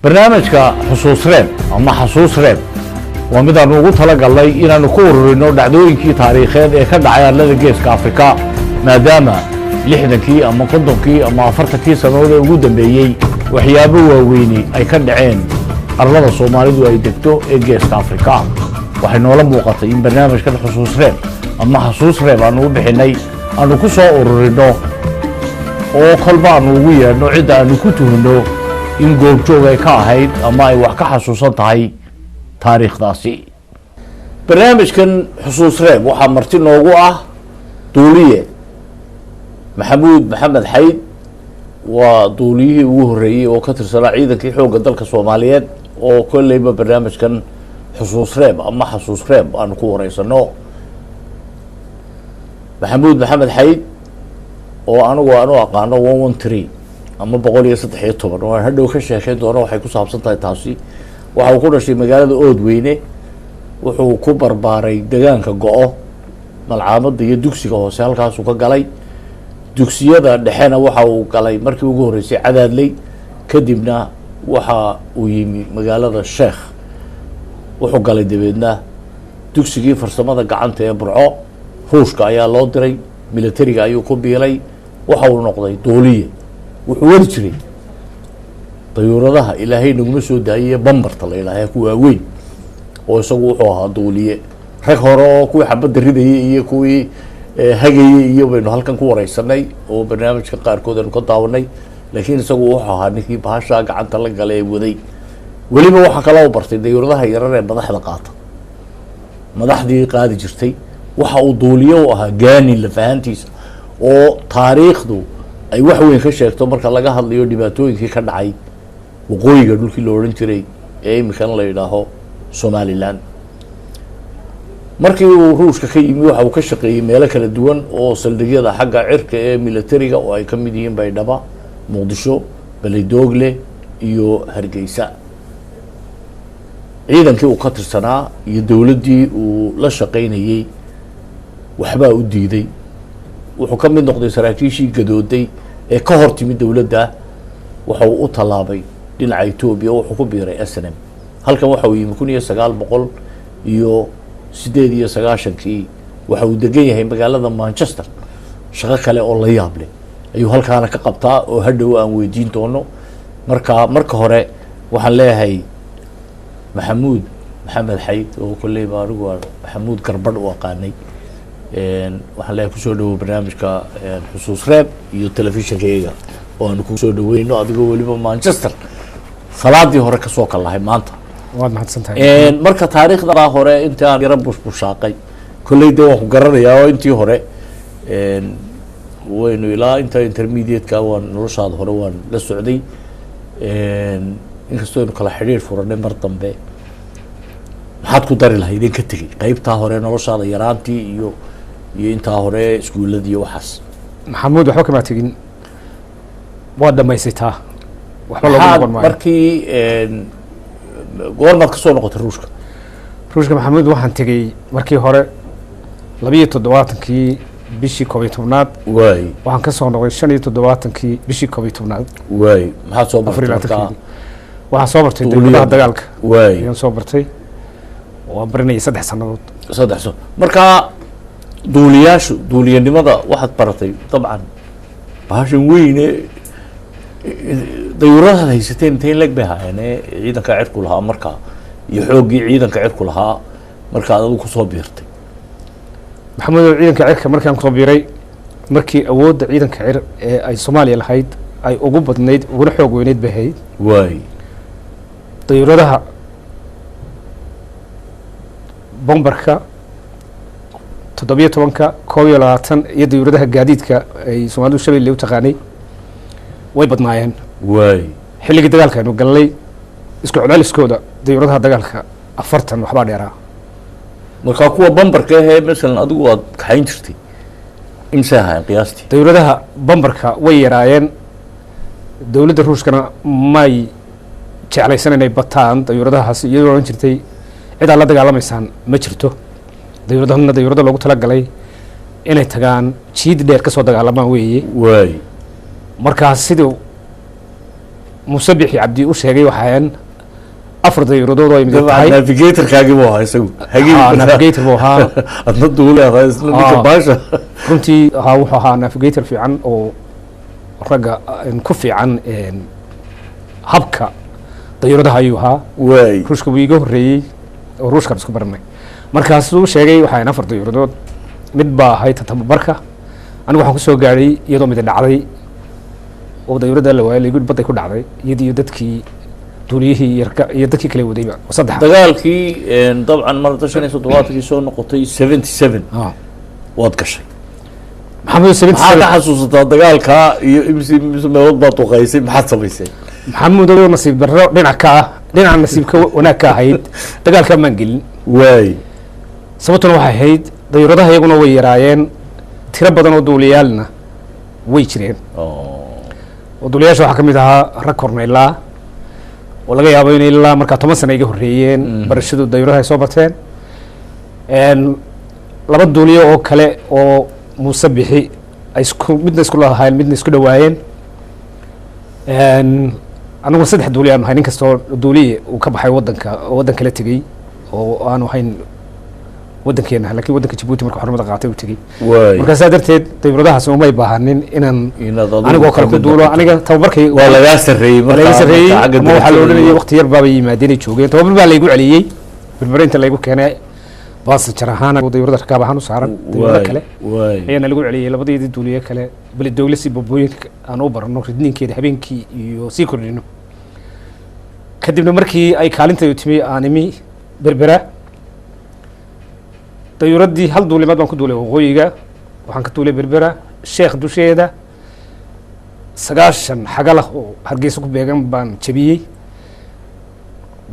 barnaamijka xusuus reeb ama xasuus reeb waa mid aanu ugu talagalnay inaanu ku ururino dhacdooyinkii taariikheed ee ka dhacay arlada geeska Afrika maadaama 60kii ama 50kii ama 40kii sanadood ugu dambeeyay waxyaabo waaweyn ay ka dhaceen arlada Soomaalidu ay degto ee geeska Afrika waxay noola muuqatay in barnaamijkan xusuus reeb ama xasuus reeb aanu u bixinay aanu ku soo ururino oo kolba aanu ugu yeedhno cid aanu ku tuhno in goobjoog ay ka ahayd ama ay wax ka xasuusan tahay taariikhdaasi barnaamijkan xusuus reeb waxaa marti noogu ah duuliye maxamuud maxamed xayd waa duuliyihii ugu horreeyey oo ka tirsanaa ciidankii xoogga dalka Soomaaliyeed oo kolleyba barnaamijkan xusuus reeb ama xasuus reeb aanu ku wareysano maxamuud maxamed xayd oo anigu aanu aqaano 113 ama 113 oo hadhow ka sheekay doono waxay ku saabsan tahay taasi waxa uu ku dhashay magaalada Oodweyne wuxuu ku barbaaray deegaanka Go'o malcaamada iyo dugsiga hoose halkaas uu ka galay dugsiyada dhexena waxa uu galay markii ugu horeysay Cadaadley kadibna waxa uu yimi magaalada Sheekh wuxuu galay dabeedna dugsigii farsamada gacanta ee Burco Ruushka ayaa loo diray militariga ayuu ku biilay waxa uu noqday duuliye wuxuu wadi jiray dayuuradaha ilaahay naguma soo daayay bambarta la ilaahay ku waaweyn oo isagu wuxuu ahaa duuliye rag hore oo kuwii xabadda ridayay iyo kuwii hagayay iyo baynu halkan ku wareysanay oo barnaamijka qaarkood aanu ka daawanay laakiin isagu wuxuu ahaa ninkii bahasha gacanta la galay ee waday weliba waxa kale oo bartay dayuuradaha yarar ee madaxda qaata madaxdii qaadi jirtay waxa uu duuliye u ahaa gaani la fahantiisa oo taariikhdu ay wax weyn ka sheegto marka laga hadlayo dhibaatooyinkii ka dhacay waqooyiga dhulkii loo oran jiray ee imikana la yidhaaho Somaliland markii uu Ruushka ka yimi waxa uu ka shaqeeyay meelo kala duwan oo saldhigyada xagga cirka ee militariga oo ay ka mid yihiin Baydhabo Muqdisho Beledoogle iyo Hargeysa ciidankii uu ka tirsanaa iyo dawladdii uu la shaqeynayay waxba u diiday wuxuu ka mid noqday saraakiishii gadooday ee ka hor timid dawladda waxa uu u talaabay dhinaca Itoobiya wuxuu ku biiray SNM halkan waxa uu yimi 1900 iyo 98kii waxa uu degan yahay magaalada Manchester shaqo kale oo la yaab leh ayuu halkaana ka qabtaa oo hadhow aan weydiin doono marka hore waxaan leeyahay maxamuud maxamed xayd oo kulay baarigu maxamuud garbadh u aqaanay waxaan leeyahay ku soo dhawo barnaamijka xusuus reeb iyo telefishinkeega oo aan ku soo dhaweyno adigoo waliba Manchester salaadii hore ka soo kalahay maanta waad mahadsantahay marka taariikhda hore inta aan yara bushbushaqay kullayda waan ku garanayaa oo intii hore waynu ilaa inta intermediate-ka waan noloshaada hore waan la socday inkastoo kala xiriir furanay mar dambe maxaad ku dari lahayd in ka tagay qaybta hore noloshaada yaraantii iyo intaa hore iskuuladii iyo waxaas maxamuud waxba kama tagin waa dhamaysataa waxba loogu noqon maayo markii goormaad ka soo noqotay Ruushka maxamuud waxaan tagay markii hore 27kii bishii 11aad waay waxaan ka soo noqday 75kii bishii 11aad waay maxaad soo bartay waxaan soo bartay dawladaha dagaalka waay ayaan soo bartay waan baranayay 3 sanadood marka duuliyanimada waxaad baratay dabcan bahashan weyne dayuuradaha haysateen intayn leg bay haayeen ciidanka cirku lahaa markaa iyo xooggii ciidanka cirku lahaa markaa adigu ku soo biirtay maxamuud ciidanka cirka markaan ku soo biiray markii awoodda ciidanka cir ee ay Soomaaliya lahayd ay ugu badnayd ugu xoog weyneed bay ahayd waay dayuuradaha bombarka 17ka 21 iyo dawladaha gaadiidka ay Soomaalidu Shabeelle u taqaanay way badnaayeen waay xilligii dagaalka aanu galnay isku codaliskooda dawladaha dagaalka 40 waxba dheeraa marka kuwa bombarka ee mesela adigu waad kaxayn jirtay imsa ahaan qiyaastii dawladaha bombarka way yaraayeen dawladda Ruushkana may jeclaysan inay bataan dawladahaas iyadoo oran jirtay cid aan la dagaalamaysan ma jirto dawladda loogu talagalay inay tagaan jiid dheer ka soo dagaalamaan weeye waay markaas sidoo musabixi cabdi u sheegay waxaan afar dayuuradood oo ay mid tahay navigator-kaagii buu ahaa isagu navigator buu ahaa adna duuleedahay isla ninka baasha runtii wuxuu ahaa navigator fiican oo ragga ku fiican habka dayuuradaha ayuu ahaa waay ruushka wuu iga horreeyey oo ruushkan isku baranay markaasuu sheegay waxaan afar dayuuradood mid baa ahayd tababarka anigu waxaan kusoo gaadhay iyadoo mid dhacday oo dayuuradda la waayay lagu badday ku dhacday iyadii dadkii duuliyihii iyo dadkii kale wadayba saddex dagaalkii dabcan mar 1970 soo noqotay 77 waad gashay maxamed maxaad ka xasuusataa dagaalka iyo imsi meelood baad duqaysay maxaad samaysay maxamed oo nasiib darro dhinaca nasiibka wanaag ka ahayd dagaalka maan gelin waay sababtuna waxay ahayd dayuuradaha iyaguna way yaraayeen tiro badan oo duuliyaalna way jireen oo duuliyaasha waxaa ka mid ahaa rag korneylaa oo laga yaabo inay ilaa markaa 10 sano iga horreeyeen barashadu dayuuradaha ay soo barteen laba duuliyo oo kale oo musabixi ay midna isku lahaayeen midna isku dhawaayeen anigu saddex duuliya aanu ahay nin kastoo duuliye uu ka baxay waddan kala tegey oo aanu ahayn waddankeena lakiin waddanka Djibouti marka xornimada qaatay uu tegey markaasaa darteed dayuuradahaas umay baahanin inaan anigoo kale ku duulo aniga tababarkay waa laga sarreeyey ama waxaa la odhanayay waqti yar baabay yimaadeen ay joogeen tababar baa laygu celiyey berbereynta laygu keenay baasajar ahaan dayuurada rakaab ahaan u saaran dayuurada kale ayaana lagu celiyey labadeedii duuliye kale beledoogle si boobooyinka aan u barano ridniinkeeda habeenkii iyo sii kordhino kadibna markii ay kaalinta timi aan imi berbera dayuuradii hal duulimaad baan ku duulay waqooyiga waxaan ka duulay berbera sheekh dusheeda 90 xagalah oo hargeysa ku beegan baan jabiyey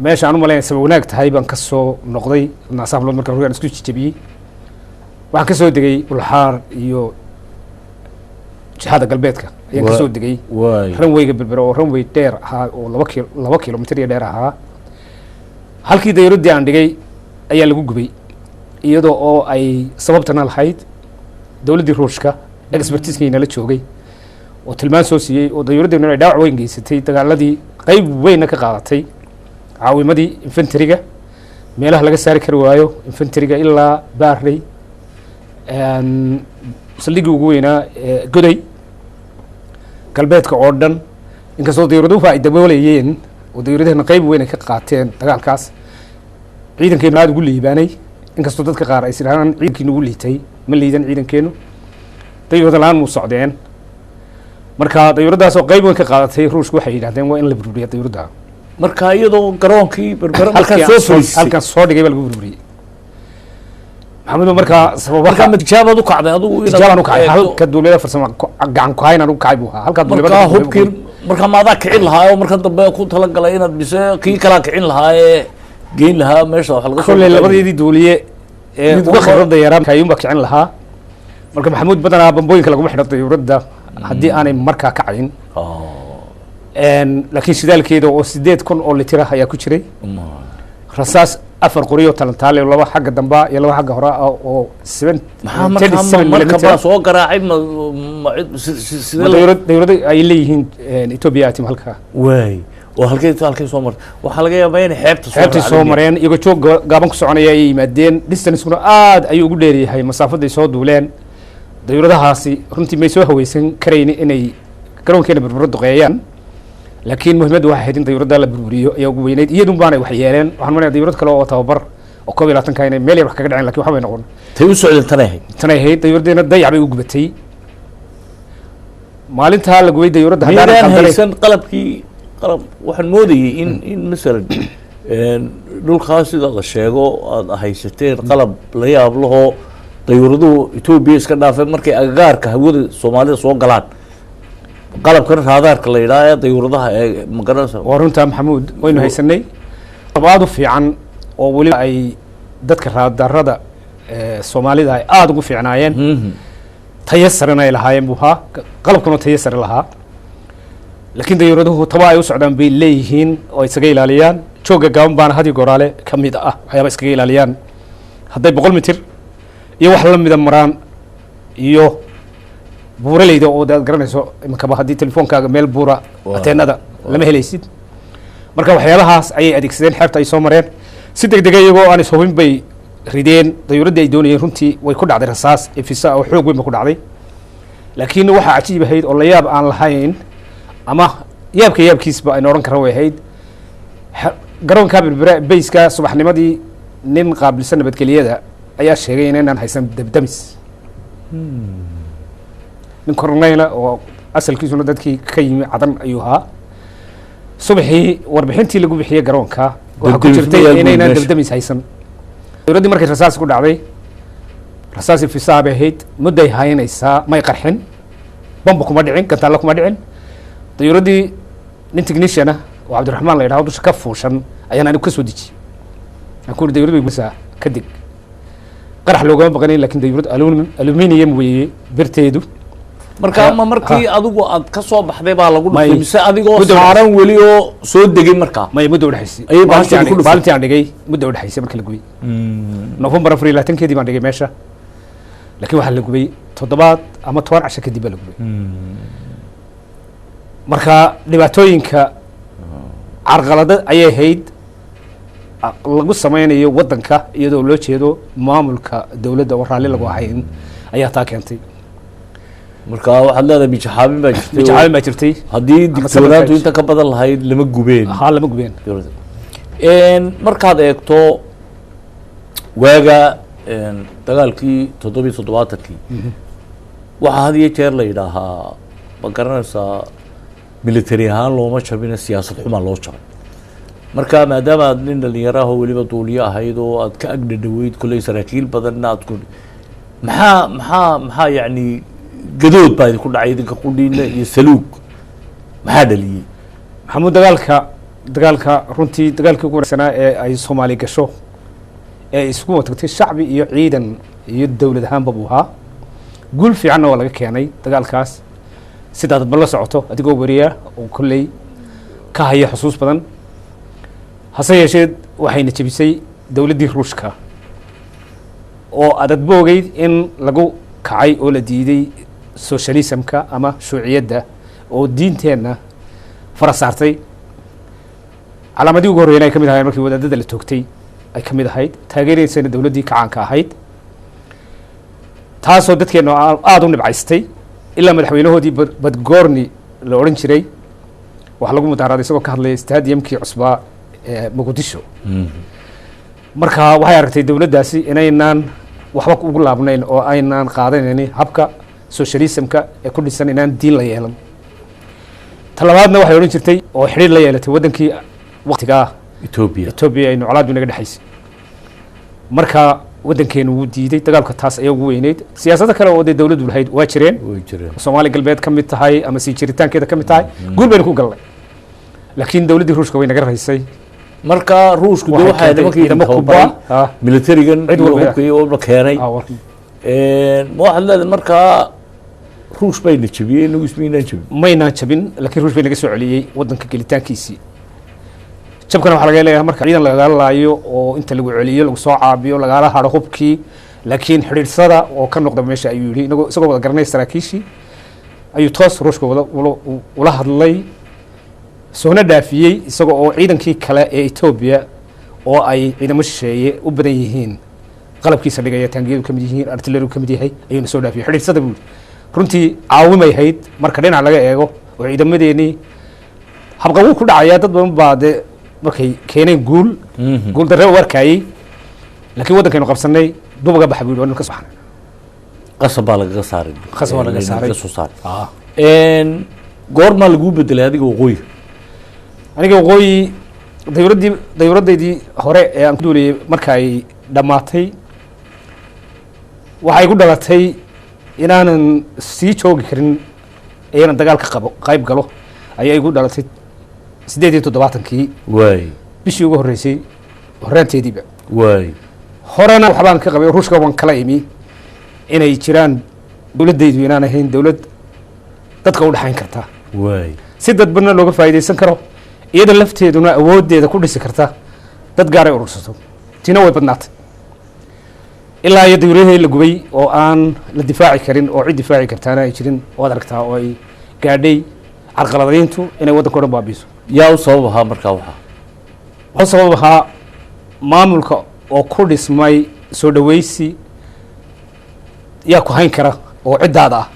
meesha aan u malayn sabab wanaag tahay baan ka soo noqday naasaaflood markaan rugaan isku jabiyey waxaan ka soo degay ulxaar iyo jihada galbeedka ayaan ka soo degay ranwayga berbera oo ranway dheer ahaa oo 2 kilomitir iyo dheer ahaa halkii dayuuradii aan dhigay ayaa lagu gubay iyadoo oo ay sababtana lahayd dowladdii ruushka expertiskeenala joogay oo tilmaan soo siiyey oo dayuuraddeenu ay dhaawac weyn geysatay dagaaladii qayb weynna ka qaadatay caawimadii infantariga meelaha laga saari kari waayo infantariga ilaa baarley saldhiggii ugu weynaa goday galbeedka oo dhan inkastoo dayuuraduhu ay daboolayeen oo dayuuradahana qayb weyn ay ka qaateen dagaalkaas ciidankeenu aada ugu liibaanay inkastoo dadka qaar ay sidhahaan ciidankiinu ugu liitay ma liidan ciidankeenu dayuurada la-aan muu socdeen marka dayuuradaas oo qayb weyn ka qaadatay ruushku waxay yidhahdeen waa in la burburiya dayuuradda marka iyadoo garoonkii berbera markaa soo fariisay halkan soo dhigay baa lagu burburiyey maxamed markaa sababaha ma tijaabaad u kacday adigu tijaabaan u kacay halka duuliyada farsamo gacan ku hayn aan u kacay buu ahaa halka duuliyada hubkii marka ma adaa kicin lahaa oo marka dambe ku talagalay inaad mise kii kala kicin lahaa ee geyn lahaa meesha waxa laga soo kulay labadeedii duuliye ee uga khibradda yaraan kayuun baa kicin lahaa marka maxamuud badanaa bambooyinka laguma xidho dayuuradda haddii aanay markaa kacayn laakiin shidaalkeeda oo 8,000 oo litir ah ayaa ku jiray rasaas 4 qoriyo talantaale laba xagga damba iyo laba xagga hore oo 7 marka soo garaacay dayuurada ay leeyihiin Ethiopia atim halka way oo halkay soo martay waxa laga yaabaa in xeebta soo mareen iyagoo joog gaaban ku soconaya ay yimaadeen distance-kuna aad ayuu ugu dheer yahay masaafaday soo duuleen dayuuradahaasi runtii may soo haweysan karayn inay garoonkeena berbera duqeeyaan laakiin muhiimaddu waxay ahayd in dayuuradda la burburiyo ayaa ugu weyneyd iyadun baanay wax yeeleen waxaan maleeyaa dayuurad kale oo tababar oo 12 inay meel yar wax kaga dhaceen laakiin waxa bay noqon tay u socdeen tanay ahayd dayuuraddeena dayac bay u gubatay maalintaa la gubay dayuuradda haddaan haysan qalab waxaan moodayay in masalan dhulkaas sida la sheego aad haysateen qalab la yaab lahoo dayuuraduhu Ethiopia iska dhaafeen markay agagaarka hawada Soomaalida soo galaan qalabkan raadaarka la yidhaahdo dayuuradaha ee magaranaysa waa runtaa maxamuud waynu haysanay aad u fiican oo weli ay dadka raadarada Soomaalida ay aad ugu fiicnaayeen tayasarna ay lahaayeen buha qalabkuna tayasar lahaa laakiin dayuuraduhu taba ay u socdaan bay leeyihiin oo isaga ilaaliyaan jooga gaaban baan hadii goraale kamid ah waxyaaba iskaga ilaaliyaan hadday 100 mitir iyo wax la mid maraan iyo buuraleyda oo daad garanayso imakaba haddii telefoonkaaga meel buura ateenada lama helaysid marka waxyaabahaas ayay adeegsadeen xeebta ay soo mareen si degdega iyagoo aan ishubin bay rideen dayuuraddii ay doonayeen runtii way ku dhacday rasaas ifisa oo xoog weyn ba ku dhacday laakiin waxaa cajiib ahayd oo la yaab aan lahayn ama yaabkiisba ayna odhan kara way ahayd garoonka berbera bayska subaxnimadii nin qaabilsan nabadgeliyada ayaa sheegay inaynaan haysan dabdamis nin korneyla oo asalkiisuna dadkii ka yimi cadan ayuu ahaa subaxii warbixintii lagu bixiyey garoonka waxaa ku jirtay inaynaan dabdamis haysan dawladdii markay rasaas ku dhacday rasaas ifisaa bay ahayd mudday haynaysaa may qarxin bamba kuma dhicin gantaalla kuma dhicin dayuuraddii nin technician ah oo cabdiraxmaan la yidhahdo dusha ka fuushan ayaan anigu ka soo dejiyey aan ku uri dawladda bay gusaa ka deg qarax loogama baqanayn lakin dawlad aluminium weeye birteedu marka ama markii adigu aad ka soo baxday baa lagu dhufay mise adigoo saaran weli oo soo degay markaa may muddo udhexaysay ayay maalintii aan dhigay muddo udhexaysay marka la gubay November 24 baan dhigay meesha laakiin waxaa la gubay 7 ama 10 casho kadib baa la gubay marka dhibaatooyinka carqalada ayay ahayd lagu sameynayo waddanka iyadoo loo jeedo maamulka dawladda oo raalli lagu ahayn ayaa taa keentay marka waxaad leedahay mijaxaabin baa jirtay jirtay haddii digtoonaantu inta ka badan lahayd lama gubeen lama gubeen markaad eegto waaga dagaalkii 777kii waxaa had iyo jeer la yidhaahaa ma garanaysaa military ahaan looma jabina siyaasad xumaa loo jabay marka maadaama aad nin dhalinyaraho weliba duuliyo ahayd oo aad ka agdhadhaweyd kolley saraakiil badanna aad ku maxaa yacni gadood baa idinku dhacay idinka qudhiina iyo saluug maxaa dhaliyey maxamuud dagaalka runtii dagaalkii ugu wanaagsanaa ee ay soomaali gasho ee ay isku watagtay shacbi iyo ciidan iyo dawlad ahaanba buu ahaa guul fiicanna waa laga keenay dagaalkaas sidaad ba la socoto adigoo wariya oo kolley ka haya xusuus badan hase yeeshee waxayna jebisay dawladdii ruushka oo aad boogeyd in lagu kacay oo la diiday socialismka ama shuuciyadda oo diinteenna fara saartay calaamadii ugu horreeyna ay ka mid ahayd markii wadaadada la toogtay ay ka mid ahayd taageeraysayna dawladdii kacaanka ahayd taasoo dadkeenna aada u nibcaystay ilaa madaxweynahoodii badgoorni la odhan jiray waxaa lagu mudaharaaday isagoo ka hadlaya stadiumkii cusbaa ee muqdisho marka waxay aragtay dawladdaasi inaynaan waxba ugu laabnayn oo aynaan qaadanayni habka socialismka ee ku dhisan inaan diin la yeelan ta labaadna waxay odhan jirtay oo xidhiir la yeelatay waddankii waktigaa etoobiya aynu colaaddu inaga dhexaysay marka waddankeenu wuu diiday dagaalka taas ayaa ugu weyneyd siyaasado kale oo dee dawladdu lahayd waa jireen soomaali galbeed ka mid tahay ama sii jiritaankeeda ka mid tahay guul baynu ku galnay laakiin dawladdii ruushka way naga raysay marka ruushku de waxay nimankii tababaray militarigan hubkii oo la keenay ma waxaad leedahay markaa ruush bayna jabiyey inagu ismaynaan jabin maynaan jabin laakiin ruush bay naga soo celiyey waddanka gelitaankiisii jabkana waxaa laga leeyahay marka ciidan lagala laayo oo inta lagu celiyo lagu soo caabiyo lagala haro hubkii laakiin xidhiirsada oo ka noqda meesha ayuu yidhi isagoo wada garanay saraakiishii ayuu toos ruushka ula hadlay soona dhaafiyey isaga oo ciidankii kale ee etoobiya oo ay ciidamo shisheeye u badan yihiin qalabkiisa dhigaya taangiyadu ka mid yihiin artillerigu ka mid yahay ayuuna soo dhaafiyey xidhiirsada buu yidhi runtii caawimay hayd marka dhinac laga eego oo ciidamadeenii habqabuu ku dhacayaa dad badan baa dee markay keeneen guul darre u arkayey laakiin waddankaynu qabsanay dubaga baxa buu yidhi waa nin ka soo xanay qasab baa lagaga saaray qasab baa laga saaray soo saaray goormaa laguu bedelay adiga waqooyiga aniga waqooyi dawladdaydii hore ee aan ku duuliyey marka ay dhammaatay waxay ku dhalatay inaanan sii joogi karin iyana dagaalka qayb galo ayaa igu dhalatay 8 waay bishii ugu horreysay horraanteediiba waay horena waxbaan ka qabay ruushka waan kala imi inay jiraan dawladdaydu inaan ahayn dawlad dadka u dhexayn karta waay si dadbana looga faa'iidaysan karo iyada lafteeduna awooddeeda ku dhisi karta dad gaaray urursato tina way badnaatay ilaa iyo dawladihii la gubay oo aan la difaaci karin oo cid difaaci kartaana ay jirin waad aragtaa oo ay gaadhay carqaladayntu inay waddanka o dhan baabiiso yaa u sabab ahaa markaa waxaa wuxuu sabab ahaa maamulka oo ku dhismay soo dhawaysi yaa ku hayn kara oo ciddaada ah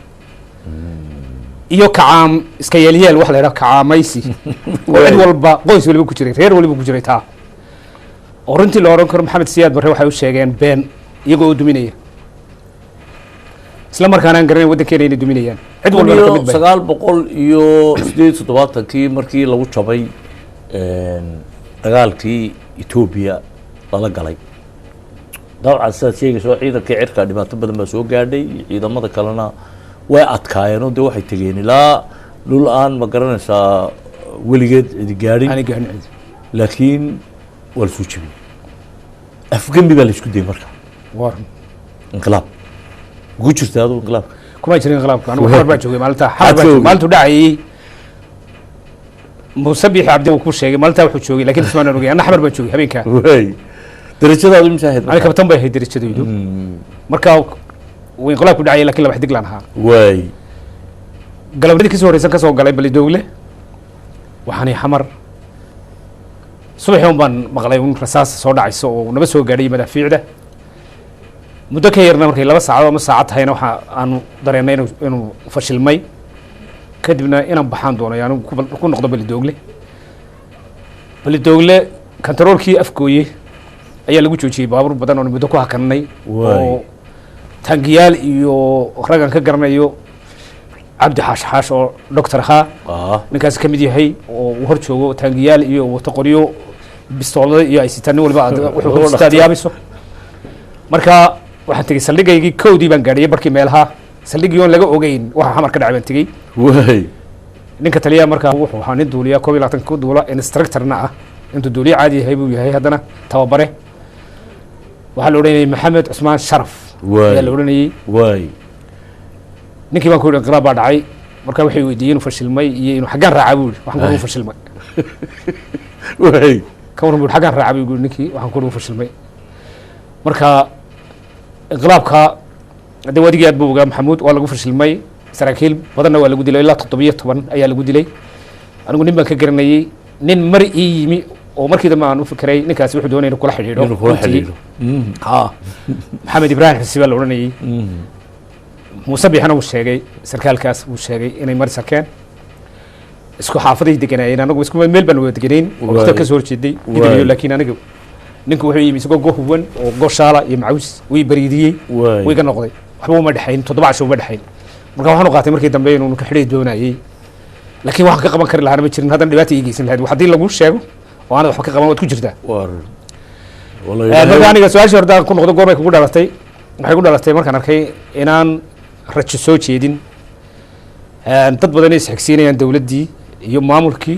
iyo kacaam iska yeelyeel waxa la yidhaha kacaamaysi oo cid walba qoys waliba ku jiray reer waliba ku jiray taa oo runtii la odhan karo maxamed siyaad barre waxay u sheegeen been iyagoo oo duminaya isla markaana aan garanayn waddankeena inay duminayaan cid walba ka mid bay 1987 markii lagu jabay dagaalkii Ethiopia lala galay dabcan sidaad sheegayso ciidankii cirka dhibaato badan baa soo gaadhay ciidamada kalena way adkaayeen oo de waxay tageen ilaa dhul aan ma garanaysaa weligeed cidi gaadhin laakiin waa lasoo jabiyey afgembi baa la isku dayay marka inqilaab ugu jirta aduu inqilaabka kuma jirin inqilaabka anigu xar baa joogay maalintu dhacayay musabix cabdi uu ku sheegay maalintaa wuxuu joogay laakiin ismaan aan ogay anna xamar baan joogay habeenkaa darajadaadu imsa ahayd aniga kabtan bay ahayd darajadaydu marka uu inqilaabku dhacayay laakiin laba xidig laan ahaa waay galabnidii kasoo horeysan ka soo galay balidoogle waxaanay xamar subaxii un baan maqlay un rasaas soo dhacayso oo naba soo gaadhay madaafiicda muddo ka yarna markay 2 saacadood ama saacad tahayna waxa aanu dareennay inuu fashilmay kadibna inaan baxaan doono yaanu ku noqdo balidoogle kantaroolkii afgooye ayaa lagu joojiyey baabuur badan oo muddo ku hakanay oo tangiyaal iyo ragan ka garanayo cabdi xaash oo doctor ahaa ninkaas ka mid yahay oo uu hor joogo tangiyaal iyo wato qoryo bistoolada iyo ay sitaan waliba wuxuu istaadiyaabiso marka waxaan tegey saldhigaygii kowdii baan gaadhiyay barkii meelaha saldhigii oon laga ogeyn waxa xamar ka dhacay baan tegey ninka taliyaha markaa wuxuu ahaa nin duuliya 22 ku duula instructorna ah intuu duuliya caadi yahay buu yahay haddana tababare waxaa la odhanayay maxamed cusmaan sharaf ayaa la odhanayay ninkii baan ku yidhi inqilaab baa dhacay markaa waxay weydiiyeen inuu fashilmay iyo inuu xaggaan raacaa buu yidhi waxaan ku yidhi fashilmay ka waran buu yidhi xaggaan raacaa buu yidhi ninkii waxaan ku yidhi fashilmay marka inqilaabka hadda wadigii aad buu ogaa maxamuud waa lagu fashilmay saraakiil badanna waa lagu dilay ilaa 17 ayaa lagu dilay anigu nin baan ka garanayay nin mar ii yimi oo markii dambe aan u fikiray ninkaasi wuxuu doonaya inuu kula xidhiidho maxamed ibraahim xisi baa la odhanayay muuse bixina uu sheegay sarkaalkaas uu sheegay inay mari sarkeen isku xaafaday deganaayeen anagu isku meel baan wada deganayn waqti ka soo horjeeday gidayo laakiin aniga ninku wuxuu yimi isagoo goohuwan oo gooshaala iyo macaws way bariidiyey way ka noqday waxba uma dhexayn 7 casho uma dhexayn marka waxaan u qaatay markii dambe inuu ka xidhay doonayay laakiin waxaan ka qaban kari lahaa ma jirin haddana dhibaato ii geysan lahayd haddii lagu sheego oo aanad waxba ka qaban waad ku jirtaa marka aniga su-aashii horta ku noqdo goor bay kugu dhalatay waxay ku dhalatay markaan arkay inaan rajo soo jeedin dad badan ay isxigsiinayaan dawladdii iyo maamulkii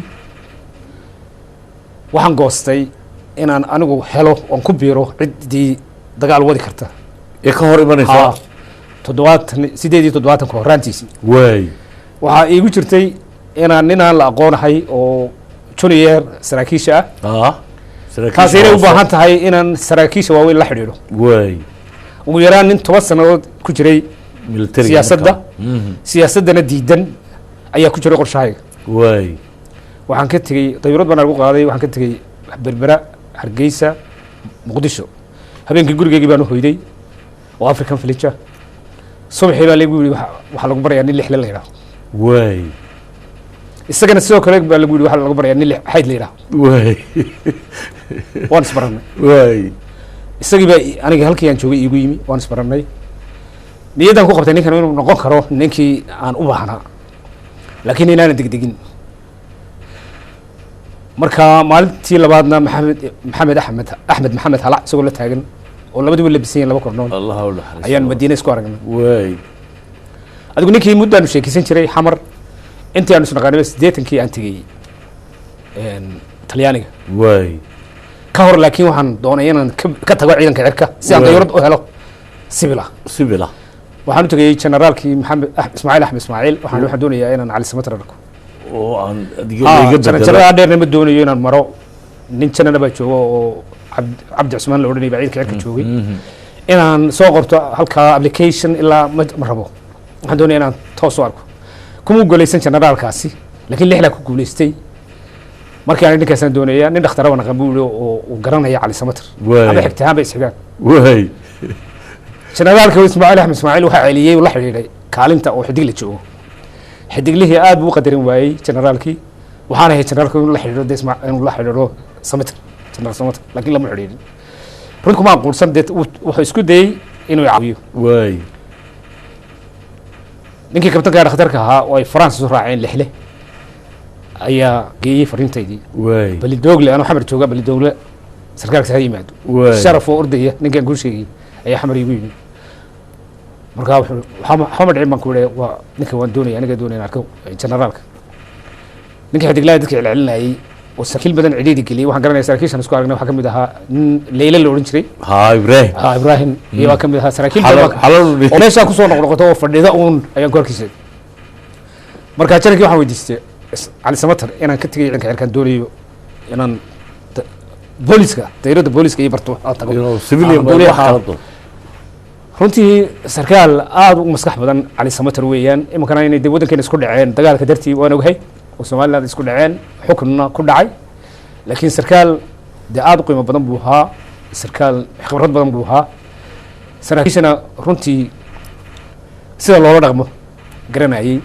waxaan goostay inaan anigu helo oon ku biiro ciddii dagaal wadi karta ee ka hor imanaysa 7 horaantiisii waxaa iigu jirtay inaan ninaan la aqoonahay oo junior saraakiisha ah taas inay u baahan tahay inaan saraakiisha waaweyn la xidhiidho ugu yaraan nin 10 sannadood ku jiray siyaasaddana diidan ayaa ku jiray qorshahayga waxaan ka tegey dayuurad baan lagu qaaday waxaan ka tegey berbera hargeysa muqdisho habeenkii gurigeygii baan u hoyday oo african village subaxii baa lagu yidhi waxaa lagu barayaa nin lixle la yidhaho isagana sidoo kale baa lagu yidhi waxaa lagu barayaa nin xayd la yidhaho waan isbarannay isagii baa aniga halkii aan joogay iigu yimi waan isbarannay niyaddaan ku qabtay ninkan inuu noqon karo ninkii aan u baahnaa laakiin inaanan degdegin marka maalintii labaadna maxamed axmed maxamed halac isagoo la taagan oo labadiiba labisan yihin 2 kornool ayaan madiina isku aragnay adigu ninkii muddaanu sheekeysan jiray xamar intii aanu isnaqaanay 80kii aan tegey talyaaniga ka hor laakiin waxaan doonay inaan ka tago ciidanka cirka si aan dayuurad u helo sibila waxaan u tegey generaalkii maxamed ismaaciil axmed ismaaciil waxaan doonayaa inaan cali samatar arko oo aan janarada dheerna ma doonayo inaan maro nin janana baa joogo oo cabdi cusmaan la odhanayay baa ciidanka cirka joogay inaan soo qorto halkaa application ilaa ma rabo waxaan doonaya inaan toos u arko kuma golaysan generaalkaasi laakiin lixdaa ku guulaystay markii aan ninkaasaan doonaya nin dhakhtar wana qabuul oo garanaya cali samatar ama xigtahaan bay isxigaan generaalka ismaaciil axmed ismaaciil waxaa celiyey la xidhiidhay kaalinta oo xidig la joogo xidiglihii aad buu u qadarin waayey generaalkii waxaan ahay generaalka inuu la xidhiidho inuu la xidhiidho samatar generaal samatar laakiin lama xidhiidhin runtii kuma aqoonsan dee wuxuu isku dayey inuu caawiyo ninkii kabtanka dhakhtarka ahaa oo ay France soo raaceen lixle ayaa geeyey fariintaydii balidoogle anuu xamar jooga balidoogle sarkaalka ha yimaado sharaf oo ordaya ninkaan kuu sheegay ayaa xamar igu yimid markaa waxama dhicin baan ku idhi waa ninka waan doonaya aniga doonaya arko generaalka ninkii xidiglaha dadka celcelinayay oo saraakiil badan cidhiidhi geliyay waxaan garanaya saraakiishan isku aragnay waxaa ka mid ahaa nin Leyla la odhan jiray Ibrahim iyo waa ka mid ahaa saraakiil badan oo meeshaa kusoo noqnoqoto oo fadhida uun ayaan ku arkisay markaa jarankii waxaan weydiistay cali samatar inaan ka tegay ciidanka xilkaan doonayo inaan booliska dayradda booliska iyo barto runtii sarkaal aada u maskax badan cali samatar weeyaan iminkana inay de waddankeena isku dhaceen dagaalka dartii waan ogahay oo somaliland isku dhaceen xukunna ku dhacay laakiin sarkaal dee aada u qiimo badan buu ahaa sarkaal khibrad badan buu ahaa saraakiishana runtii sida loola dhaqmo garanayay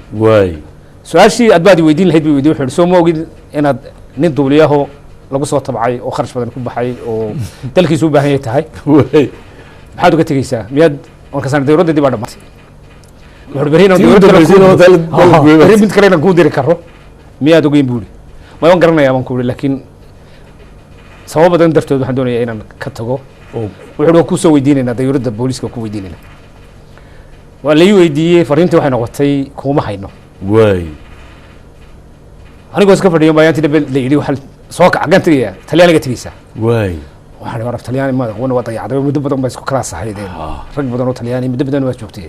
su-aashii aad baad weydiin lahayd bay weydiin wuxuu soo ma ogid inaad nin duuliyaho lagu soo tabcay oo kharash badan ku baxay oo dalkiisu u baahan yahay tahay maxaad uga tegeysaa miyaad markaasaan dawladda dib aa dhamaatay wuxuu mid kale inaan kuu diri karo miyaad ogeyn buuri ma waan garanayaa baan ku uri laakiin sabab badan dartood waxaan doonayaa inaan ka tago wuxuu waa kusoo weydiinaynaa dawladda booliska ku weydiinayna waa lai weydiiyey fariintii waxay noqotay kuma hayno anigoo iska fadhiyo maayaantii dhabe la yidhi waxaa soo kaca gaan tegayaa talyaaniga tegeysaa waxaan war talyaani ma aqoon waa dayacday muddo badan baa isku kala sahaydeen rag badan oo talyaani muddo badan waa joogtay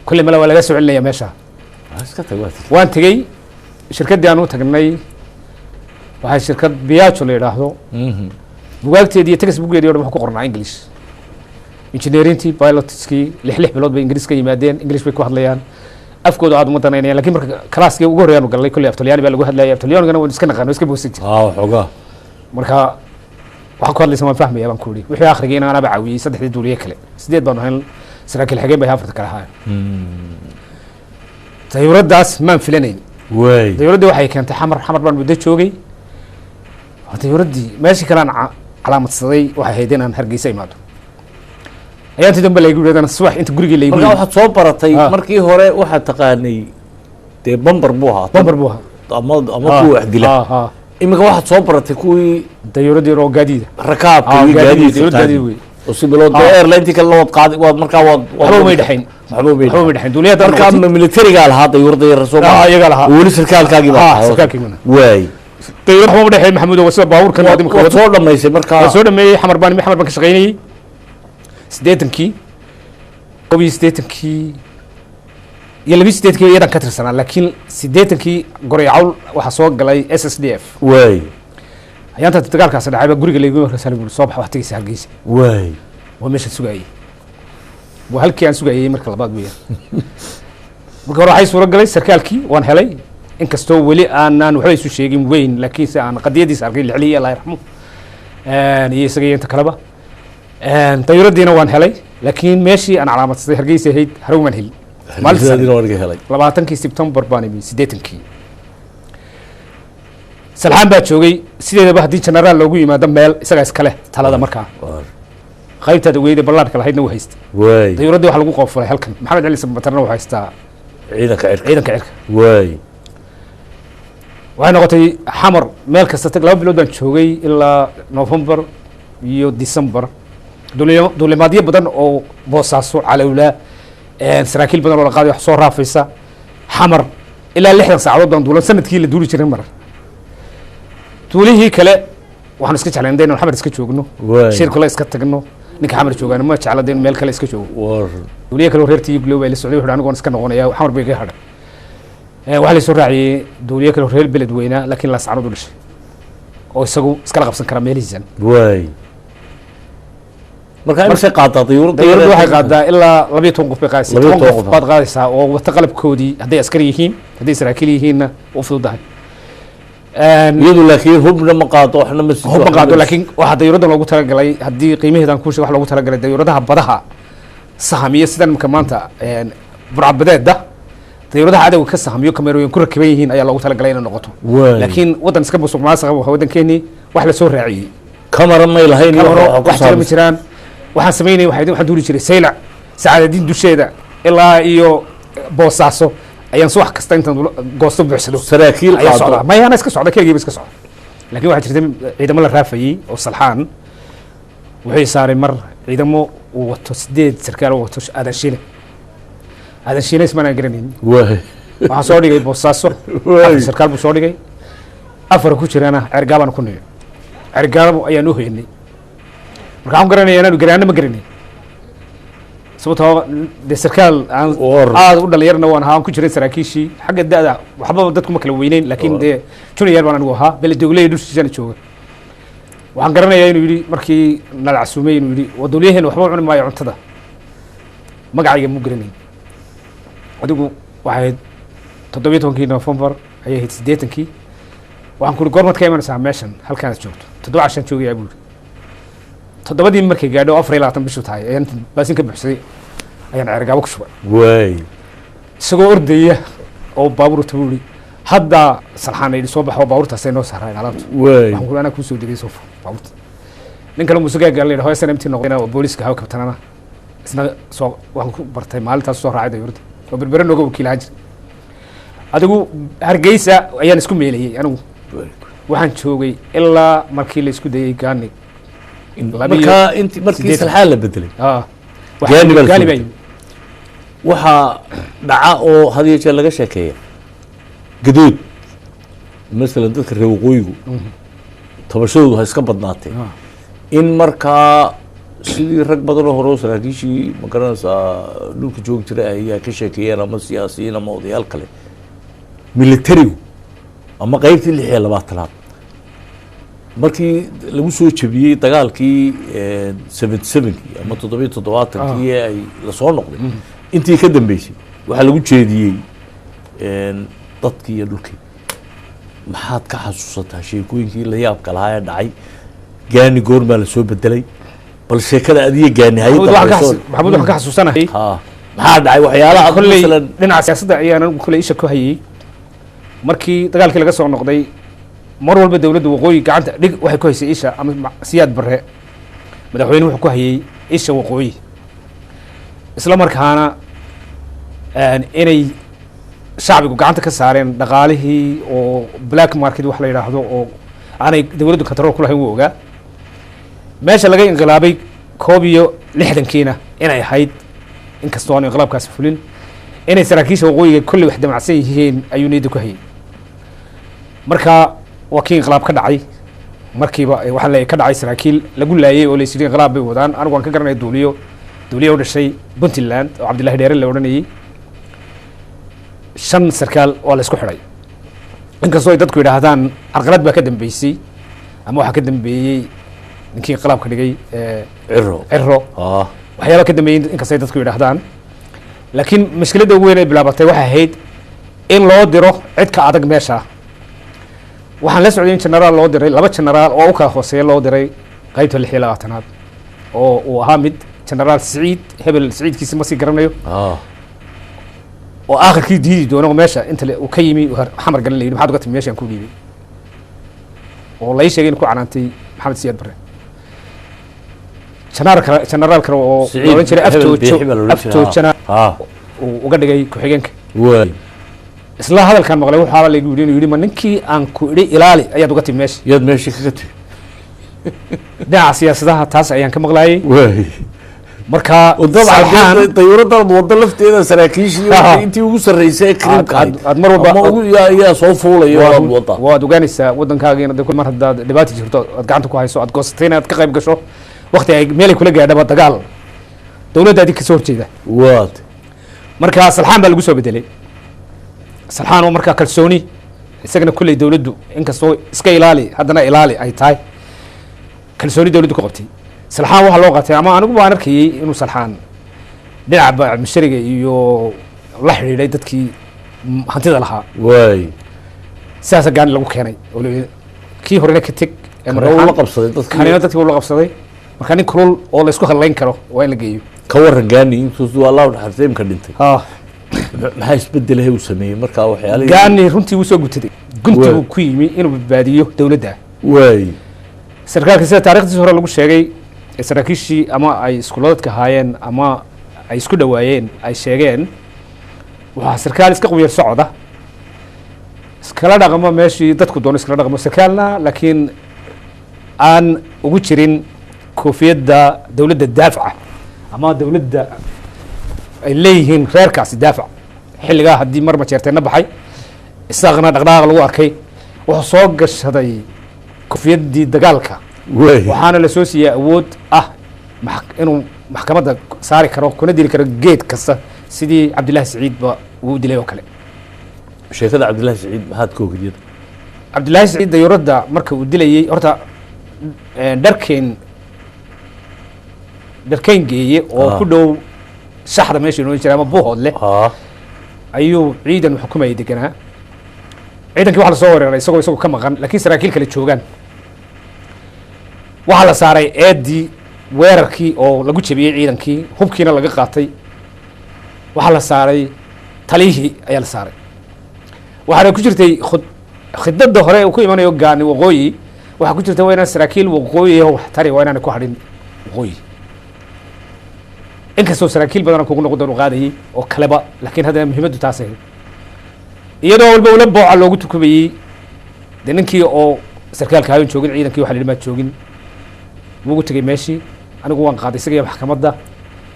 kulle mala waa laga soo celinaya meesha waan tegey shirkaddii aan u tagnay waxay shirkad biyajo la yidhaahdo bugaagteedii iyo textbookgeedii o dhan waxaa ku qornaa english engineerintii pilotskii lix bilood bay ingiriis ka yimaadeen english bay ku hadlayaan afkooda aad uma danaynayaan lakin marka kalaaskii ugu horreeyaan galnay kolley af talyaani baa lagu hadlayay af talyaanigana waan iska naqaan iska boosan jira marka waxaa ku hadlaysa waan fahmaya baan ku yidhi wixii akhrigii in anaaba caawiyey saddexdii duuliye kale 8 baanu ahayn saraakiil xigeen bay afarta kale ahaayeen dawladdaas maan filanayn dawladdii waxay keentay xamar baan muddo joogay dawladdii meeshii kale aan calaamadsaday waxay ahayd inaan hargeysa imaado ayaantii dambe laygu yidhahdana subax inta gurigii laygu marka waxaad soo baratay markii hore waxaad taqaanay dee bambar buu ahaa ama kuwa wax dila iminka waxaad soo baratay kuwii dawladdii oo gaadiida rakaabka iyo gaadiida wey oo si bilood airline kale waad qaaday waad markaa waxba may dhaxayn duuliyada markaa militariga lahaa dawladda yar soo iyaga lahaa weli sarkaalkaagii baa sarkaalkiina waay dawlad waxba dhaxay maxamuud oo sida baabuurkan waad soo dhamaysay markaa soo dhameeyay xamar baan ka shaqeynayay 80kii 80kii iyo 28kii iyadan ka tirsanaa laakiin 80kii goray cawl waxa soo galay SSDF waay ayaanta dagaalkaas dhacay baa guriga laygu rasaal buu soo bax wax tagaysa hargeysa waay waa meesha sugayay waa halkii aan sugayay marka labaad weeyaan marka hore waxay suura galay sarkaalkii waan helay inkastoo weli aanan waxba isu sheegin weyn laakiin si aan qadiyadiisa arkay lixliya Allah yarxamo iyo isaga inta kaleba dawladdiina waan helay laakiin meeshii aan calaamadsaday hargeysa ahayd harowman hel maalintii helay 20kii September baan imi 80kii salxaan baa joogay sideedaba haddii generaal loogu yimaado meel isagaa iskale talada markaa qaybtaada weyda ballaadhka lahaydna u haystay dawladdii waxa lagu qoofulay halkan maxamed cali sambatarna wuxuu haystaa ciidanka cirka waxay noqotay xamar meel kasta tag 2 bilood baan joogay ilaa November iyo December duulimaadyo badan oo boosaaso calawla saraakiil badan oo la qaaday wax soo raafaysa xamar ilaa 60 saacadood baan duulan sanadkii la duuli jiray mar duulihii kale waxaan iska jeclayn inaan xamar iska joogno shirku la iska tagno ninka xamar joogaan ma jeclada in meel kale iska joogo duuliye kale reertii glow ay la socday wuxuu anigu iska noqonayaa xamar bay ka hadhay waxa la soo raaciyay duuliye kale reer beled weyna laakiin la saacado dhashay oo isagu iska qabsan kara meelihiisan marka ay qaadaa dawladda waxay qaadaa ilaa 12 qof bay qaadaysaa 10 qof baad qaadaysaa oo wata qalabkoodii hadday askari yihiin hadday saraakiil yihiinna u fududahay iyadu laakiin hubna ma qaado waxna ma hub ma qaado laakiin waxaa dayuuradda loogu talagalay haddii qiimaheedan kuusha wax loogu talagalay dayuuradaha badaha sahamiyo sidan imika maanta burcadbadeeda dayuuradaha cadowga ka sahamiyo kamerooyin ku rakiban yihiin ayaa loogu talagalay inay noqoto laakiin waddan iska musuq maasuqa waa waddankeenii wax lasoo raaciyey kamara may lahayn wax jira ma jiraan waxaan samaynay waxaan duuli jiray saylac sacaadadiin dusheeda ilaa iyo boosaaso ayaan subax kasta intaan goosto buuxsado saraakiil ayaa socda mayaana iska socda keligiiba iska socda laakiin waxaa jirta ciidamo la raafayey oo salxaan wuxuu saaray mar ciidamo uu wato 8 sarkaal oo wato aadan shiine ismaan garanaynin waxaan soo dhigay boosaaso sarkaal buu soo dhigay afar ku jirana cergaabaan ku niyo cergaabo ayaan u hoynay marka waxaan garanaya inaanu garaano ma garanay sababtoo de sarkaal aan aad u dhalinyarna waan ahaa aan ku jiray saraakiishii xagga da'da waxba dadku ma kala weyneyn laakiin dee junior baan anigu ahaa beledowley dushiisana jooga waxaan garanayaa inuu yidhi markii nala casuumay inuu yidhi wadoolyaheen waxba cuni maayo cuntada magacayga mu garanayn adigu waxay ahayd 17 November ayay ahayd 80 waxaan ku yidhi goormaad ka imanaysaa meeshan halkaanaad joogto 7 cashan joogayaa buu yidhi 7 markay gaadho 24 bishu tahay ayaan baasin ka buuxsaday ayaan cergaabo ku shubay isagoo ordaya oo baabuur tabuuli hadda salxaan ay soo baxo baabuurtaas ay noo saareen alaabta waxaan ku ana ku soo degay soo baabuurta nin kale musugaa galay hooyo sanamti noqdayna oo booliska haw kabtanana isna soo waxaan ku bartay maalintaas soo raacay dawladda oo berbera nooga wakiilaan jiray adigu hargeysa ayaan isku meelayay anigu waxaan joogay ilaa markii la isku dayay gaani marka intii markii salxaan la bedelay gaani waxaa dhaca oo hadiyo jeer laga sheekeeya gadood masalan dadka reer waqooyigu tabashadoodu ha iska badnaatee in markaa sidii rag badan oo hore oo saraakiishii ma garanaysaa dhulka joogi jiray ayaa ka sheekeeyeen ama siyaasiyiin ama odayaal kale militarigu ama qeybtii 26aad markii lagu soo jebiyey dagaalkii 77kii ama 77kii ee ay lasoo noqday intii ka dambeysay waxaa lagu jeediyey dadkii iyo dhulkii maxaad ka xasuusataa sheekooyinkii la yaabka lahaa ee dhacay gaani goormaa lasoo bedelay bal sheekada adiga gaani maxamuud waxaan ka xasuusanahay maxaa dhacay waxyaalaha kolley dhinaca siyaasadda ayaan anigu kolley isha ku hayay markii dagaalkii laga soo noqday mar walba dawladda waqooyi gacanta dhig waxay ku haysay isha ama siyaad barre madaxweyne wuxuu ku hayay isha waqooyi isla markaana inay shacbigu gacanta ka saareen dhaqaalihii oo black market wax la yidhaahdo oo aanay dawladdu control ku lahayn wuu ogaa meesha laga inqilaabay 61kiina inay ahayd inkastoo aan inqilaabkaasi fulin inay saraakiisha waqooyiga kolley wax damacsan yihiin ayuu niyadda ku hayay marka waa kii inqilaab ka dhacay markiiba waxaa la ka dhacay saraakiil lagu laayay oo la yidhi inqilaab bay wadaan anigu waan ka garanaya duuliyo u dhashay Puntland oo Cabdillahi Dheere la odhanayay 5 sarkaal waa la isku xidhay inkastoo ay dadku yidhaahdaan carqalad baa ka dambeysay ama waxaa ka dambeeyey ninkii inqilaabka dhigay cirro waxyaaba ka dambeeyey inkastoo ay dadku yidhaahdaan laakiin mushkiladda ugu weyn ay bilaabatay waxay ahayd in loo diro cid ka adag meesha waxaan la socday in generaal loo diray 2 generaal oo u kala hooseeya loo diray qaybta 26aad oo uu ahaa mid generaal Saciid hebel Saciidkiisa ma sii garanayo oo aakhirkii diidi doono meesha inta uu ka yimi xamar galan leeyahay maxaad uga timi meeshan ku dhiibay oo la sheegay in ku canaantay Maxamed Siyaad Barre generaal kale oo oran jiray aftoochana uu uga dhigay ku xigeenka isla hadalkan maqlay waxa la yidhi inuu yidhi ma ninkii aan ku idhi ilaali ayaad uga timi meesha yaad meesha kaga timi dhinaca siyaasadaha taas ayaan ka maqlaayay marka dayuuradda wadda lafteeda saraakiishii intii ugu sarreysay krimka aad mar walba yaa soo fuulayo waad ogaanaysaa waddankaagiina de mar haddaad dhibaato jirto aad gacanta ku hayso aad goosatay inaad ka qayb gasho wakti ay meelay kula gaadhaba dagaal dawladdaadii kasoo horjeeda marka salxaan baa lagu soo bedelay salxaan oo markaa kalsooni isagana kulley dawladdu inkastoo iska ilaali haddana ilaali ay tahay kalsooni dawladdu ku qabtay salxaan waxaa loo qaatay ama anigu baan arkayay inuu salxaan dhinaca mashariga iyo la xidhiidhay dadkii hantida lahaa sidaasa gaani lagu keenay oo kii horena ka teg la qabsaday kanina dadkii uu la qabsaday marka nin kulul oo la isku hadlayn karo waa in la geeyo ka waran gaani intuu allah naxariistay imka dhintay maxaa isbedelahay uu sameeyey markaa waxyaalaha gaani runtii wuu soo gutaday gunti uu ku yimi inuu badbaadiyo dawladda waay sarkaalka sida taariikhdiisa hore lagu sheegay saraakiishii ama ay iskuuladadka ahaayeen ama ay isku dhawaayeen ay sheegeen waxaa sarkaal iska quyar socda iskala dhaqmo meeshii dadku doono iskala dhaqmo sarkaalna laakiin aan ugu jirin koofiyadda dawladda daafaca ama dawladda ay leeyihiin reerkaasi daafac xilligaa haddii mar majeerteenna baxay isaaqna dhaqdhaqaaq lagu arkay wuxuu soo gashaday kofiyaddii dagaalka waxaana la soo siiyey awood ah inuu maxkamadda saari karo kuna dili karo geed kasta sidii cabdillahi saciid ba uu dilay oo kale sheekada cabdillahi saciid maxaad ka ogidiyada cabdillahi saciid dayuuradda marka uu dilayey horta dharkeyn geeye oo ku dhow shaxda meesha inoo jira ama buuhoodle ayuu ciidan xukumayay deganaa ciidankii waxa la soo weeraray isagoo ka maqan laakiin saraakiil kale joogaan waxaa la saaray eedii weerarkii oo lagu jabiyey ciidankii hubkiina laga qaatay waxaa la saaray taliyihii ayaa la saaray waxaana ku jirtay khidada hore uu ku imanayo gaani waqooyi waxaa ku jirta waa inaan saraakiil waqooyi waxtari waa inaanay ku hadhin waqooyi inkastoo saraakiil badan kugu noqon doon qaadayay oo kaleba laakiin haddana muhiimaddu taas ahayd iyadoo walba ula booca loogu tukubayey dee ninkii oo sarkaalka hayan joogin ciidankii waxa la yidhi maad joogin wuugu tegey meeshii anigu waan qaaday isaga iyo maxkamadda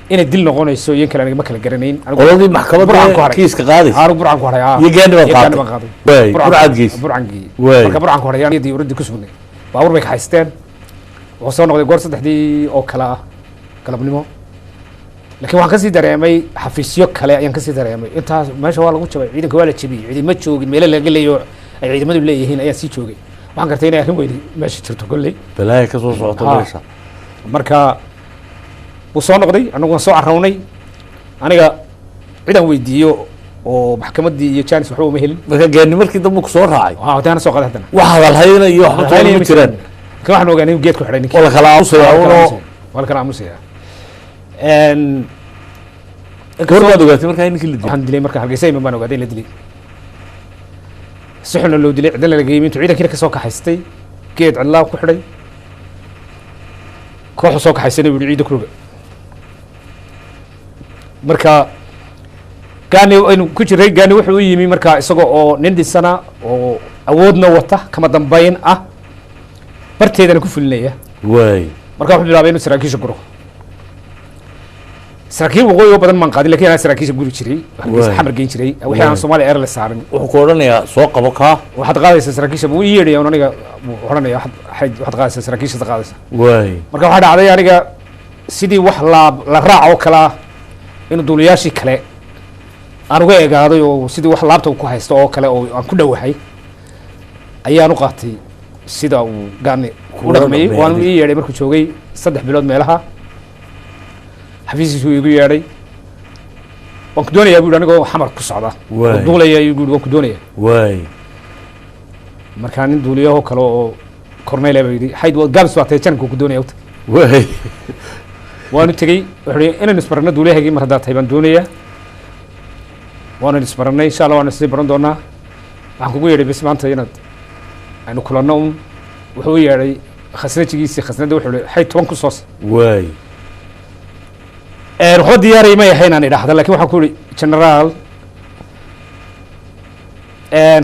inay dil noqonayso iyo in kale aniga ma kala garanayn qoladii maxkamadda kiiska qaadaysa anigu burcan ku haray iyo gaani baan qaaday waay burcad gees burcan geey waay marka burcan ku haray iyo diyuuradii ku sugnay baabuur bay ka haysteen wuxuu soo noqday goor saddexdii oo kale ah galabnimo laakiin waxaan kasii dareemay xafiisyo kale ayaan kasii dareemay intaas meesha waa lagu jabay ciidanka waa la jabiyey ciidama joogin meelo laga leeyo ay ciidamadu leeyihiin ayaan sii joogay waxaan gartay inay arrin weydi meesha jirto kolley balaayo ka soo socoto meesha marka wuu soo noqday anagu waan soo carrownay aniga ciidan weydiiyo oo maxkamaddii iyo janis waxba uma helin marka gaani markii dambe ku soo raacay wadaana soo qaday haddana wax hadalhayna iyo waxba toona ma jiraan laakiin waxaan ogaanay inuu geedku xidhay ninkii wala kala aamusaya waa la kala aamusaya goorbaad ogaatay markaa ninkii la dilay waxaan dilay marka hargeysa iman baan ogaaday in la dilay si xunna loo dilay cidna laga yimi intuu ciidankiina kasoo kaxaystay geed cidlaa ku xidhay kooxu soo kaxaysana buu yihi ciidda kuruga marka gaani aynu ku jiray gaani wuxuu u yimi marka isaga oo nin dhisana oo awoodna wata kama dambayn ah barteedana ku fulinaya waay marka wuxuu bilaabay inuu saraakiisha guro saraakiil waqooyi oo badan maan qaadin lakin anaa saraakiisha guri jiray xamar geyn jiray wixii aan Soomaali air la saarin wuxuu ku odhanayaa soo qabo kaa waxaad qaadaysaa saraakiisha buu ii yeedhaya aniga odhanaya waxaad qaadaysaa saraakiisha qaadaysaa waay marka waxaa dhacday aniga sidii wax la raac oo kale ah inuu duuliyaashii kale aan uga egaaday oo sidii wax laabta ku haysto oo kale oo aan ku dhowahay ayaan u qaatay sida uu gaani u dhaqmayey waan ii yeedhay markuu joogay 3 bilood meelaha xafiiskiisu igu yeedhay waan ku doonayaa buu anigoo xamar ku socda duulaya ayuu yidhi waan ku doonaya waay markaa nin duuliyaho kale oo cornele baa yidhi xayd gaabis waa tahay janabka ku doonaya uta waay waanu tegey wuxuu yidhi inaynu isbarano duuliyahaygii mar haddaa tahay baan doonayaa waanu isbaranay insha allah waanu isii baran doonaa waxaan kugu yeedhay bes maanta inaad aynu kulanno un wuxuu u yeedhay khasnajigiisii khasnadda wuxuu yihi xayd 10 ku soos waay waxba diyaaraya may ahayn aan idhaahda lakin waxaan ku ihi generaal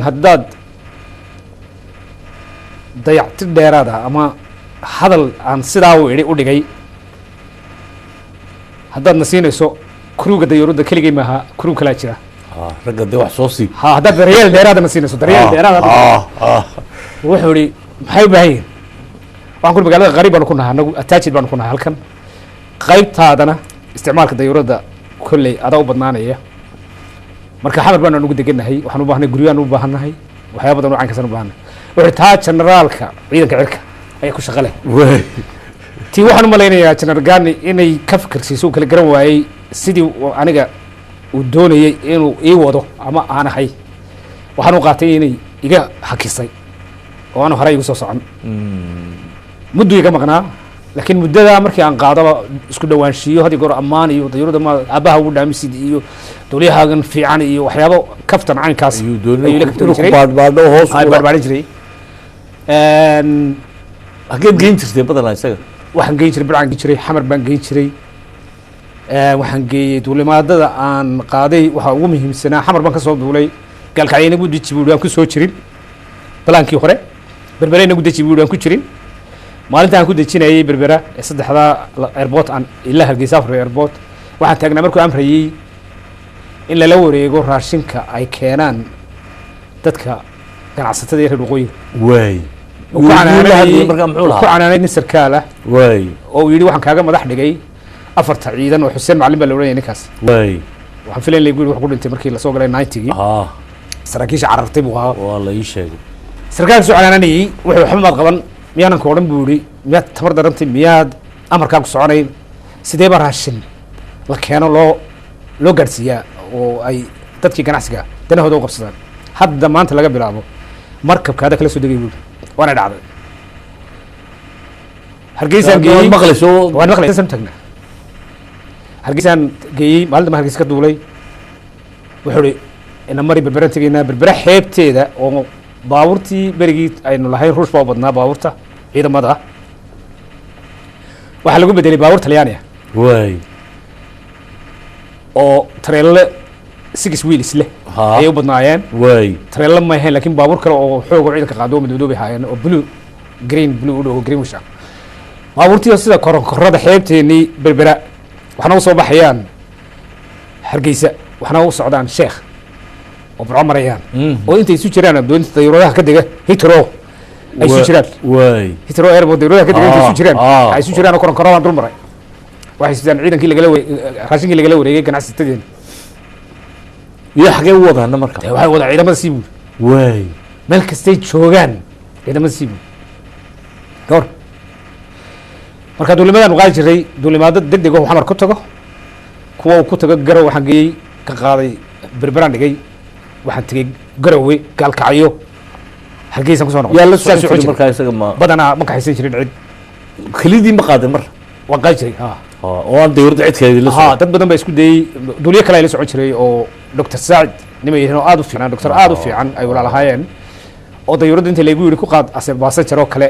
haddaad dayactir dheeraad ah ama hadal aan sidaa u idhi u dhigay haddaad na siinayso kuruga dayuuradda keligay maaha kurug kalaa jira ragga dee wax soo siib haddaad daryeel dheeraada na siinayso daryeel dheeraad wuxuu ihi maxay u baahan yihin waxaan ku ihi magaalada qariib baanu ku nahay anagu attachid baanu ku nahay halkan qaybtaadana isticmaalka dayuuradda kolley adaa u badnaanaya marka xamar baan ugu degannahay waxaan u baahnay guryaan u baahannahay waxyaaba badan oo caynkasan u baahannahay wuxuu taa generaalka ciidanka cirka ayaa ku shaqo leh tii waxaan u malaynayaa general gani inay ka fikirsiiso uu kala garan waayey sidii aniga uu doonayey inuu ii wado ama aan ahay waxaan u qaatay inay iga hakisay oo aanu hore igu soo socon muddu iga maqnaa laakiin muddadaa markii aan qaadaba isku dhawaanshiyo had iyo goor ammaan iyo dayuurada ma aabbaha ugu dhaamisid iyo dowliyahaagan fiican iyo waxyaabo kaftan caynkaas ayuu la kaftami jiray baadbaadho hoos baarbaarin jiray hageed geyn jirtay badanaa isaga waxaan geyn jiray bircaan geyn jiray xamar baan geyn jiray waxaan geeyey duulimaadada aan qaaday waxaa ugu muhiimsanaa xamar baan ka soo duulay gaalkacyo inagu deji buuri aan ku soo jirin balaankii hore berbere inagu deji buuri aan ku jirin maalinta aan ku dejinayay berbera ee saddexdaa airport aan ilaa Hargeysa afar airport waxaan taagnaa markuu amrayay in lala wareego raashinka ay keenaan dadka ganacsatada reer waqooyi waay ku canaanay markaa muxuu lahaa ku canaanay nin sarkaal ah waay oo uu yidhi waxaan kaaga madax dhigay afarta ciidan oo xuseen macalin baa la oranayay ninkaas waay waxaan filayn lagu yidhi wax ku dhintay markii la soo galay 90gii saraakiisha carartay buu ahaa waa la ii sheegay sarkaalka soo canaanayay wuxuu waxba maad qaban miyaanan ka odhan buu yidhi miyaad tamar darantay miyaad amarkaa ku soconayn sidee baa raashin la keeno loo gaadhsiiyaa oo ay dadkii ganacsiga danahooda u qabsadaan hadda maanta laga bilaabo markabkaada kala soo degay buuri waana dhacday hargeysaan geeyey maqlayso waan maqlaysan tagna hargeysaan geeyey maalinta ma hargeysa ka duulay wuxuu ihi ina mari berberan tegaynaa berbera xeebteeda oo baabuurtii berigii aynu lahayn ruush baa u badnaa baabuurta ciidamada waxaa lagu bedelay baabuur talyaaniya waay oo tareelle 6 wheels leh ayay u badnaayeen waay tareelle ma ahayn laakiin baabuur kale oo xoog oo ciidanka qaado madoodoobay haayeen oo blue u dhow greenwish ah baabuurtii sida koronkorada xeebteenii berbera waxna u soo baxayaan hargeysa waxna u socdaan sheekh oo burco marayaan oo intay isu jiraan doonta dayuuradaha ka dega hitro ay isu jiraan waay hitro airport dayuuradaha ka dega intay isu jiraan ay isu jiraan oo koronkoradaan dul maray waxay sidaan ciidankii raashinkii lagala wareegay ganacsatadeena iyo xagee u wadaana marka waxay wadaa ciidamada sii buuri waay meel kastay joogaan ciidamada sii buuri gawar marka duulimadaan qaadi jiray duulimaado degdeg oo xamar ku tago kuwa uu ku tago garow waxaan geeyey ka qaaday berberaan dhigay waxaan tegey garowe gaalkacyo hargeysaan kusoo noqday yaa la socon jiray markaa isaga ma badanaa ma kaxaysan jirin cid kelidii ma qaaday mar waan qaadi jiray oo aan dayuurada cidkeedii la socon dad badan baa isku dayey duuliye kale ay la socon jiray oo doctor saacid nima yihiin oo aad u fiican doctor aad u fiican ay walaalahaayeen oo dayuuradda inta laygu yidhi ku qaad baasanjar oo kale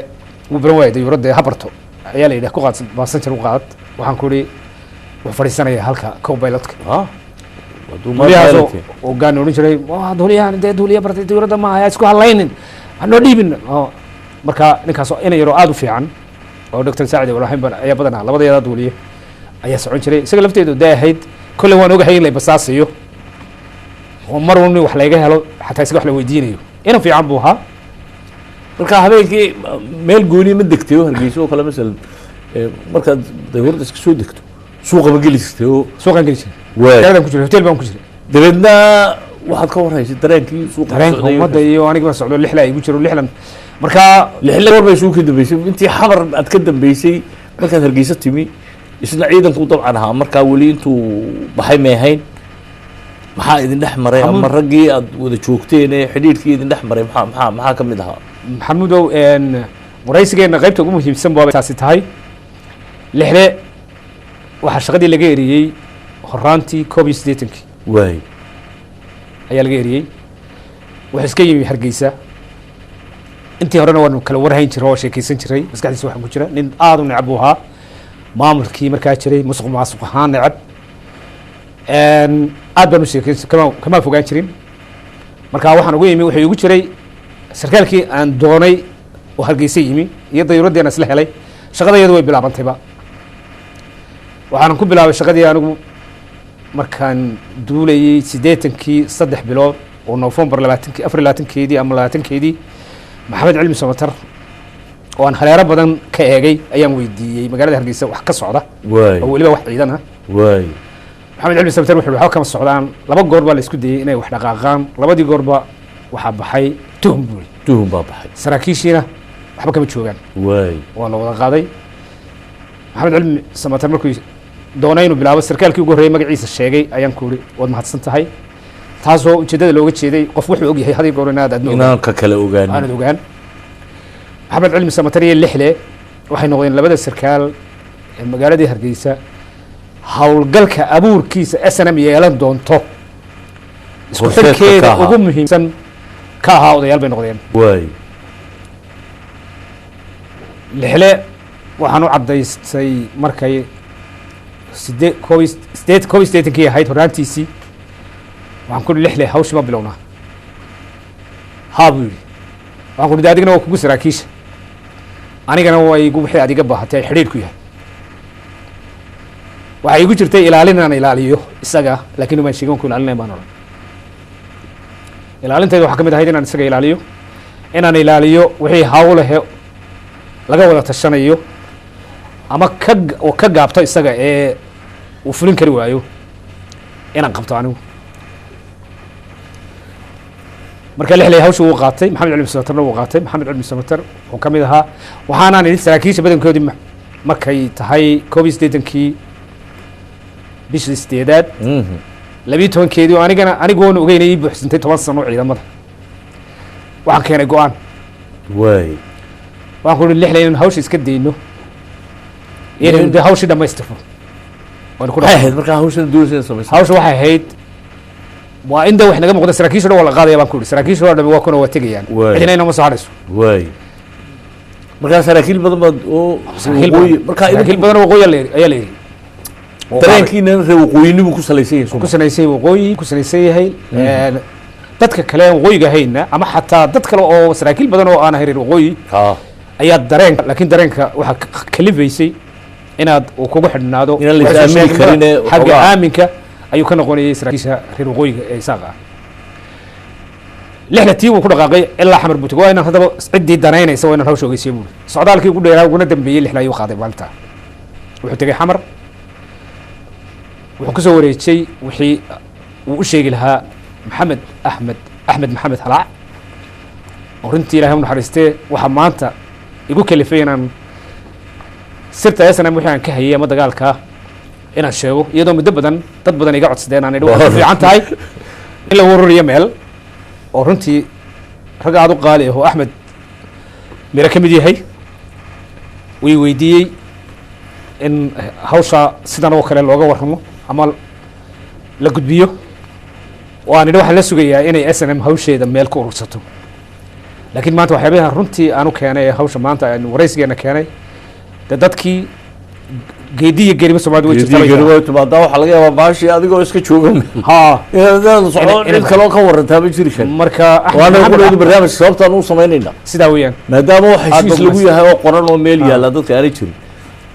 wuu baran waayay dayuuradda habarto ayaa la yidhaha ku qaad baasanjar u qaad waxaan ku idhi wuxuu fadhiisanaya halka co-pilotka duuliyahaas oo gaan odhan jiray duuliyahan dee duuliya bartay dayuuradda ma ayaa isku hadlaynin hanoo dhiibin marka ninkaas ina yaroo aad u fiican oo doctor saacid walahayn ayaa badanaa labadeeda duuliye ayaa socon jiray isaga lafteedu day ahayd kolley waan ogahay in la basaasayo oo mar walba wax layga helo xataa isaga wax la weydiinayo ina fiican buu ahaa marka habeenkii meel gooni ma degtay oo hargeysa oo kale masal markaad dayuurada iska soo degto suuqa ma geli jirtay oo suuqaan geli jiray waay garadaan ku jiray hotel baan ku jiray dabeedna waxaad ka warhaysay dareenkii suuqa dareenka ummadda iyo aniga baan socdo lixla igu jiro lixlan markaa lixla war bay suuqa ka dambeysay intii xamar aad ka dambeysay markaad hargeysa timi isna ciidanku dabcan ahaa markaa weli intuu baxay may ahayn maxaa idin dhex maray ama raggii aad wada joogteen ee xidhiidhkii idin dhex maray maxaa ka mid ahaa maxamudow waraysigeena qaybta ugu muhiimsan baa taasi tahay lixle waxaa shaqadii laga eriyey horaantii 81 waay ayaa laga eriyey wuxuu iska yimi hargeysa intii horena waanu kala warhayn jiray oo sheekaysan jiray maskaxdiisa waxaa ku jira nin aad u necab buu ahaa maamulkii markaa jiray musuq maasuq ahaan necab aad baan u sheekaysan kama fogaan jirin marka waxaan ugu yimi wuxuu igu jiray sarkaalkii aan doonay oo hargeysa yimi iyo dayuuraddeena isla helay shaqada iyadu way bilaabantayba waxaanan ku bilaabay shaqadii anigu markaan duulayey 80kii 3 bilood oo November 24 ama 20keedii maxamed cilmi samatar oo aan haleero badan ka eegay ayaan weydiiyey magaalada hargeysa wax ka socda oo weliba wax ciidan ah waay maxamed cilmi samatar wuxuu waxba kama socdaan laba goor baa la isku dayey inay wax dhaqaaqaan labadii goorba waxaa baxay tuhum baa baxay saraakiishiina waxba kama joogaan waay waa la wada qaaday maxamed cilmi samatar markuu doonay inuu bilaabo sarkaalkii ugu horreeyay magaciisa sheegay ayaan ku idhi waad mahadsan tahay taasoo ujeedada looga jeeday qof wuxuu og yahay haday goor inaad inaan ka kala ogaan aanad ogaan maxamed cilmi samatar iyo lixle waxay noqdeen labada sarkaal ee magaaladii hargeysa howlgalka abuurkiisa snm yeelan doonto isku xilkeeda ugu muhiimsan ka ahaa odayaal bay noqdeen waay lixle waxaan u caddaystay markay koob iyo siddeetankii ahayd horraantiisii waxaan ku ihi lixle hawshii ma bilownaa haa buu yidhi waxaan ku ihi adigna waa kugu saraakiisha anigana waa igu wixii aad iga baahatay ay xidhiidh ku yahay waxay igu jirtay ilaalin inaan ilaaliyo isaga laakiin umaan sheegin waan ku ilaalinayn baan odhan ilaalintayda waxaa ka mid ahayd inaan isaga ilaaliyo inaan ilaaliyo wixii hawlahe laga wada tashanayo ama ka gaabto isaga ee uu fulin kari waayo inaan qabto anigu marka lixley hawsha wuu qaatay maxamed cilmi samatarna wuu qaatay maxamed cilmi samatar wuxuu ka mid ahaa waxaanaan idhi saraakiisha badankoodii markay tahay koob iyo siddeetankii bishii sideedaad 12 anigoona ogeyna ii buuxsantay 10 sano ciidamada waxaan keenay go-aan waay waxaan ku ihi lixley inaan hawsha iska dayno inaynu dee hawshii dhamaystirno waxay ahayd markaa hawshan duulaysa samaysa hawsha waxay ahayd waa in da wax naga muuqda saraakiisha dhan waa la qaadaya baan ku ihi saraakiisha oo dhami waa kuna waa tegayaan cidina inama soo hadhayso waay markaa saraakiil badan baad oo saraakiil badan oo waqooyi ayaa la yidhi dareenkiina reer waqooyinimu ku salaysan yahay ku salaysan waqooyi ku salaysan yahay dadka kale waqooyiga hayna ama xataa dad kale oo saraakiil badan oo aan ahay reer waqooyi ayaa dareenka laakiin dareenka waxaa kalifaysay inaad uu kugu xidhnaado xagga aaminka ayuu ka noqonayay saraakiisha reer waqooyiga ee isaaqa ah lixda tii wuu ku dhaqaaqay ilaa xamar buu tegay waa inaan haddaba ciddii danaynaysa waa inaan hawsha ogeysiyo buuri socdaalkii ugu dheeraa uguna dambeeyey lixda ayuu qaaday maalintaa wuxuu tegay xamar wuxuu kusoo wareejay wixii uu u sheegi lahaa axmed maxamed halaac oo runtii ilahay u naxariistee waxaa maanta igu kalifay inaan sirta snm wixii aan ka hayay ama dagaalkaa inaan sheego iyadoo muddo badan dad badan iga codsadeen aan idhi waxay fiican tahay in lagu ururiyo meel oo runtii rag aad u qaali ah oo axmed miro ka mid yahay way weydiiyey in hawsha sidan oo kale looga warramo ama la gudbiyo oo aan idhi waxaan la sugayaa inay snm hawsheeda meel ku urursato laakiin maanta waxyaabaha runtii aanu keenay ee hawsha maanta aynu waraysigeena keenay dee dadkii geedi iyo geriba soomaalida way jirtaa waxaa laga yaabaa baashii adigoo iska jooga ha inaad socdo cid kaloo ka warantaa ma jiri karo marka waana ku barnaamij sababtaan u samaynayna sidaa weeyaan maadaama wax heshiis lagu yahay oo qoran oo meel yaalla dadka aanay jirin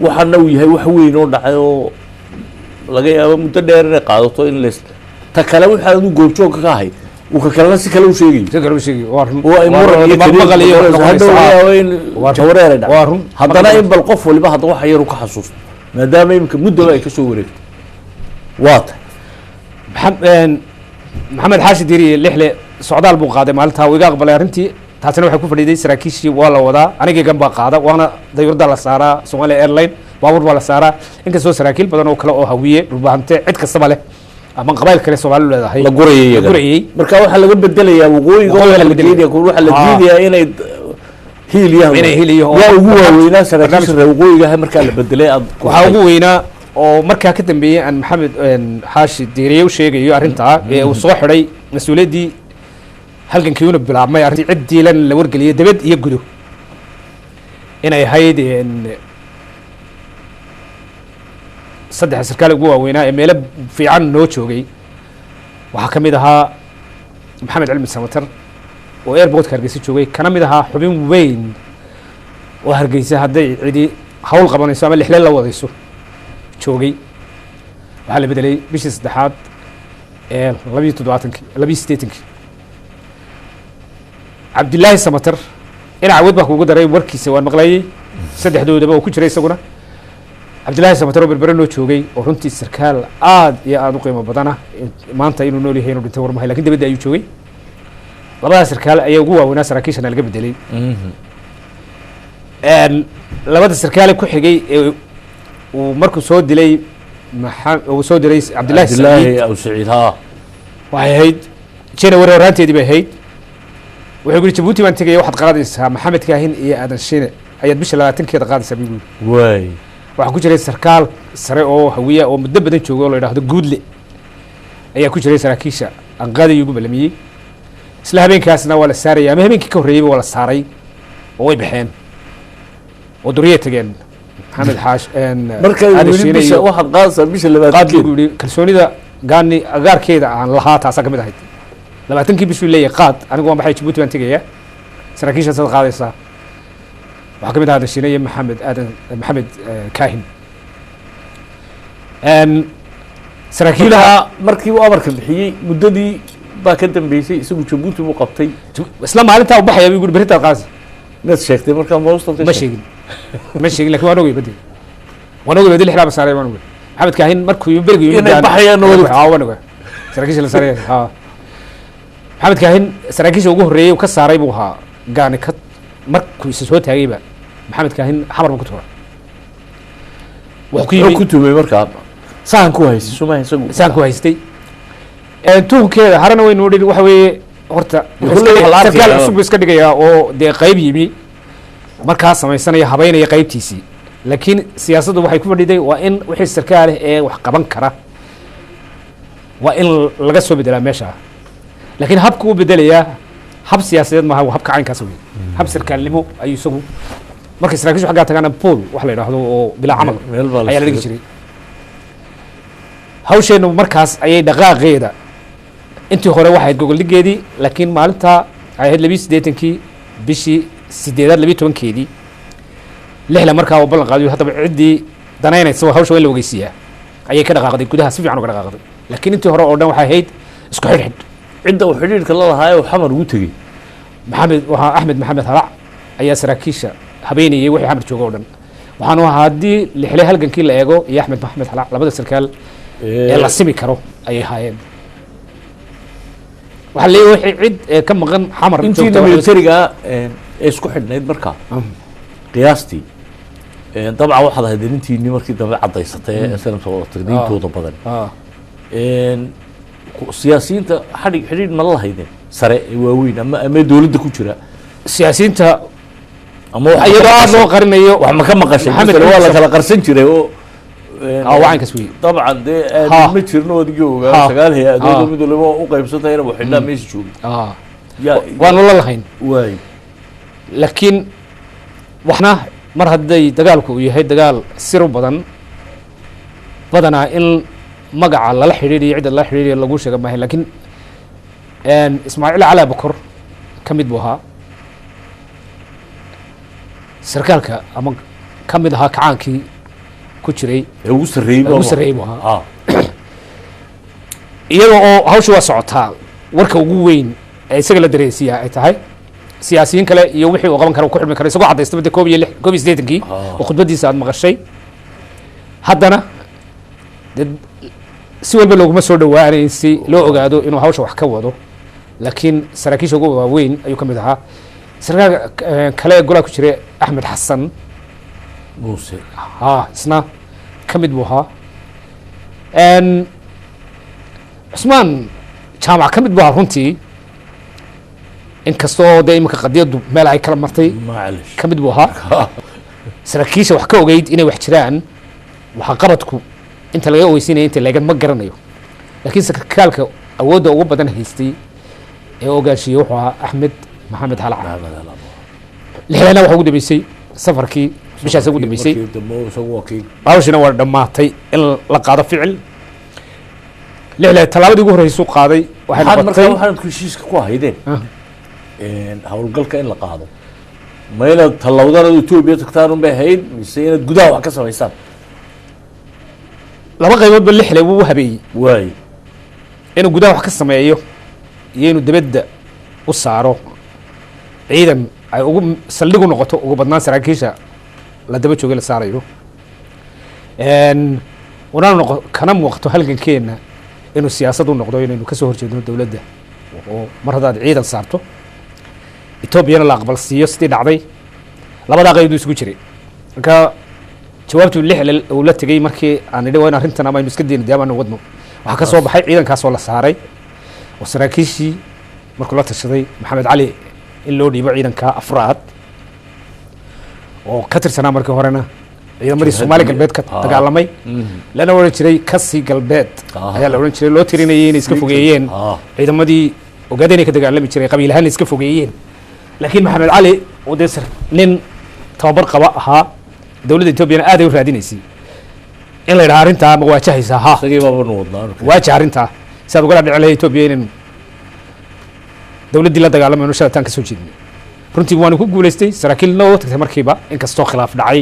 waxaana uu yahay wax weyn oo dhacay oo laga yaabo muddo dheer inay qaadato in les ta kale waxaad adu goobjoogka ka ahay uu ka kalena si kale u sheegayo oo ay muran iyo jawareer dhac haddana in bal qof waliba hadda waxa yar u ka xasuusto maadaama iminka muddaba ay ka soo wareegto waa tahay maxamed xaashi diiriye lixle socdaal buu qaaday maalintaa wuu iga aqbalay arrintii taasina waxay ku fadhiiday saraakiishii waa la wadaa anigaygan baa qaada waana dayuurada la saaraa Somalia Airline baabuur baa la saaraa inkastoo saraakiil badan oo kale oo hawiye dhulbaahante cid kastaba leh ama qabayl kale Soomaali leedahay la gurayay marka waxa laga bedelayaa waqooyiga waxa la diidayaa inay hiiliyaan yaa ugu waaweynaa saraakiisha waqooyiga marka la bedelay waxa ugu weynaa oo markaa ka dambeeyay aan maxamed xaashi diiriye u sheegayo arrintaa ee uu soo xidhay mas'uuliyadii halgankii una bilaabmay arrintii ciddii lan la wargeliyay dibad iyo gudo inay ahayd saddex sarkaal ugu waaweynaa ee meelo fiican noo joogay waxaa ka mid ahaa maxamed cilmi samatar oo airportka hargeysa joogay kana mid ahaa xubin weyn oo hargeysa hadday cidi hawl qabanayso ama lixle la wadayso joogay waxaa la bedelay bishii saddexaad ee 27 cabdillaahi samatar ina cawad baa kuugu daray warkiisa waan maqlayay saddexdoodaba oo ku jiray isaguna cabdillaahi samatar oo berbere noo joogay oo runtii sarkaal aad iyo aad u qiimo badana maanta inuu nool yahay inuu dhintay warmahay lakin dibadda ayuu joogay labada sarkaal ayaa ugu waaweynaa saraakiishana laga bedelay labada sarkaale ku xigay ee uu markuu soo dilay uu soo dilay cabdillaahi aw saciid ha waxay ahayd january horaanteedii bay ahayd wuxuu yidhi jabuuti baan tegaya waxaad qaadaysaa maxamed kaahin iyo aadan shine ayaad bisha 20keeda qaadaysaa buu yidhi waay waxaa ku jiray sarkaal sare oo hawiya oo muddo badan jooga oo la yidhaahdo guudle ayaa ku jiray saraakiisha aan qaadayo ugu balamiyey isla habeenkaasna waa la saarayay ama habeenkii ka horreeyeyba waa la saaray oo way baxeen oo duriyay tageen maxamed xaash marka weli bisha waxaad qaadaysaa bisha 20 qaad buu yidhi kalsoonida gaani agaarkeeda aan lahaa taasaa ka mid ahayd 20kii bishuu leeyahay qaad anigu waan baxay jabuuti baan tegayaa saraakiisha saad qaadaysaa waxaa ka mid ahaa dashiine iyo maxamed kaahin saraakiilaha markii uu amarka bixiyey muddadii baa ka dambeysay isagu jabuuti buu qabtay isla maalintaa u baxaya buu yidhi berrintaad qaadaysa inaad sheegtay markaa moostad ma sheegin ma sheegin lakin waan ogey badi waan ogey badi lixdaa saaray waan ogey maxamed kaahin markuu berigi inay baxayaan waan ogey saraakiisha la saaray maxamed kaahin saraakiisha ugu horreeyey ka saaray buu ahaa gaani ka markuu isa soo taagayba maxamed kaahin xamar buu ku tuuray wuxuu ku tumay markaa sahan ku haystay suma isagu sahan ku haystay tuhunkeeda harana waynu odhin waxa weeye horta sarkaal cusub buu iska dhigayaa oo dee qayb yimi markaa samaysanaya habeynaya qaybtiisii laakiin siyaasaddu waxay ku fadhiday waa in wixii sarkaaleh ee wax qaban kara waa in laga soo bedelaa meesha laakiin habka u bedelayaa hab siyaasadeed maaha waa habka caynkaas wey hab sarkaalnimo ayuu isagu markay saraakiishu xaggaa tagaana pool wax la yidhaahdo oo bilaa camal ayaa la dhigi jiray hawsheennu markaas ayay dhaqaaqeeda intii hore waxayd gogoldhigeedii laakiin maalintaa ay ahayd 28kii bishii 8aad 12keedii lixla markaa oo ballan qaadiyo haddaba ciddii danaynaysa hawsha waa in la ogeysiiyaa ayay ka dhaqaaqday gudaha si fiican uga dhaqaaqday laakiin intii hore oo dhan waxay ahayd isku xidhxidh cidda uu xidhiidhka la lahaa oo xamar ugu tegey waxaa axmed maxamed halac ayaa saraakiisha habeenayey wixii xamar jooga oo dhan waxaanu ahaa haddii lixle halgankii la eego iyo axmed maxamed halac labada sarkaal ee la simi karo ayay ahaayeen waxaa leeyahay wixii cid ka maqan xamar intiina militariga ee isku xidhnayd markaa qiyaastii dabcan waxaad ahayd intiinii markii dambe caddaysatay ee sanadka oo tagniintooda badan siyaasiyiinta xidhiidh ma la lahaydeen sare ee waaweyn ama dowladda ku jira siyaasiyiinta ama iyadoo aad loo qarinayo wax ma ka maqashay waa la kala qarsan jiray oo wacankas wey dabcan dee aad ma jirno adigii ogaa 9 hay-adood mid waliba u qaybsantay inuu xidhnaa meesha joogay waanu la lahayn waay laakiin waxna mar hadday dagaalku uu yahay dagaal sir badan badanaa in magaca lala xidhiidhiyo cidda lala xidhiidhiyo lagu sheega maahay laakiin ismaaciil cali bakor ka mid buu ahaa sarkaalka ama ka mid ahaa kacaankii ku jiray ugu sarreeyey buu ahaa iyada oo hawsha waa socotaa warka ugu weyn ee isaga la dareensiiyaa ay tahay siyaasiyiin kale iyo wixii uu qaban kara ku xidhmi kara isagoo caddaystaba de 18kii oo khudbadiisa aad maqashay haddana de si walba looguma soo dhawaanayn si loo ogaado inuu hawsha wax ka wado laakiin saraakiisha ugu waaweyn ayuu ka mid ahaa sarkaal kale golaa ku jiray axmed xasan muuse isna ka mid buu ahaa cusmaan jaamac ka mid buu ahaa runtii inkastoo dee iminka qadiyaddu meel ay kala martay ka mid buu ahaa saraakiisha wax ka ogeyd inay wax jiraan waxaa qabadku inta laga ogeysiinaya inta laga ma garanayo laakiin sarkaalka awoodda ugu badan haystay ee ogaanshiiyey wuxuu ahaa axmed maxamed halac lixdana waxa ugu dambeysay safarkii bishaas ugu dambeysay hawshina waa dhammaatay in la qaado ficil lixle tallaabadii ugu horreysuu qaaday waxay noqotay waxaad heshiiska ku ahaydeen howlgalka in la qaado ma inaad tallawdana Ethiopia tagtaan un bay ahayd mise inaad gudaha wax ka samaysaan laba qayboodba lixle wuu habeeyey waay inuu gudaha wax ka sameeyo iyo inuu dibadda u saaro ciidan ay ugu saldhig u noqoto ugu badnaan saraakiisha la daba joogay la saarayo kana muuqato halgankeenna inuu siyaasad u noqdo inaynu kasoo horjeedno dowladda oo mar haddaad ciidan saarto etoobiyana la aqbal siiyo sidii dhacday labadaa qaybdu isugu jiray marka jawaabtu lixle uu la tegey markii aan idhi waa in arrintan ama aynu iska deyno dee amaanu wadno waxaa ka soo baxay ciidankaasoo la saaray oo saraakiishii markuu la tashaday maxamed cali in loo dhiibo ciidanka afraad oo ka tirsanaa markii horena ciidamadii soomaali galbeed ka dagaalamay lana odhan jiray kasii galbeed ayaa la odhan jiray loo tirinayay inay iska fogeeyeen ciidamadii ogaadeen ka dagaalami jiray qabiil ahaan iska fogeeyeen laakiin maxamed cali oo dee nin tababar qaba ahaa dowladda etoobiyana aad ay u raadinaysay in la yidhaha arrintaa ma waajahaysaa ha waajah arrintaa si aad ugala dhici lahay etoobiya inaynu dowladdii la dagaalamayno shalataan ka soo jeednay runtii waanu ku guulaystay saraakiil noo tagtay markiiba inkastoo khilaaf dhacay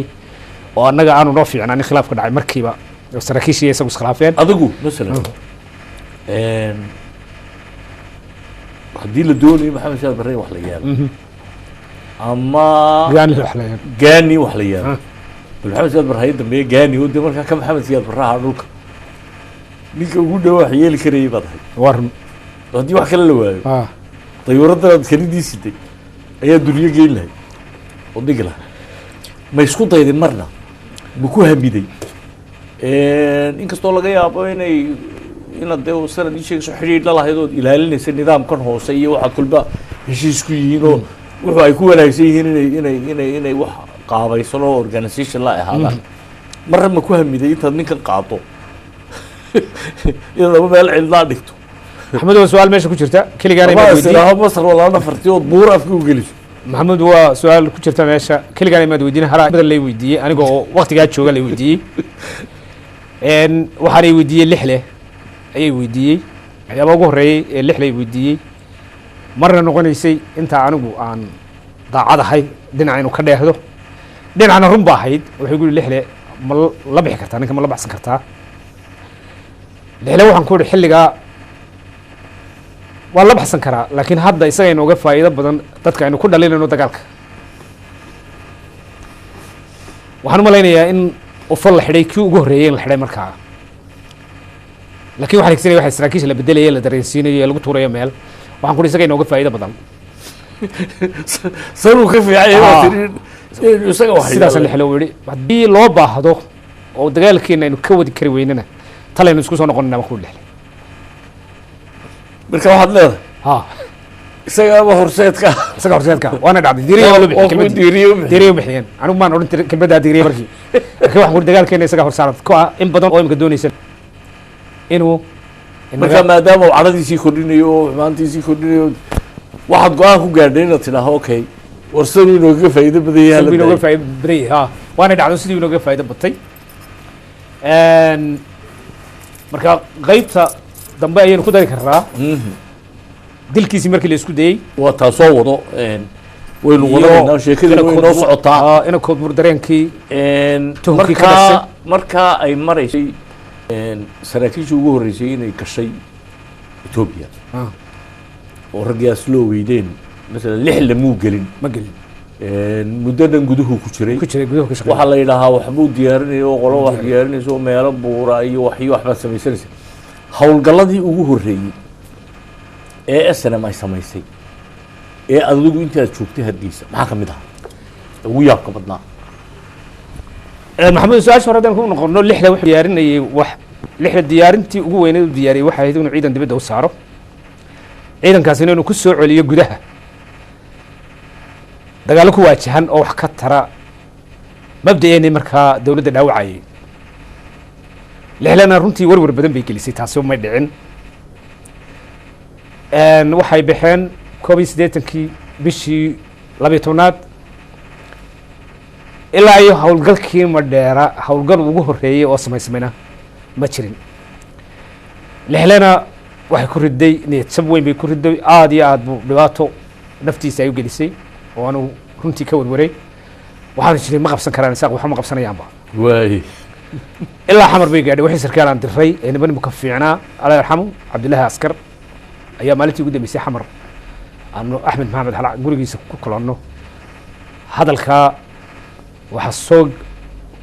oo annaga aanu noo fiicnaan in khilaafka dhacay markiiba oo saraakiishii isagu iskhilaafeen adigu masalan haddii la doonayo maxamed siyaad barre wax la yaalo ama gaani wax la yaalo bal maxamed siyaad barre haya dambeeye gaani oo dee markaa ka maxamed siyaad barraha dhulka ninka ugu dhawa wax yeeli karayay baad ahay warun haddii wax kale la waayo dayuuraddaad kalidii siday ayaa duniyo geyn lahay oo dhigi lahay ma isku daydin marna ma ku hamiday inkastoo laga yaabo inaad dee sanad ii sheegayso xidhiidh la lahayd ood ilaalinaysa nidaamkan hoose iyo waxaad kulba heshiis ku yihiin oo wuxuu ay ku wanaagsan yihiin inay wax qaabaysan oo organisation la ahaadaan marna ma ku hamiday intaad ninkan qaado inaad aba meel cidlaa dhigto maxamed waa su-aal meesha ku jirta keligaana masar walaa nafarti ood buur afka u geliso maxamed waa su-aal ku jirta meesha keligaana imaad weydiin haraa badan lay weydiiyey aniga oo waktigaa jooga lay weydiiyey waxaanay weydiiyey lixle ayay weydiiyey waxyaaba ugu horreeyey ee lixlay weydiiyey marna noqonaysay intaa anigu aan daacad ahay dhinaca inu ka dheehdo dhinacna run ba ahayd waxay gu yihi lixle ma la bixi kartaa ninka ma la baxsan kartaa lixle waxaan ku yihi xilligaa waa la baxsan karaa laakiin hadda isaga inooga faa'iido badan dadka aynu ku dhalinayno dagaalka waxaan u malaynayaa in ufal la xidhay kii ugu horreeyey in la xidhay markaa lakin waxaan higsanaya waxa saraakiisha la bedelaya la dareensiinayo ee lagu tuurayo meel waxaan ku hi isaga inooga faa'iido badan sanuu ka fiican sidaasa lixle u yihi haddii loo baahdo oo dagaalkeena aynu ka wadi kari weynana talaynu isku soo noqonayna baan ku lixle marka waxaad leedahay isagaaba horseedka waana dhacday diiriya bixiyeen anigu maan odhan jiray kelmaddaa diiriya markii laakiin waxaan ku dagaalkeena isagaa horsaarad ku ah in badan oo imika doonaysa inuu marka maadaama uu cadhadiisii kordhinayo oo xumaantiisii kordhinayo waxaad go-aan ku gaadhay inaad tidhaaho okay war siduu inooga faa'iido badan yahay inooga faa'iido badan yahay waana dhacdo sidii inooga faa'iido batay marka qaybta dambe ayaynu ku dari karnaa dilkiisii markii la isku dayey waa taa soo wado waynu wadanaynaa sheekadii way noo socotaa ina koodmur dareenkii markaa ay maraysay saraakiishii ugu horreysay inay gashay etoobiya oo raggaas loo weydeen masalan lixle muu gelin ma gelin muddo dhan guduhu ku jiray waxaa la yidhaahaa waxbuu diyaarinaya oo qolo wax diyaarinaysa oo meelo buura iyo waxbaad samaysanaysa howlgalladii ugu horreeyey ee snm ay samaysay ee adigu intaad joogtay hargeysa maxaa ka mid aha ugu yaabka badnaa maxamed su-aasha hore haddaan ku noqono lixle wuxuu diyaarinayay wax lixle diyaarintii ugu weyneed u diyaariyey waxay ahayd inuu ciidan dibadda u saaro ciidankaasina inuu ku soo celiyo gudaha dagaallo ku waajahan oo wax ka tara mabda-eenii markaa dowladda dhaawacayay lixlena runtii warwar badan bay gelisay taasi may dhicin waxay baxeen 11 bishii 12 ilaa iyo howlgalkii madheera howlgal ugu horreeyey oo samaysamayna ma jirin lixlena waxay ku riday niyad sab weyn bay ku riday aad iyo aad buu dhibaato naftiisa ay u gelisay oo anu runtii ka warwaray waxaan jiray ma qabsan karaan isaaq waxa ma qabsanayaanba waay ilaa xamar bay gaadhay wixii sarkaal aan diray ee niman ka fiicnaa alla yarxamu cabdullaahi askar ayaa maalintii ugu dambeysay xamar aanu axmed maxamed xala gurigiisa ku kulanno hadalkaa waxaa soo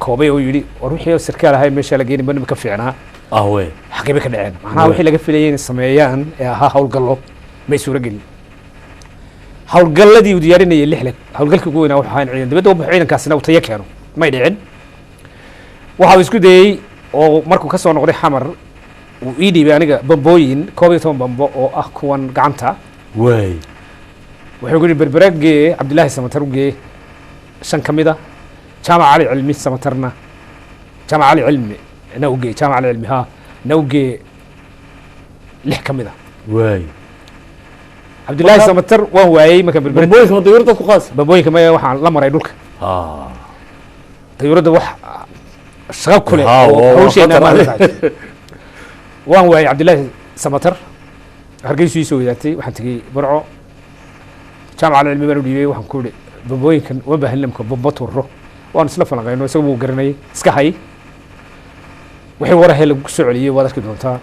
koobay oo yidhi war wixii sarkaal ahay meesha la geeni ma ka fiicnaa ahwe xagee bay ka dhaceen macnaha wixii laga filayay inay sameeyaan ee ahaa howlgallo may suuro gelin howlgalladii uu diyaarinayay lixle howlgalkii ugu weynaa wuxuu ahaa in ciidan dibadda u baxo ciidankaasina uu tayo keeno may dhicin waxa uu isku dayey oo markuu ka soo noqday xamar uu ii dhiibay aniga bambooyin 11 bambo oo ah kuwan gacanta waay wuxuu yidhi berbera gee cabdillaahi samatar gee 5 ka mid ah jaamac cali cilmi samatarna jaamac cali cilmi na ugee jaamac cali cilmi ha na ugee 6 ka mid ah waay cabdillaahi samatar waan waayey marka berbera bambooyinka ma dawladda ku qaas bambooyinka ma waxaan la maray dhulka dawladda wax shaqo kule oo hawsheena ma waan waayey cabdillaahi samatar hargeysu ii soo wadaatay waxaan tegey burco jaamac cali cilmi baan u dhiibay waxaan ku idhi bambooyinkan uma baahan lamka bambo turro waan isla falanqayno isaga buu garanayay iska hay wixii warahe lagu soo celiyey waad arki doontaa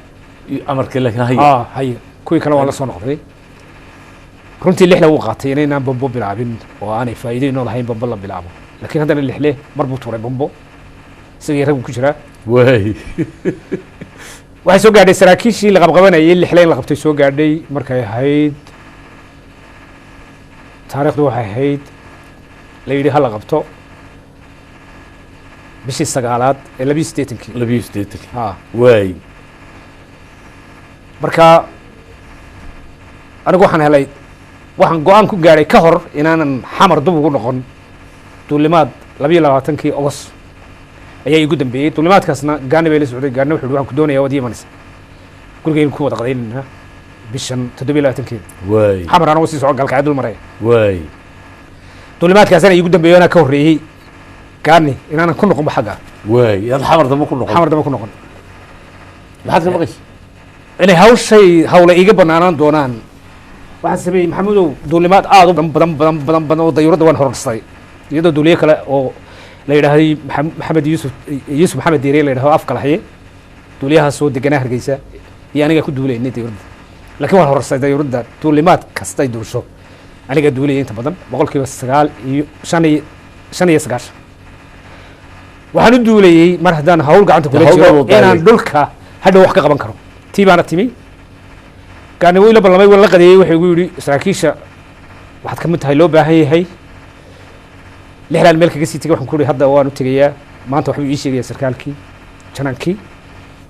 amarkii laakiin hay hay kuwii kale waan la soo noqday runtii lixle wuu qaatay inaynaan bambo bilaabin oo aanay faa'iido inoo lahayn bambo la bilaabo laakiin haddana lixle mar buu tuuray bambo isagii rag buu ku jiraa waay waxay soo gaadhay saraakiishii la qabqabanayay lixle in la qabtay soo gaadhay markay ahayd taariikhdu waxay ahayd la yidhi ha la qabto bishii 9aad ee 82 ha waay marka anigu waxaan helay waxaan go-aan ku gaadhay ka hor inaanan xamar dub ugu noqon duulimaad 22kii ogos ayaa igu dambeeyey duulimaadkaasna gaani bay la socday gaarna wuxuu waxaan ku doonayaa waad imanaysa gurigaynu ku wada qadaynayna bishan 27keeda waay xamar anagu sii soco galkacyo dul maraya waay duulimaadkaasana igu dambeeyo anaa ka horreeyey gaani inaanan ku noqonba xagga waay yaad xamar dambe ku noqon xamar dambe ku noqon maxaad ka maqaysa inay hawla iiga banaanaan doonaan waxaan sameeyey maxamudow duulimaad aad u badan oo dayuuradda waan hororstay iyadoo duuliye kale oo la yidhaahday maxamed yuusuf maxamed diire la yidhahdo afka lahaye duuliyahaas oo deganaa hargeysa iyo aniga ku duulaynay dayuuradda laakiin waan hororstay dayuuradda duulimaad kastay duusho aniga duulaya inta badan 95 waxaan u duulayey mar haddaan hawl gacanta kula jiro inaan dhulka hadhow wax ka qaban karo tii baana timi gaani wuu ila ballamay waan la qadeeyey wuxuu igu yidhi saraakiisha waxaad ka mid tahay loo baahan yahay lixlaan meel kaga sii tegey waxaan ku ihi hadda waan u tegayaa maanta waxbuu ii sheegayaa sarkaalkii janankii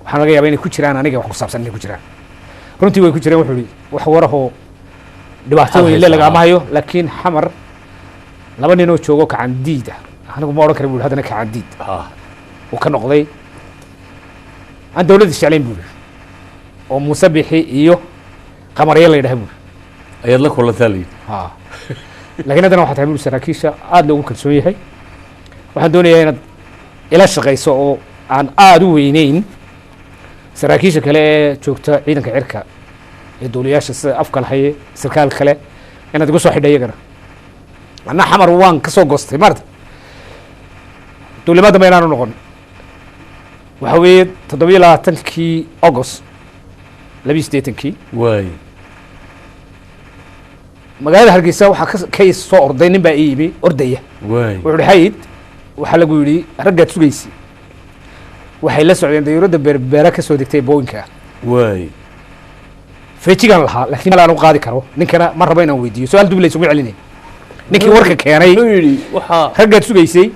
waxaan laga yaabaa inay ku jiraan aniga wax ku saabsan inay ku jiraan runtii way ku jireen wuxuu ihi wax warahoo dhibaato weyn le lagaama hayo laakiin xamar 2 ninoo joogo kacandiid ah anigu ma odhan kara bu haddana kacandiid uu ka noqday aan dawladda jeclayn bu ihi oo muuse bixi iyo qamaryo la yidhaha bu ayaad la kulantaa la yidhi laakiin haddana waxaa tahay bu saraakiisha aad loogu kalsoon yahay waxaan doonayaa inaad ila shaqayso oo aan aada u weyneyn saraakiisha kale ee joogta ciidanka cirka ee duuliyaasha sida afka lahaye sarkaal kale inaad igu soo xidha iyagana anna xamar waan ka soo goostay maarta duulimaad dambe inaanu noqon waxa weeye 27kii august 82kii waay magaalada hargeysa waxaa ka soo orday nin baa ii yimi ordaya waay wuxuu ihi xayd waxaa lagu yidhi raggaad sugaysi waxay la socdeen dayuuradda berbera ka soo degtay booyinka waay feejigaan lahaa laakiin meel aan u qaadi karo ninkana ma rabo inaan weydiiyo su-aal dub laysugu celinay ninkii warka keenay wuxuu yidhi waxaa raggaad sugaysay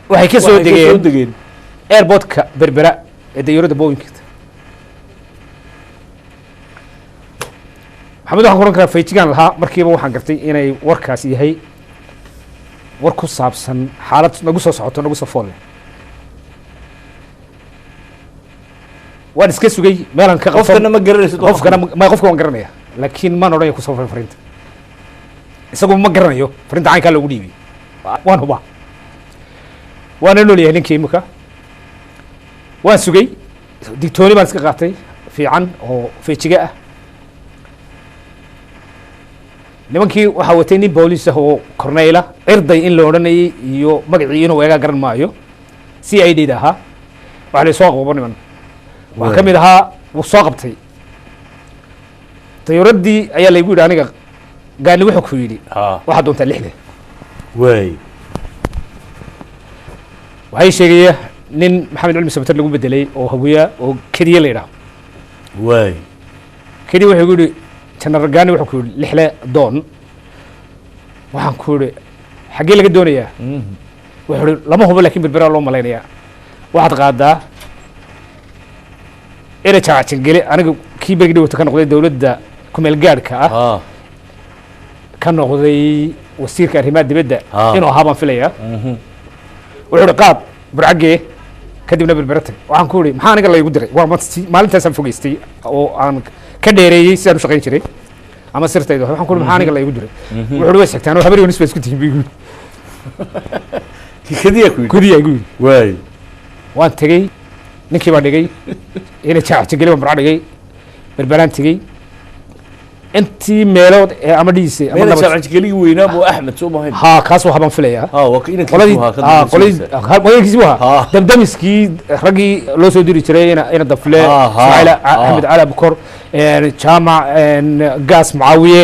waxay ka soo degeen airportka berbera ee dayuuradda booyinka maxamed waxaan ku ohan karaa feejigaan lahaa markiiba waxaan gartay inay warkaas yahay war ku saabsan xaalad nagu soo socoto nagu soo foolle waan iska sugay meelaan ka qofkana ma garanaysid qofka waan garanaya laakiin maan odhanaya kusoo fay fariinta isagu ma garanayo fariinta caynkaa loogu dhiibay waan hubaa waana noolyahay ninkii imika waan sugay digtooni baan iska qaatay fiican oo feejiga ah nimankii waxaa watay nin booliis ah oo corneyla cirday in la odhanayay iyo magacii inuu eegaa garan maayo c I d da ahaa waxa la soo qabo niman waxaa ka mid ahaa wuu soo qabtay dayuuraddii ayaa laygu yidhi aniga gaani wuxuu ku yidhi waxaad doontaa 6 waay waxay sheegaya nin maxamed cilmi sabatar lagu bedelay oo hawiya oo kediye la yidhaho waay kediye wuxuu igu yidhi general gaani wuxuu ku yidhi 6 doon waxaan ku yidhi xaggee laga doonayaa wuxuu ihi lama hubo laakiin berberaa loo malaynayaa waxaad qaadaa ina jaacangeli aniga kii bergi dhawata ka noqday dowladda kumeel gaadhka ah ها ka noqday wasiirka arrimaha dibadda Ah. inuu ahaa baan filayaa wuxuu ihi qaad burcagee kadibna berbera tag waxaan ku ihi maxaa aniga laygu diray waa maalintaasaan fogeystay oo aan ka dheereeyey sidaan u shaqayn jiray ama sirtayda waxaan ku ihi maxaa aniga laygu diray wuxuu ihi way segtaan oo habar yonis baa isku tihin bu كذي كوي gudiyaa igu yidhi واي waan tegey ninkii baan dhigay ina jaacangeli baan burca dhigay berberaan tegey intii meelood ee ama dhiise ama مين nabad شرعت قلي وينام واحمد سو ما هي haa kaas waxaa baan filayaa ها وكينك qoladii qoladii waa Ah. damdamiskii raggii loo soo diri jiray ina dafle Ah, ah, ismaaciil ah. axmed cali abukor jaamac gaas mucaawiye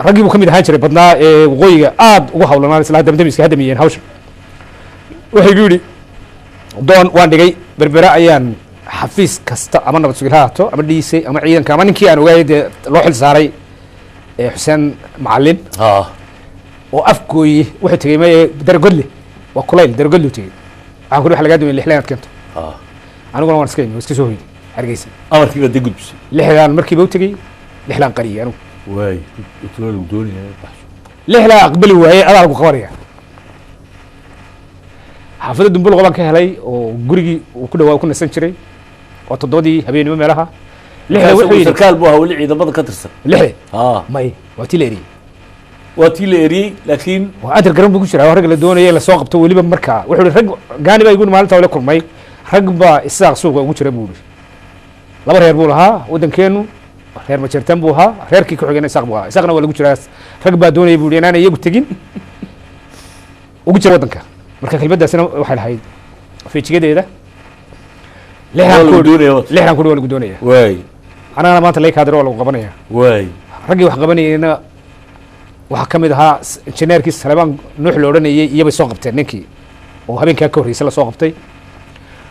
raggii buu ka mid ahaan jiray badnaa ee waqooyiga aad ugu hawlanaa islaa damdamiska hadda miyeen hawsha wuxuu igu yidhi doon waan dhigay berbera ayaan xafiis kasta ama nabad sugil ha haato ama dhiisay ama ciidanka ama ninkii aan ogaayay dee loo xil saaray xuseen macalin ها oo afgooye wuxuu tegey maye daragodle waa kulayl daragodle u tegey waxaan kuli wax lagaa duway lixdan aad keento ها aniguna waan iska imi iska soo hoyday hargeysa امر كيف بدي قلت بس lixdan markiiba u tegey lixdan qariyay anigu واي قلت له دوني lixdan aqbali waayey adaa lagu qabanaya xaafadda dumbul qobaan ka helay oo gurigii uu ku dhawaa ku nasan jiray oo toddobadii habeenimo meelaha lixdan wuxuu yidhi سركال بوها ولي عيدا بدك كترسل lixdan ها may waa tii la eriyey واتي ليري لكن waa adar garan buu ku jiraa rag la doonaya in lasoo qabto weliba markaa wuxuu ihi rag gaani baa igu maalinta wala kulmay rag baa isaaq suuqa ugu jira buu ihi laba reer buu lahaa waddankeenu reer majeertaan buu ahaa reerkii ku xigayna isaaq buu ahaa isaaqna waa lagu jiraa rag baa doonaya buu ihi inaana iyagu tegin ugu jira waddanka marka kelmaddaasina waxay lahayd feejigadeeda waa lagu doonaya wad. lixdan kudhi waa lagu doonaya واي anagana maanta lay kaadiro waa lagu qabanaya واي raggii wax qabanayeyna waxaa ka mid ahaa injineerkii salebaan nuux la odhanayey iyobay soo qabteen ninkii oo habeenkaa ka horreysay la soo qabtay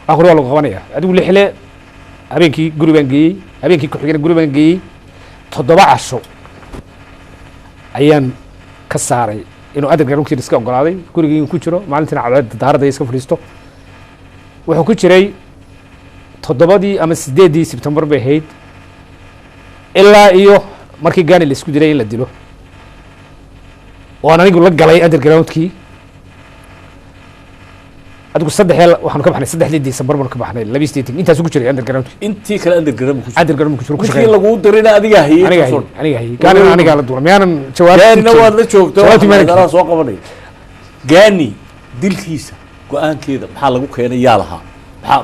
waxaan kuri waa lagu qabanaya adigu lixle habeenkii guri baan geeyey habeenkii ku-xigana guri baan geeyey 7 casho ayaan ka saaray inuu adarka runtii iska ogolaaday gurigii ku jiro maalintina cadceed daaradda iska fadhiisto wuxuu ku jiray 7 ama 8 Sebtembar bay ahayd ilaa iyo markii gaani la isku diray in la dilo waan anigu la galay undergroundkii adigu waxaanu ka baxnay 3 December baanu ka baxnay 2 intaas ku jiray undergroundkii intii kale underground ku jiro underground ku jiro ku wixii shaqeeyay lagu dirina adiga hayay aniga hay gaani aniga la duulay miyaanan jawaab gaanina waad la joogto jawaabtii maalinka. waxaa soo qabanay gaani dilkiisa go-aankeeda maxaa lagu keenay yaa lahaa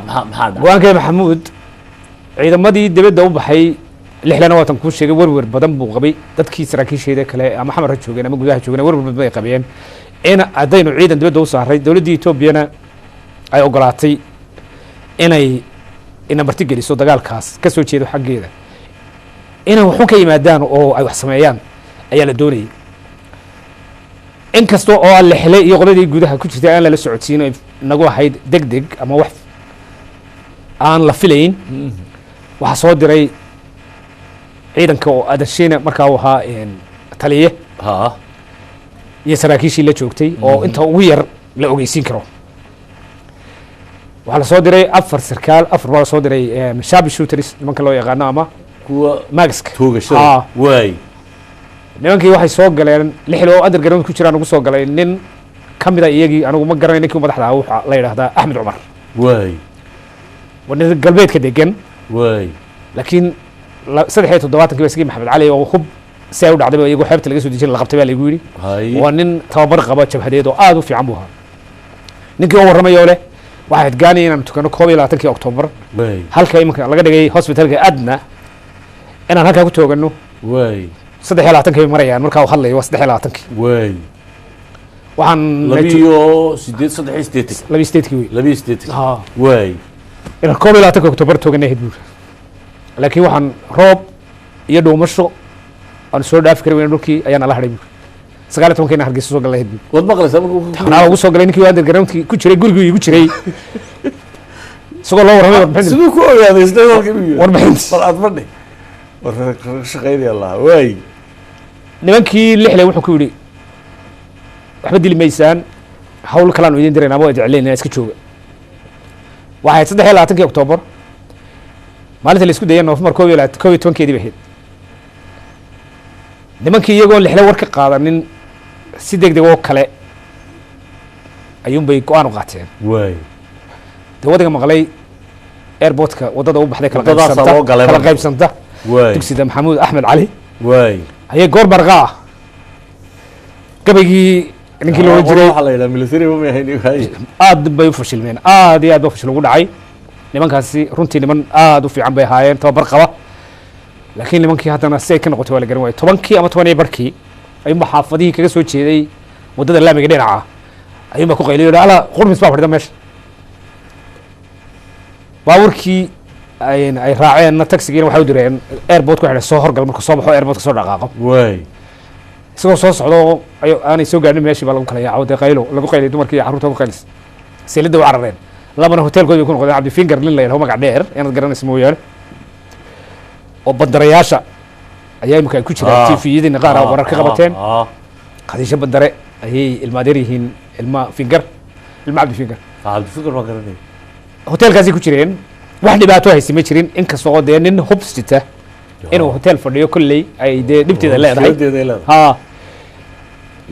maxaa dhacay go-aankee maxamuud ciidamadii dibadda u baxay lixlana waatan kuu sheegay werwer badan buu qabay dadkii saraakiisheeda kale ama xamar ha joogeen ama gudaha joogeen werwer badan bay qabeen in haddaynu ciidan dibadda u saaray dowladdii etoobiyana ay ogolaatay inay ina marti geliso dagaalkaas ka soo jeedo xaggeeda inay waxun ka yimaadaan oo ay wax sameeyaan ayaa la doonayay inkasta oo aan lexle iyo qoladii gudaha ku jirtay aan lala socodsiin ay nagu ahayd deg deg ama wax aan la filayn waxaa soo diray ciidanka oo adarsheyna markaa uu ahaa taliye ha iyo saraakiishii la joogtay oo inta ugu yar la ogeysiin karo waxaa lasoo diray 4 sarkaal 4 baa lasoo diray shabi shooters nimanka loo yaqaano ama kuwa magaska toogashada waay nimankii waxay soo galeen lixda oo underground ku jiraan ugu soo galay nin ka mid a iyagii anigu ma garanay ninkii madaxda ahaa waxaa la yidhaahdaa axmed cumar waay waa nin galbeedka degan waay laakiin 73 baa isagii maxamed cali oo hub si ay u dhacday iyagoo xeebta laga soo dejin la qabtay baa lagu yidhi hay waa nin tababar qaba jabhadeed oo aad u fiican buu ahaa ninkii oo warramay oo leh waxaad gaani inaan tukano 21 Oktoobar waay halka imanka laga dhigay hospitalka adna inaan halkaa ku toogano waay 23 bay marayaan markaa uu hadlayo waa 23 waay waxaan labiyo sideed saddex sideetan labi statekii wey labiyo sideetan ha waay inaan 21 Oktoobar tooganay buur laakiin waxaan roob iyo dhuumasho aan soo dhaafi karin weyn dhulkii ayaan ala hadhay buur 19 hargeysa soo galay buur wad maqlaysaa markuu anaa ugu soo galay ninkii undergroundkii ku jiray gurigii igu jiray isagoo loo warramay warbixin siduu ku ogaaday isdhaalka iyo warbixin bal aad fadhi war shaqeynaya allah waay nimankii lixle wuxuu ku yidhi waxba dili maysaan hawl kalaan idin dirayna waa jecleen iska jooga waxay 23 Oktoobar maalinta la isku dayay November 12 bay ahayd nimankii iyagoo lixle war ka qaadanin si degdeg oo kale ayuun bay go'aan u qaateen waay dawladda maqlay airportka wadada u baxday Wadadaas loo galay kala qaybsanta waay dugsiga Maxamuud Axmed Cali waay ayay goor barqaa gabagii ninkii loo jiray waxa la yiraahdaa military ma yahay aad bay u fashilmeen aad iyo aad baa fashil ugu dhacay nimankaasi runtii niman aad u fiican bay ahaayeen tababar qaba laakiin nimankii haddana si ay ka noqotay waa la garan waayay 10kii ama 10 barkii ayuunba xaafadihii kaga soo jeeday waddada laamiga dhinaca ayuunba ku qayliyo ala qurmis baa fadhida meesha baabuurkii ay raaceen taxigiina waxay u direen airport ku xidhay soo horgal marka soo baxo airport ka soo dhaqaaqo waay isagoo soo socdo aanay soo gaadhin meeshii baa lagu kala yaaco dee qaylo lagu qaylay dumarkii carruurta ku qaylis seelida u carareen labana hoteelkooda bay ku noqdeen cabdi finger nin la yidhaho magac dheer inaad garanaysa mooyaane oo bandarayaasha ayaa imika ay ku jiraan tviyadiina qaar a warar ka qabateen khadiisho bandare ayay ilmaadeer yihiin ilma finger ilma cabdi finger waa garanay hoteelkaasay ku jireen wax dhibaato haysi ma jirin inkastoo dee nin hubs jita inuu hotel fadhiyo kolley ay dee dhibteeda leedahay ha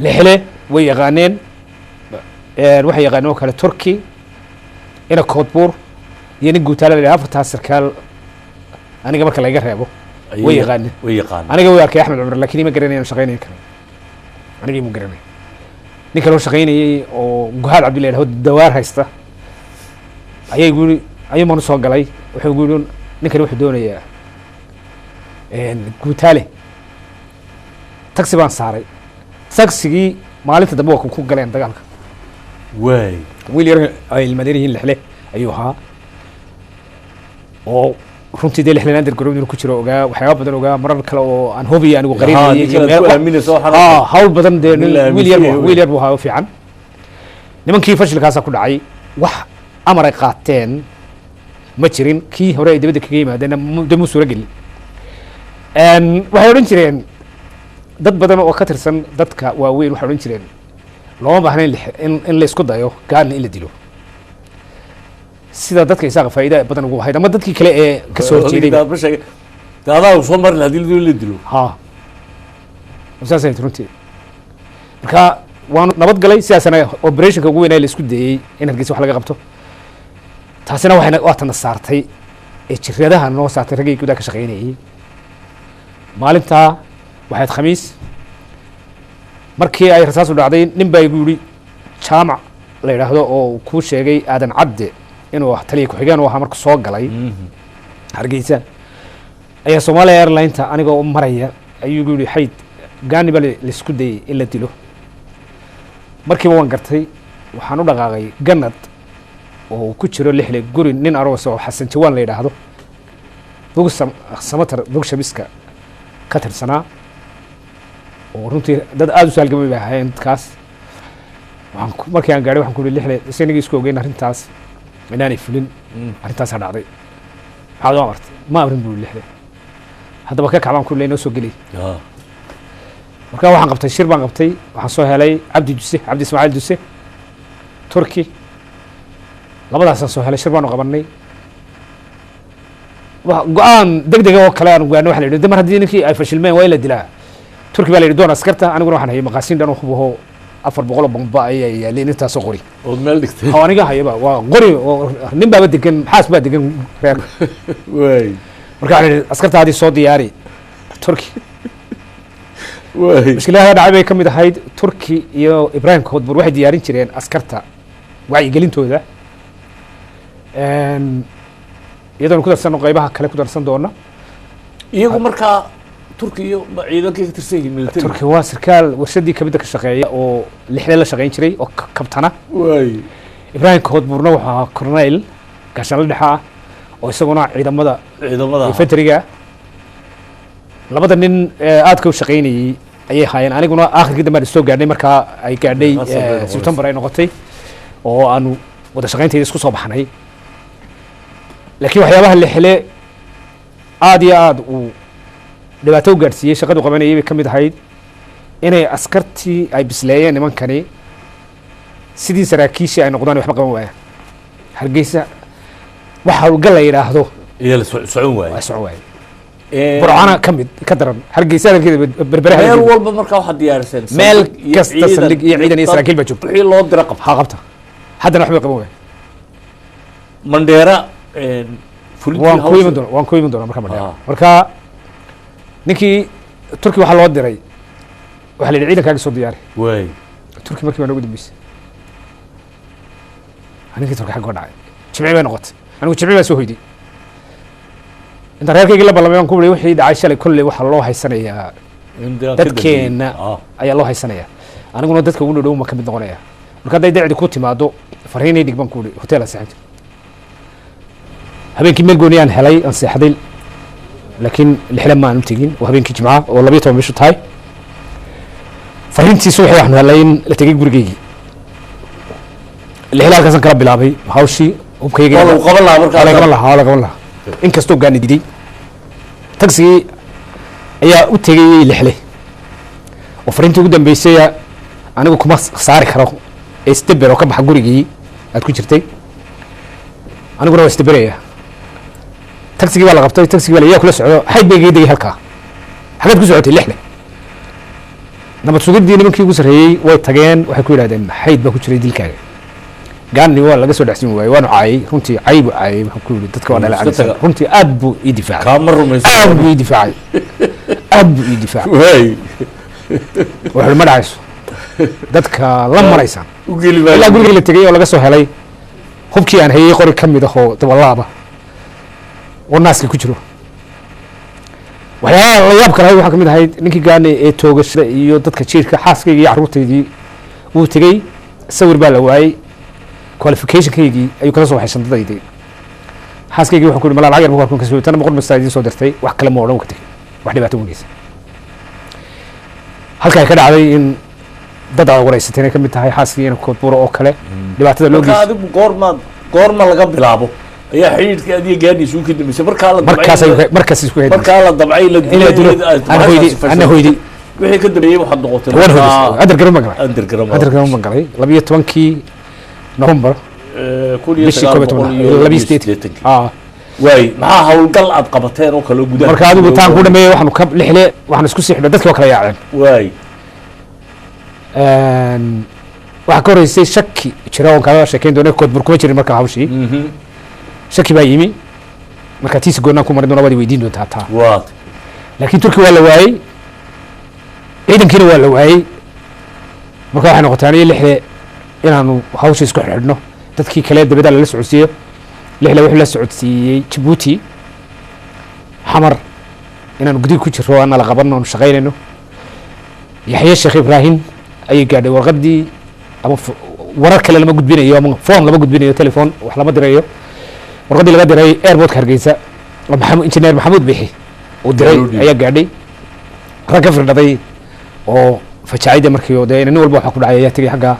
lixle way yaqaaneen waxay yaqaaneen oo kale turkey ina koodbuur iyo nin guutaale la afartaas sarkaal aniga marka laga reebo way yaqaaneen aniga way arkay Axmed Cumar laakiin ma garanayaan shaqeynayeen kale aniga ma garanay ninka loo shaqeynayay oo Guhaad Cabdullaahi Hawd dawaar haysta ayay guri ayuu man soo galay wuxuu guri ninkani wuxuu doonayaa guutaale taxi baan saaray taxigii maalinta dambe waa ku galeen dagaalka waay wiil yar ay ilmadeerihiin lixle ayuu ahaa oo runtii dee lixle under ground ku jiro ogaa waxyaaba badan ogaa marar kale oo aan hubiya anigu qarinayay hawl badan dee wiil yar buu ahaa fiican nimankii fashilkaasa ku dhacay wax amar ay qaateen ma jirin kii hore ay dibadda kaga yimaadeen dee mu suura gelin waxay odhan jireen dad badan oo ka tirsan dadka waaweyn waxay odhan jireen looma baahna in la isku dayo gaalna in la dilo sida dadka isaaqa faa'iida badan ugu ahayd ama dadkii kale ee ka soo horjeeday adaa soo marin haddii la dilo ha saasay runtii marka waanu nabad galay sidaasana operationka ugu weynaa la isku dayey in hargeysa wax laga qabto taasina waa tana saartay ee jiradaha noo saartay raggii gudaha ka shaqeynayay maalintaa waxayd khamiis markii ay rasaasu dhacday nin baa igu yidhi jaamac la yidhaahdo oo kuu sheegay aadan cabde inuu taliya ku-xigeen u ahaa marku soo galay hargeysa ayaa Somalia Airlines anigoo u maraya ayuu igu yidhi xayd gaani baa laisku dayay in la dilo markiiba waan gartay waxaan u dhaqaaqay ganad oo ku jiro lixle guri nin aroos oo xasan jawaan la yidhaahdo samatar bogshabiska ka tirsanaa oo runtii dad aad u saalgamay bay ahaayeen dadkaas markii aan gaadhay waxaan ku yidhi lixle isagii isku ogeyn arrintaas inaanay fulin arrintaasaa dhacday maxaad u amartay ma amrin buu lixle haddaba ka kacbaan ku leynoo soo gelay markaa waxaan qabtay shir baan qabtay waxaan soo helay cabdi ismaaciil duse turki labadaasaan soo helay shir baanu qabanay go-aan degdega oo kale aan gaadhnay waxa la yidhi de mar haddii ninkii ay fashilmeen waa in la dilaa turki baa la yidhi doon askarta aniguna waxaan hayay maqaasiin dhan oo hubaho 400 bomba ayaa yaalleen intaasoo qori ood meel dhigtay aniga hayaba waa qori oo nin baaba degan maxaas baa degan reerka waay marka waxaan yidhi askartaadii soo diyaari turki waay mushkiladaha dhacay bay ka mid ahayd turki iyo ibraahim koodbur waxay diyaarin jireen askarta wacyigelintooda iyadoona ku darsanno qaybaha kale ku darsan doona iyagu markaa turki iyo ciidankay ka tirsan yihiin military turki waa sarkaal warshadii kamida ka shaqeeya oo lixle la shaqeyn jiray oo kabtana waay ibraahim koodburna wuxuu ahaa corneyl gaashaanla dhexa ah oo isaguna ciidamada infantryga labada nin aadka u shaqeynayay ayay ahaayeen aniguna aakhirkii dambe aan soo gaadhnay markaa ay gaadhay September ay noqotay oo aanu wada shaqeynteeda isku soo baxnay laakiin waxyaabaha lixle aad iyo aad uu dhibaato u gaadhsiiyey shaqadu qabanayay bay ka mid ahayd inay askartii ay bisleeyeen nimankani sidii saraakiishii ay noqdaan waxba qaban waayaan hargeysa wax hawlgal la yidhaahdo iyo la socon waaye waa socon waaye burcana ka mid ka daran hargeysa hadalkeeda berberaha meel walba markaa waxaad diyaariseen meel kasta saldhig iyo ciidan iyo saraakiil baa joogta wixii loo dira qabta ha qabta haddana waxbay qaban waaya mandheera waan ku iman doonaa marka mandheera marka ninkii turki waxaa loo diray waxaa la yidhi ciidankaaga soo diyaari waay turki markii baa noogu dambeysay ninkii turki xagga dhacay jimci bay noqotay anigu jimci baa soo hoyday inta reerkaygii la ballamay aan ku wili wixii dhacay shalay kolley waxaa loo haysanayaa dadkeenna ayaa loo haysanayaa aniguna dadka ugu dhow ma ka mid noqonaya marka hadday dacdi ku timaado fariinay dhig baan ku wili hoteela seexantay habeenkii meel gooni aan helay aan seexday laakiin lixle ma aanu tegin oo habeenkii jimca oo 12 bishu tahay fariintii subaxii waxaan helay in la tegay gurigeygii lixle halkaasaan kala bilaabay hawshii hubkaygii waa lagu qaban lahaa markaa la qaban lahaa inkastoo gaani diday tagsigii ayaa u tegay lixle oo fariintii ugu dambeysay anigu kuma saari karo isdaber oo ka baxa gurigii aad ku jirtay aniguna waa isdaberaya tagsigii baa la qabtay tagsigii baa la kula socdo xayd bay geeday halkaa xagaad ku socotay lixle nabad sugidii nimankii ugu sarreeyey way tageen waxay ku yidhahdeen xayd baa ku jiray dilkaaga gaani waa laga soo dhexsin waayey waanu caayay runtii caybu caayay waxaan ku yidhi dadka waa dhalacaysan runtii aad buu ii difaacay kaama rumaysan aad buu ii difaacay aad buu ii difaacay waay wuxuu ma dhacayso dadka la maraysaan u geli ilaa gurigii la tegay oo laga soo helay hubkii aan hayay qori ka mid ah oo dabalaaba oo naaskii ku jiro waxyaalaha la yaab kalahay waxaa ka mid ahayd ninkii gaani ee toogashada iyo dadka jiirka xaaskaygii iyo carruurtaydii wuu tegey sawir baa la waayey qualificationkaygii ayuu kala soo waxay shandadaydii xaaskaygii wuxuu ku yidhi malaa lacag yar ma korkan ka soo tan boqol mastaa idiin soo dirtay wax kale ma odhan ka tegey wax dhibaato ma geysan halka ay ka dhacday in dad aad waraysateen ay ka mid tahay xaaskii ina koodbuuro oo kale dhibaatada loo marka adigu goorma laga bilaabo ayaa xidhiidhka adiga gaadhiisa u ka dambeysay markaas isku hayd markaa la dabcay la ana hoyday wixii ka dambeeyey waxaad noqotay underground baan galay underground underground baan galay 12kii November bishii 18 waay maxaa hawlgal aad qabateen oo kale gudaha marka adigu taan ku dhameeyay waxaanu ka lixle waxaan isku siixday dadkii oo kala yaaceen waay waxa ka horeysay shaki jira oo kala sheekeyn doonay koodbur kuma jirin markaa hawshii shaki baa yimi marka tiisi goonaan ku marin doona waad weydiin doontaa taa waad laakiin turki waa la waayey ciidankiina waa la waayey marka waxay noqotay aniga lixle inaanu hawsha isku xidhno dadkii kale dabada lala socodsiiyo lixle wuxuu la socodsiiyey Djibouti xamar inaanu gudiga ku jiro ana la qabanno oo shaqaynayno yaxya sheekh ibraahim ayay gaadhay warqadii ama warar kale lama gudbinayo ama phone lama gudbinayo telephone wax lama dirayo warqadii laga diray airportka Hargeysa injineer maxamuud bixi oo diray ayaa gaadhay rag ka firdhaday oo fajaacida markii oo nin walba waxa ku dhacay ayaa tagay xagga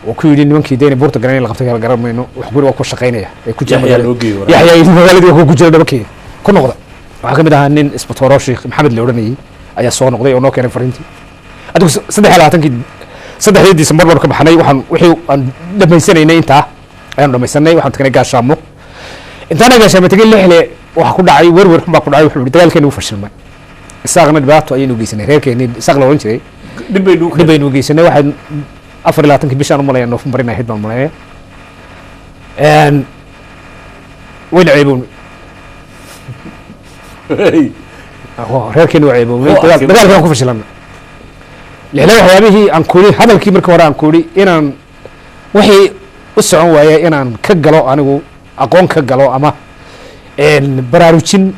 oo ku yidhi nimankii deena buurta garanay la qabtay kala garamayno wax guri waa ku shaqaynaya ee ku jira magaalada ku jira dhabkii ku noqda waxa kamid ahaa nin isbatooro sheekh maxamed la oranayay ayaa soo noqday oo noo keenay fariintii adigu 3 December ka baxnay waxaan wixii aan dhameysanaynay inta ayaan dhamaysanay waxaan tagnay gaashaamo intaana gaashaamo tagay lixle waxa ku dhacay werwer baa ku dhacay wuxuu dagaalkeenu u fashilmay isaaqna dhibaato ayaynu geysanay reerkeeni isaaq la oran jiray dhibaynu geysanay waxaan 24 bishaan u malaynaa November inay ahayd baan malaynaa وين عيبون reerkeenu waa ceeboobay dagaalkan ku fashilana lixle waxyaabihii aan kuuli hadalkii markii hore aan kuuli inaan wixii u socon waaya inaan ka galo anigu aqoon ka galo ama baraarujin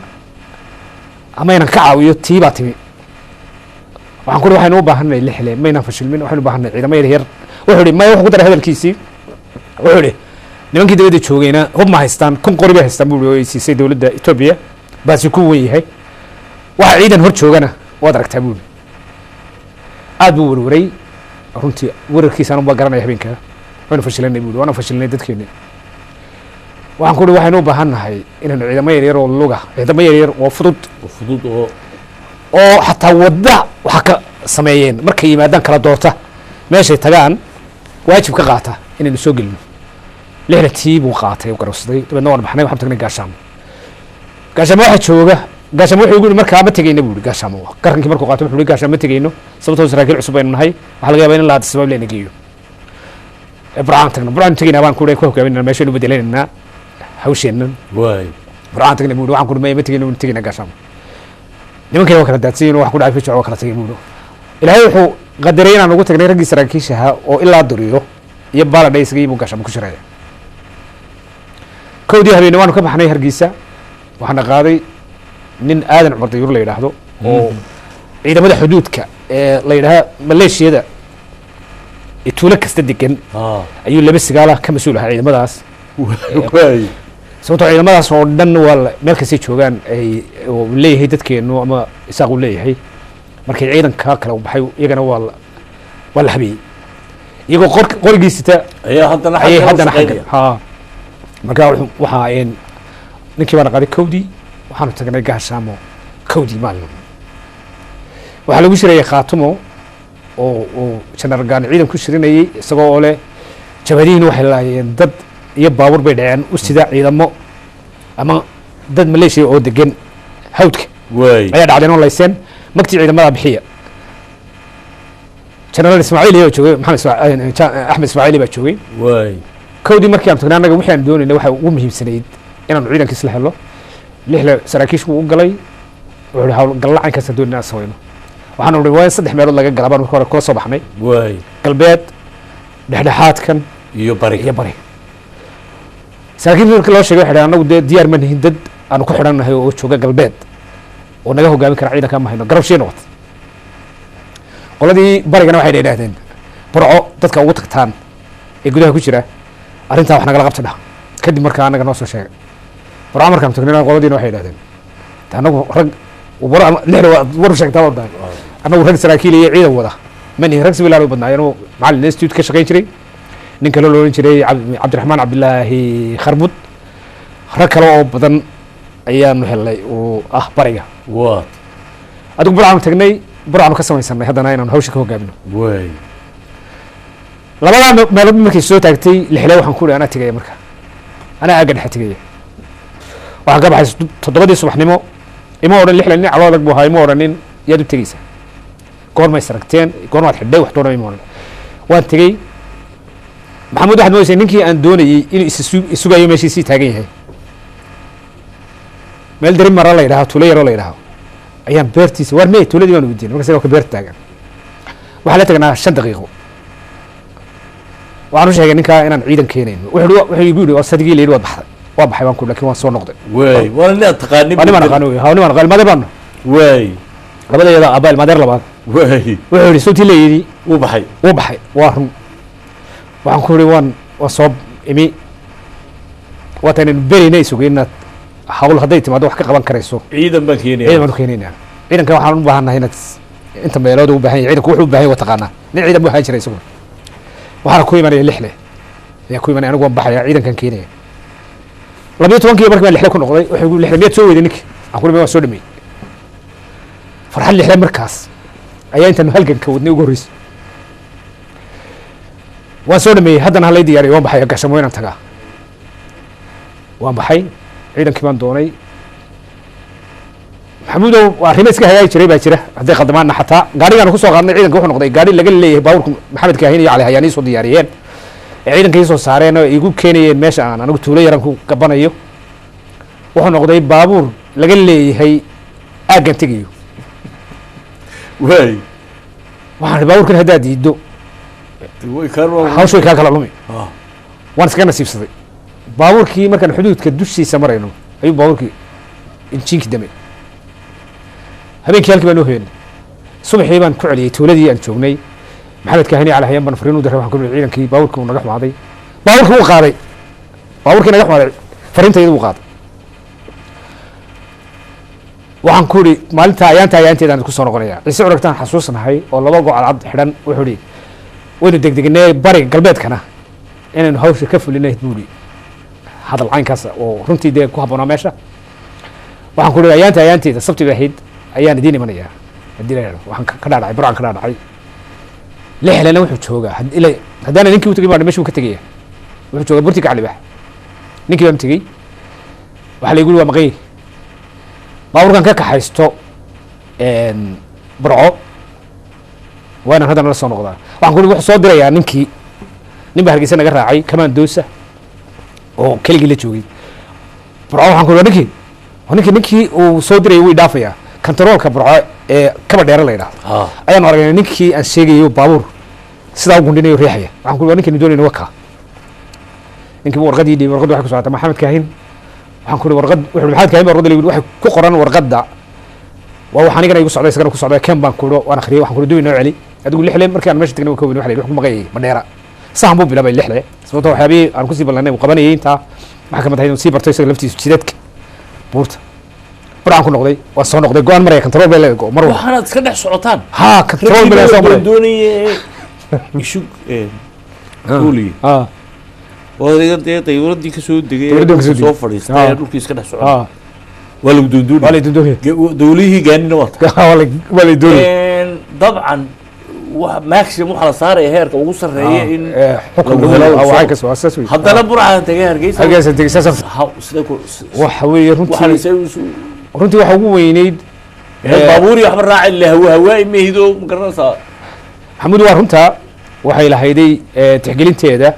ama inaan ka caawiyo tii baa timi waxaan kuuli waxaynu u baahanay lixle maynaan fashilmin waxaynu u baahanay ciidamo yar wuxuu ihi maya wuxuu ku daray hadalkiisii wuxuu ihi nimankii dawladda joogayna hub ma haystaan 1000 qori bay haystaan buu ay siisay dawladda Ethiopia baasi ku weyn yahay waxa ciidan hor joogana waad aragtaa buu aad buu warwaray runtii wararkiisana ma garanay habeenka waanu fashilanay buu waana fashilanay dadkeena waxaan ku waxaynu u baahannahay inaan ciidamo yar oo luga ciidamo yar oo fudud oo xataa wadda waxa ka sameeyeen markay yimaadaan kala doorta meeshay tagaan waajib ka qaata inaynu soo gelino lixle tii buu qaatay oo garowsaday dabadna waan baxnay waxaan tagnay gaashaamo gaashamo waxa jooga gaashamo wuxuu igu yidhi markaa ma tegayno buu yidhi gaashamo garankii markuu qaato wuxuu yidhi gaashamo ma tegayno sababtoo saraakiil cusub aynu nahay waxaa laga yaabaa in la sabab leena geeyo burcaan tagno burcaan tegaynaa baan ku hogaaminana meeshaynu bedelaynaa hawsheennan waay burcaan tagna buu yidhi waxaan ku ma tegayno ma tegayna gaashamo nimankii waa kala daadsanyiin wax ku dhacay fiic waa kala tagay buu yidhi ilaahay wuxuu qadaray inaan ugu tagnay raggii saraakiisha ahaa oo ilaa duriyo iyo baladhaysgii buu gaashamo ku shiraya kowdii habeenna waanu ka baxnay hargeysa waxaana qaaday nin aadan cumar dayuur la yidhaahdo oo ciidamada xuduudka ee la yidhaha maleeshiyada tuulo kasta degan ayuu laba sigaala ka mas-uul ahaa ciidamadaas sababtoo ciidamadaas oo dhan waa meel kastay joogaan ay leeyahay dadkeenu ama isaaq uu leeyahay markay ciidanka kale u baxay iyagana waa la habeeyey iyagoo qorigiisita ayay haddana xagga markaa waxaa ninkii baana qaaday kowdii waxaanu tagnay gaashaamo kowdii maalin waxaa lagu shirayay khaatumo oo jenaraal gaani ciidan ku shirinayay isagoo oo leh jabhadihiina waxay laayeen dad iyo baabuur bay dhaceen u sida ciidamo ama dad maleeshiya oo degan hawdka ayaa dhacdeen oo layseen magtii ciidamada bixiya jenaraal ismaaciil baa joogay axmed ismaaciil baa joogay kowdii markii aan tagnay annaga wixii aan doonaynay waxaa ugu muhiimsanayd inaanu ciidankiis la helo lixle saraakiishu u galay wuxuu hawl gallacan kasta doon inaan samayno waxaanu nidhi waa in 3 meelood laga galaa baan marka hore kula soo baxnay galbeed dhexdhexaadkan iyo bari saraakiil markii loo sheegay waxay anagu dee diyaar ma nihin dad aanu ku xidhannahay oo jooga galbeed oo naga hogaamin kara ciidanka ma hayno garabshii noqot qoladii barigana waxay yidhaahdeen burco dadka ugu tagtaan ee gudaha ku jira arrintaa wax nagala qabta dhah kadib markaa annaga noo soo sheegay burco markaan tagnay qoladiina waxay yidhahdeen anagu rag war sheegtaa wadaay anagu rag saraakiil iyo ciidan wada ma nihin rag sibilaal u badnaayeen oo macallin institute ka shaqayn jiray nin kale loo oran jiray cabdiraxmaan cabdilaahi kharbud rag kale oo badan ayaanu helnay oo ah bariga adigu burcaanu tagnay burcaanu ka samaysanay haddana inaanu hawsha ka hogaamino labadaa meelood markay soo taagtay lixle waxaan ku ihi anaa tegaya marka anaa aagga dhexe tegaya waxaan ka baxay 7 subaxnimo ima odhan lixle nin caloo adag buu ahaa ima odhanin yaad u tegeysaa goormay saragteen goormaad xidhay wax doona ima odhan waan tegey maxamuud waxaad moodaysaa ninkii aan doonayey inuu isugayo meeshii sii taagan yahay meel dari mara la yidhaha tuulo yaroo la yidhaha ayaan beertiisa waar mey tuuladii baan weydiinay markaas waa ka beerta taagan waxaan la tagnaa 5 daqiiqo waxaan u sheegay ninkaa inaan ciidan keenayno wuxuu igu yidhi sadigii layidhi waa baxay baan ku laakiin waan soo noqday waa nin aad taqaanin niman aqaano niman aqaan madeer baano labadeeda abaal madeer labaad wuxuu yidhi sawtii leeyidhi wuu baxay waa run waxaan ku yidhi waan soo imi waata inaynu berina isugay inaad hawl hadday timaado wax ka qaban karayso ciidan baan keenaynaa ciidanka waxaan u baahannahay inaad inta meelood u baahan yahay ciidanku wuxuu u baahan yahay waa taqaanaa nin ciidan buu ahaan jiray isagu waxaana ku imanaya lixle ayaa ku imanaya anigu waan baxaya ciidankan keenaya 12 markii baan lixle ku noqday wuxuu igu lixle miyaad soo weyday ninki aan ku waan soo dhameeyey farxad lixle markaas ayaa intaanu halganka wadnay ugu horreysay waan soo dhameeyey haddana halay diyaariyay waan baxay gashamo inaan tagaa waan baxay ciidankii baan doonay maxamuudow waa arrimo iska hagaagi jiray baa jira hadday khaldamaanna xataa gaarigaan ku soo qaadnay ciidanka wuxuu noqday gaari laga leeyahay baabuurka maxamed kaahin iyo cali hayaan ii soo diyaariyeen ee ciidanka ii soo saareen oo igu keenayeen meesha aan anigu tuulo yaran ku gabanayo wuxuu noqday baabuur laga leeyahay aaggan tegayo waxaan baabuurkan haddaad diiddo hawsh way kaa kala lumi waan iskaga nasiibsaday baabuurkii markaan xuduudka dushiisa marayno ayuu baabuurkii injiinkii damay habeenkii halkii baan noo hoyanay subaxii baan ku celiyey tuuladii aan joognay maxamed kaahini cali hayaan baan fariin u diray waxaan ku yidhi ciidankii baabuurkii uu naga xumaaday baabuurkii wuu qaaday baabuurkii naga xumaaday fariintayda wuu qaaday waxaan ku yidhi maalinta ayaanteedaan ku soo noqonayaa ciise curagtaan xasuusnahay oo 2 go cadcad xidhan wuxuu yidhi waynu degdegnay bariga galbeedkana inaynu hawsha ka fulinayd buu yidhi hadal caynkaas oo runtii dee ku habboonaa meesha waxaan ku yidhi ayaanteeda sabtiga ahayd ayaan idiin imanayaa haddii la yidhahdo waxaan ka dhaadhacay burcan ka dhaadhacay lixlena wuxuu joogaa haddaana ninkii u tegay baan meeshuu ka tegaya wuxuu joogaa burti gaclibax ninkii baan tegey waxaa la igu yidhi waa maqay baabuurkan ka kaxaysto burco waa inaan haddana la soo noqdaa waxaan ku wuxuu soo dirayaa ninkii nin baa hargeysa naga raacay kamandoosa oo keligii la joogay burco waxaan ku ninkii uu soo dirayay wuu dhaafayaa kantaroolka burco ee kaba dheere la yidhahdo ayaan aragnay ninkii aan sheegayo baabuur sidaa u gundhinayo riixaya waxaan ku ninkii doonayna wakaa ninkii warqadii dhiibay warqaddu waxay ku socotay maxamed kaahin waxaan ku warqad wuxuu maxamed kaahin warqadda la waxay ku qoran warqadda waa wax anigana igu socday isagana ku socday kan baan ku waan akhriyay waxaan ku duway noo celi adigu lixle markii aan meesha tagnay waa koobin wax la yidhi wax ku maqayay madheera sahan buu bilaabay lixle sababtoo waxyaabihii aan kusii ballanay uu qabanayay intaa waxaa ka mid ahayd inuu sii barto isaga laftiisu jidadka buurta burcaan ku noqday waan soo noqday go-aan maraya kantarool bay leedahay mar walba waxaanaad iska dhex socotaan haa kantarool bay soo maray doonayay ishu kuuli wadiga dee dayuuradii ka soo degay soo fadhiistay dhulkii iska dhex socday waa lagu doondoonay waa la doondoonay dawlihii gaanina waata waa la doonay dabcan maximum waxaa la saaraya heerka ugu sarreeya in haddana burcaan tagay hargeysa waxa weeye runtii waxa ugu weyneyd baabuuri waxba raaci la hawaa'i mehido ma garanaysaa maxamuud waa runtaa waxay lahayday tixgelinteeda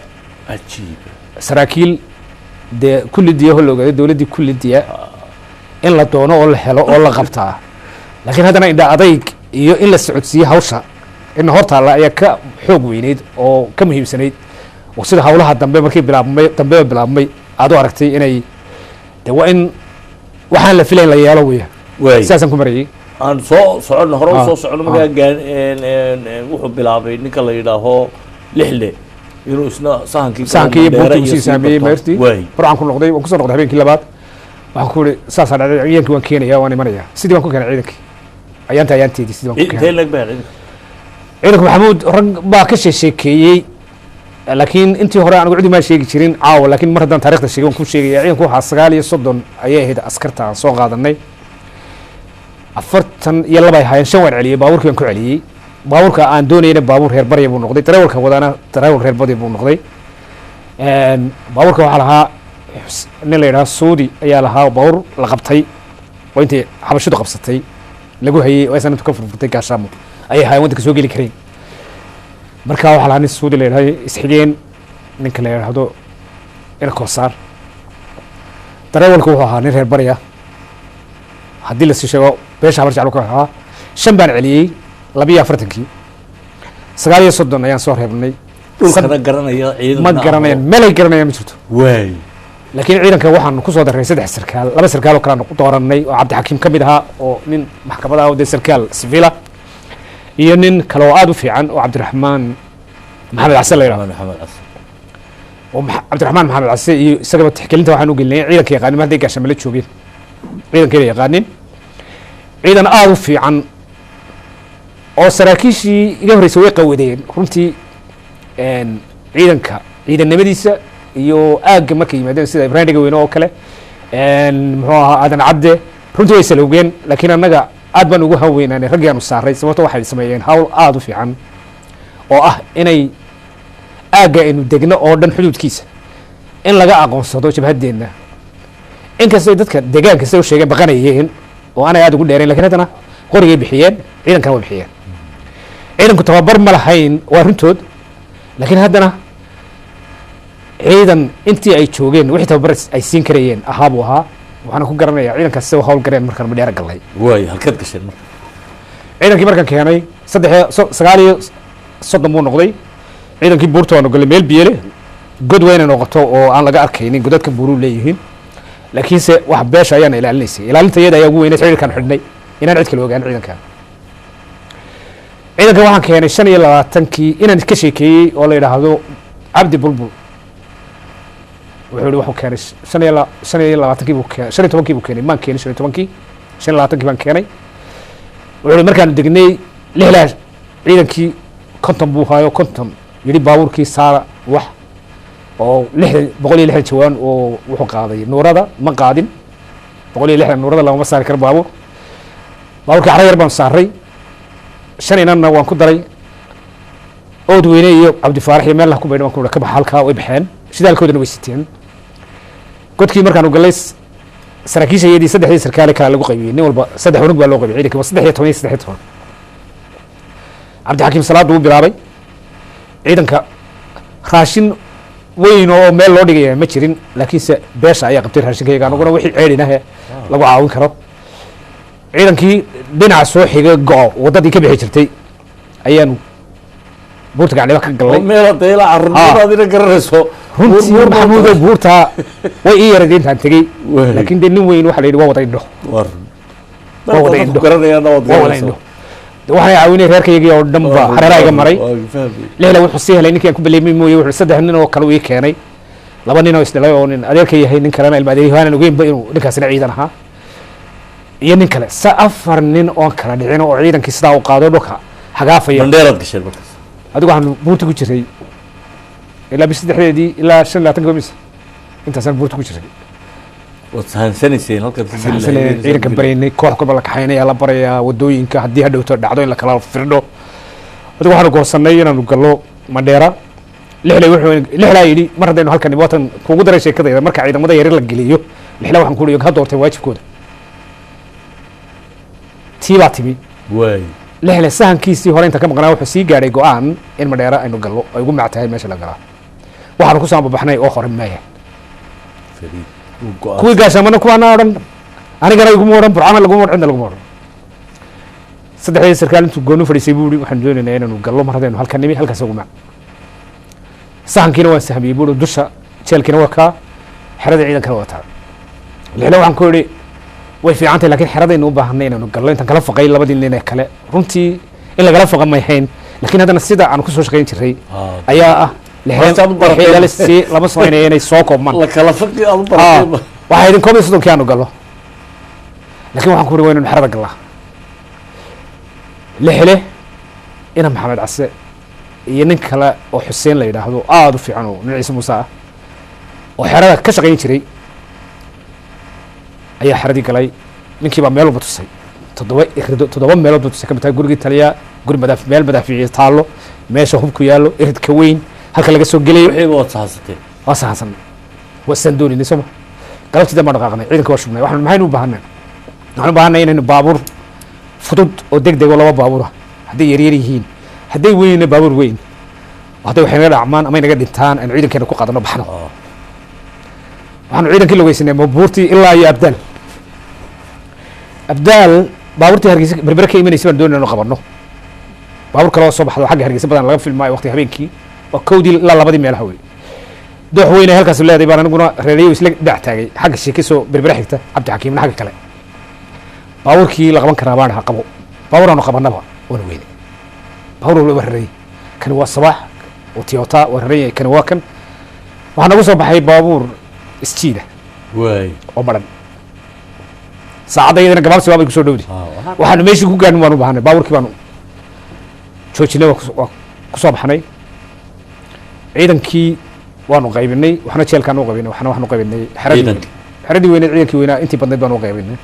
cajiib saraakiil dee kullidiya hol ogaaday dowladdii kullidiya in la doono oo la helo oo la qabtaa laakiin haddana indha adayg iyo in la socodsiiye hawsha in hortaalla ayaa ka xoog weyneyd oo ka muhiimsanayd oo sida hawlaha dambe markii bilaabmay aad u aragtay inay de waa in waxaan la filayn la yeelo weya sidaasaan ku marayay aan soo soconno hore u soo soconno markaa wuxuu bilaabay ninka la yidhaaho lixle inuu isna sahankii iyo buurtii usii saameeyey mayrtii burcaan ku noqday waan kusoo noqday habeenkii labaad waxaan ku ihi saasaa dhacday ciidankii waan keenaya waan imanaya sidii waan ku keenay ciidankii ayaanteedii sidii waan ku keenay ciidanku maxamuud rag baa ka sheekeeyey laakiin intii hore anigu cidi maan sheegi jirin caawa laakiin mar haddaan taarikhda sheegay waan ku sheegaya ciidanku waxaa 930 ayay ahayd askarta aan soo qaadanay 42 ay ahaayeen 5 waan celiyey baabuurkii waan ku celiyey baabuurka aan doonayna baabuur reer barya buu noqday darawalka wadaana darawal reer badi buu noqday baabuurka waxaa lahaa nin la yidhaha suudi ayaa lahaa baabuur la qabtay oo intay xabashidu qabsatay lagu hayey oo aysan intu ka furfurtay gaashaamo ayay ahaayeen waddanka soo geli kareen marka waxaa lahaa nin suudi la yidhahdo isxigeen ninka la yidhaahdo ina koosaar darawalku wuxuu ahaa nin reer barya haddii lasii sheego beesha habar jeclo ka ahaa 5 baan celiyey 42 930 ayaan soo reebnay dhulkana garanaya ciidan ma garanayaan meelay garanayaan ma jirto waay laakiin ciidanka waxaan ku soo daray 3 sarkaal 2 sarkaal oo kala dooranay oo cabdixakiim ka mid ahaa oo nin maxkamada ah oo sarkaal civila iyo nin kale oo aad u fiican oo cabdiraxmaan maxamed xasan la yiraahdo oo cabdiraxmaan maxamed xasan iyo isagaba tixgelinta waxaan u gelinay ciidanka yaqaanin hadday gaashamale joogeen ciidanka yaqaanin ciidan aad u fiican oo saraakiishii iga horreysay way qawadeen runtii ciidannimadiisa iyo aagga markay yimaadeen sida ibraahim dhegaweyne oo kale muxuu ahaa aadan cabde runtii way salowgeen laakiin annaga aad baan ugu haweynaanay raggii aanu saaray sababto waxay sameeyeen hawl aad u fiican oo ah inay aagga aynu degno oo dhan xuduudkiisa in laga aqoonsado jabhaddeenna inkastoo dadka deegaanka sida u sheegeen baqanayeen oo aanay aad ugu dheerayn lakin haddana qorigay bixiyeen ciidankana way bixiyeen ciidanku tababar ma lahayn waa runtood laakiin haddana ciidan intii ay joogeen wixii tababar ay siin karayeen ahaa buu ahaa waxaana ku garanayaa ciidankaas sida hawl gareen markaan madheera galnay waay halkaad gasheen marka ciidankii markaan keenay 930 buu noqday ciidankii buurta waanu galnay meel biyele god waa inay noqoto oo aan laga arkaynin godadka buuruu leeyihiin laakiinse wax beesha ayaana ilaalinaysay ilaalinta iyada ayaa ugu weyneyd xiriirkaan xidhnay inaan cid kale ogaan ciidanka waxaan keenay 25kii inaan ka sheekeeyey oo la yidhaahdo cabdi bulbul wuxuu ihi wuxuu keenay 25kii buu keenay 15kii buu keenay maan keenay 15kii 25kii baan keenay wuxuu ihi markaanu degnay lixlaas ciidankii 50 buu haayo 50 yidhi baabuurkii saara wax oo 160 jawaan oo wuxuu qaaday nuurada ma qaadin 160 nuurada lama saari karo baabuurkii cara yar baan saaray 5 inanna waan ku daray ood weyne iyo cabdifaarax iyo meel ku baydh waan ku ka bax halkaa way baxeen shidaalkoodana way siteen godkii markaanu gallay saraakiisha iyadii saddexdii sarkaale kala lagu qaybiyey nin walba 3 unug baa loo qaybiyey ciidanka 13 cabdixakiim salaad uu bilaabay ciidanka raashin weyn oo meel loo dhigaya ma jirin laakiinse beesha ayaa qabtay raashinkayga anaguna wixii ceedhinahe lagu caawin karo ciidankii dhinaca soo xigay go wadadii ka bixi jirtay ayaanu buurta gacliba ka galnay meel deela carruurtaadina garanayso runtii maxamuudo buurta way ii yaray intaan tegey laakiin de nin weyn waxa la yidhi waa wada indho waa wada indho waxay caawinay reerkaygii oo dhan ba hareeraha iga maray lehla wuxuu sii helay ninkii aan ku baleemay mooye wuxuu 3 nin oo kale uu ii keenay 2 nin oo isdhalay oo nin adeerka yahay nin kalena ilma adeer yahay ogeynba inuu ninkaasina ciidan ahaa iyo nin kale 4 nin oo kala dhicin oo ciidankii sidaa u qaado dhulka hagaafaya mandheerad gashay markaas adigu waxaan buurta ku jiray ilaa bis 3 ilaa 25 gomis intaasaan buurta ku jiray وتهانسنيسين هلك ciidanka baraynay koox kolba la kaxaynaya la barayaa wadooyinka haddii hadhowto dhacdo in la kala firdho adigu waxaanu goorsanay inaanu gallo mandheera lixlaa yidhi mar haddaynu halkan watan kuugu daray sheekadayda marka ciidamada yaryar la geliyo lixlaa waxaan kuuhi ha doorteen waajibkooda tii baa timi lixle sahankiisii hore inta ka maqnaa wuxuu sii gaadhay go-aan in mandheera aynu gallo ay ugu mactahay meesha la galaa waxaanu ku saambabaxnay oo hore maaya kuwii gaashaamana kuwaana odhan anigana iguma odhan burcana laguma odhan cidna laguma odhan 3 sarkaal intuu gooni fadhiisay buu yidhi waxaan doonaynaa inaanu gallo mar haddaynu halkan nimi halkaas ugu mac sahankiina waan sahmiyey buu dusha jeelkiina waa kaa xerada ciidankana waa taa lixle waxaan ku idhi way fiican tahay laakiin xeradaynu u baahanay inaanu gallo intaan kala faqay 2 nin ee kale runtii in lagala faqa may hayn laakiin haddana sida aan ku soo shaqayn jiray ayaa ah lixeedalisi lama samaynaya inay soo koobmaan lakala faqi aad u baratay waxay idin 11 aanu gallo laakiin waxaan ku uri waynanu xerada gallaa lixle ina maxamed case iyo nin kale oo xuseen la yidhaahdo aada u fiican oo nin ciise muuse ah oo xerada ka shaqayn jiray ayaa xeradii galay ninkii baa meel walba tusay 7 meelood buu tusay ka mid tahay gurigii taliya guri meel madaafiici taallo meesha hubku yaallo iridka weyn halka laga soo gelayo waa sahansan waa sandooni soma galabtii dambaan dhaqaaqnay ciidanka waa shubnay maxaynu u baahanay waxaan u baahanay inaynu baabuur fudud oo degdeg oo 2 baabuur ah hadday yaryar yihiin hadday weynna baabuur weyn hadday waxay naga dhacmaan ama naga dhintaan aan ciidankeena ku qaadano baxno waxaanu ciidankii logeysanay buurtii ilaa iyo abdaal baabuurtii hargeysa berbere ka imanaysa baan doonayna inu qabanno baabuur kale oo soo baxdo xagga hargeysa badan laga filmaayo waqti habeenkii waa 1 ilaa 2 meelaha wey doox weyn ay halkaas leedahay baan aniguna reeriyo isla dhac taagay xagga sheekisoo berbere xigta cabdixakiimna xagga kale baabuurkii la qaban karaa baan ahaa qabo baabuuraanu qabanaba waana weyne baabuur walba raray kani waa sabaax oo tiyota waa raray kani waa kan waxaa nagu soo baxay baabuur isjiida oo maran saacadda iyadana gabaabsi baabay kusoo dhowdi waxaanu meeshii ku gaadhin waan u baahanay baabuurkii baanu joojinay waa kusoo baxnay ciidankii waanu qaybinay waxna jeelkaan u qaybinay waxna waxaanu qaybinay xeradii weyneed ciidankii weynaa intii badnayd baanu u qaybinay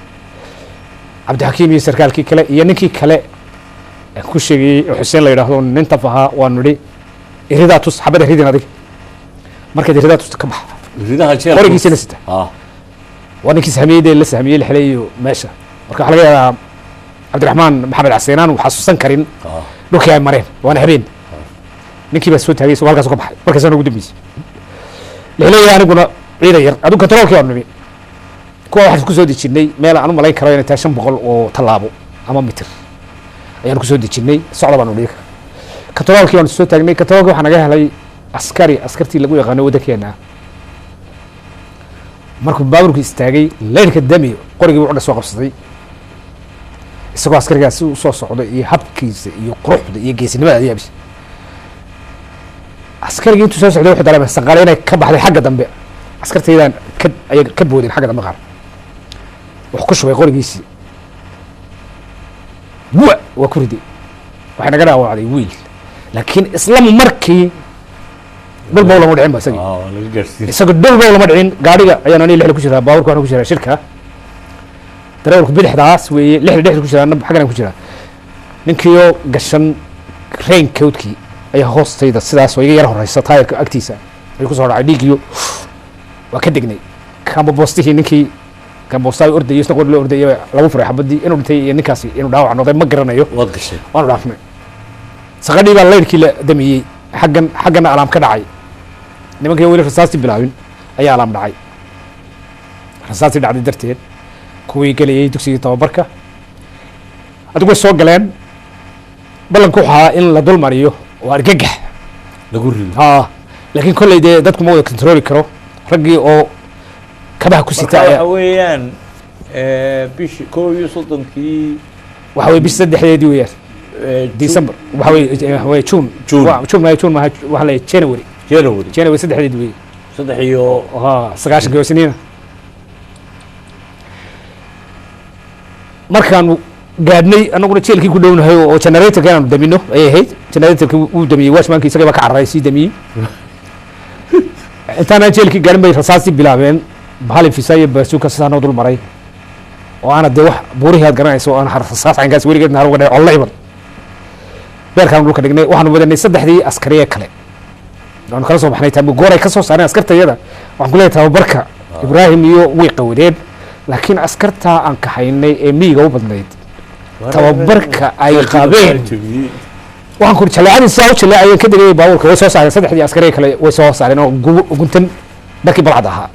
cabdixakiim iyo sarkaalkii kale iyo ninkii kale ku sheegayey oo xuseen la yidhaahdo nin taf ahaa waanu nidhi iridaa tus xabada ridin adig markaad iridaa tusta ka baxa qorigiisina sita waa ninkii sahmiyey la sahmiyey lixle iyo meesha marka waxaa laga yaabaa cabdiraxmaan maxamed caseenaan uu xasuusan karin dhulkii ay mareen waana habeen ninkii baa soo taagay isagoo halkaas ka baxay markaasaan ugu dambeysay lixle aniguna ciidan yar adigu kantaroolkii waanu nimi kuwa waxaan ku soo dejinay meel aan u malayn karo inay tahay 500 oo tallaabo ama mitir ayaan ku soo dejinay socda baan u dhigay kantaroolkii waan soo taagnay kantaroolkii waxaa naga helay askartii lagu yaqaano waddankeena markuu baabuurku istaagay leyrka dami qorigii wuxuu soo qabsaday isagoo askarigaasi u soo socday iyo habkiisa iyo quruxda iyo geesinimada ayaabis askarigii intuu soo socday wuxuu dareemay saqaale inay ka baxday xagga dambe askartaydaan ayay ka boodeen xagga dambe qaar wuxuu ku shubay qorigiisii waa ku riday waxay naga dhaawacday wiil laakiin islamu markii dhulba lama dhicin ba isagii dhulba lama dhicin gaadhiga ayaan ani lixda ku jiraa baaburka waxaan ku jiraa shirka darawalku bidixdaas weeye lixda dhexda ku jiraa xaggan ku jiraa ninkiioo gashan raincoatkii ayaa hoostayda sidaas oo iga yar horeysa taayirka agtiisa ayuu ku soo dhacay dhiigiyo waa ka degnay kamba boostihii ninkii kan boostaay ordayay isna qor la ordayay lagu furay xabadii inuu dhintay iyo ninkaasi inuu dhaawac noqday ma garanayo waad gashay waanu dhaafnay saqadhii baa leyrkii la damiyey xaggana alaam ka dhacay nimankii weli rasaastii bilaabin ayaa alaam dhacay rasaastii dhacday darteed kuwii gelayay dugsigii tababarka adigu way soo galeen ballanku waxaa in la dul mariyo oo argagax lagu rido laakiin kolley dee dadku ma wada controli karo raggii oo kabaha ku sita waxa weeyaan bishii 31 waxa way bish 3 weeyaan December waxa way June waxa la January 3 weey 3 iyo 9 siniina markaan gaadhnay anaguna jeelkii ku dhownahay oo generator aan damino ay ahayd generatorkii uu damiyey washmankii isaga ka carray si damiyey intaan jeelkii gaadhin bay rasaastii bilaabeen bahal fiisay baasuka saano dul maray oo ana de wax buurihii aad garanayso oo aan rasaas aynkaas weligeed naar uga dhacay ollayban beerkaan dhulka dhignay waxaan wadanay saddexdii askariye kale aan kala soo baxnay taabo gooray ka soo saareen askartayada waxaan ku leeyahay tababarka Ibrahim iyo way qawdeen laakiin askarta aan ka haynay ee miiga u badnayd tababarka ay qabeen waxaan ku jaleecadii saa u jaleecayeen ka degay baabuurka way soo saareen saddexdii askari kale way soo saareen oo guntan markii balcad ahaa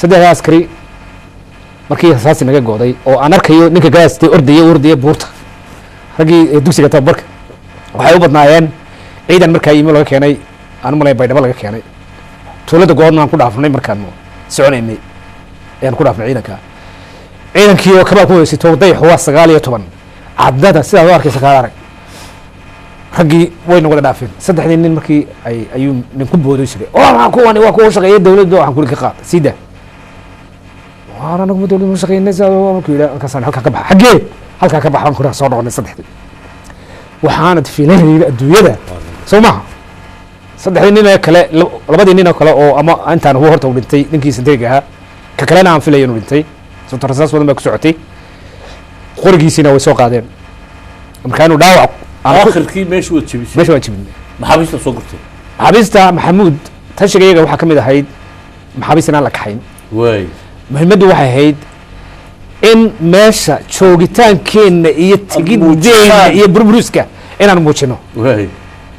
saddexdii askari markii rasaasi naga gooday oo aan arkayo ninka gaastay ordaya buurta raggii dugsiga tababarka waxay u badnaayeen ciidan markaa yimi laga keenay aan malay baydhabo laga keenay tuulada go'oon aan ku dhaafnay markaan soconaynay ayaan ku dhaafnay ciidankii oo kaba ku weysay tooday xuwa 19 cadada sidaa u arkaysa ka arag raggii wayna wada dhaafeen saddexdii nin markii ayuu nin ku booday jiray oo waa ku shaqeeyay dawladda waxaan ku ka qaad sida waana nagu dawladda shaqeynay saa ku yiraahdo halkaasaan halka ka bax xagee halka ka baxan ku soo noqonay saddexdii waxaana fiilaynay adduunyada Soomaa saddexdii nin kale labadii nin kale oo ama intaan uu horta u dhintay ninkii sadeega ahaa ka kalena aan filayo inuu dhintay sababtoo rasaas wadan baa ku socotay qorigiisina way soo qaadeen markaanu dhaawac aakhirkii meeshu wad jabisay maxaabiista soo gurtay maxaabiista Maxamuud tashigayaga waxa kamid ahayd maxaabiisna la kaxayn way muhiimadu waxay ahayd in meesha joogitaankeena iyo tigiddeena iyo burburuska inaan muujino way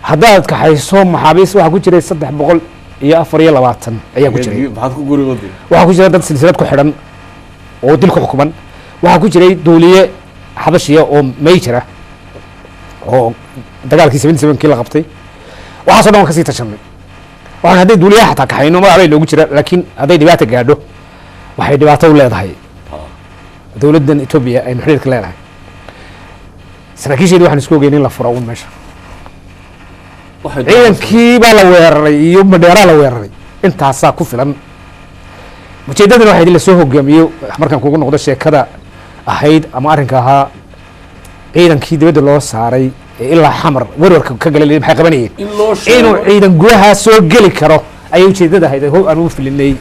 haddaad kaxayso maxaabiis waxa ku jiray 324 ayaa ku jiray maxaad ku guri waday waxa ku jiray dad silsilad ku xidhan oo dilka xukuman waxa ku jiray dawliye xabashiya oo major ah oo dagaalkii 77 la qabtay waxa soo dhan ka sii tashanay waxaan hadday dawliyaha xataa kaxayno magacay loogu jira laakiin hadday dhibaato gaadho waxay dhibaato u leedahay dawladdan Ethiopia ay xiriirka leedahay saraakiisheedu waxaan isku ogeyn in la furo uun meesha ciidankii baa la weeraray iyo madheeraa la weeraray intaasaa ku filan ujeeddadana waxay la soo hogaamiyo markaan kugu noqdo sheekada ahayd ama arrinka ahaa ciidankii dibadda loo saaray ilaa xamar warwarka ka galay maxay qabanayeen inuu ciidan gudaha soo geli karo ayay ujeeddada ahayd aan u filinay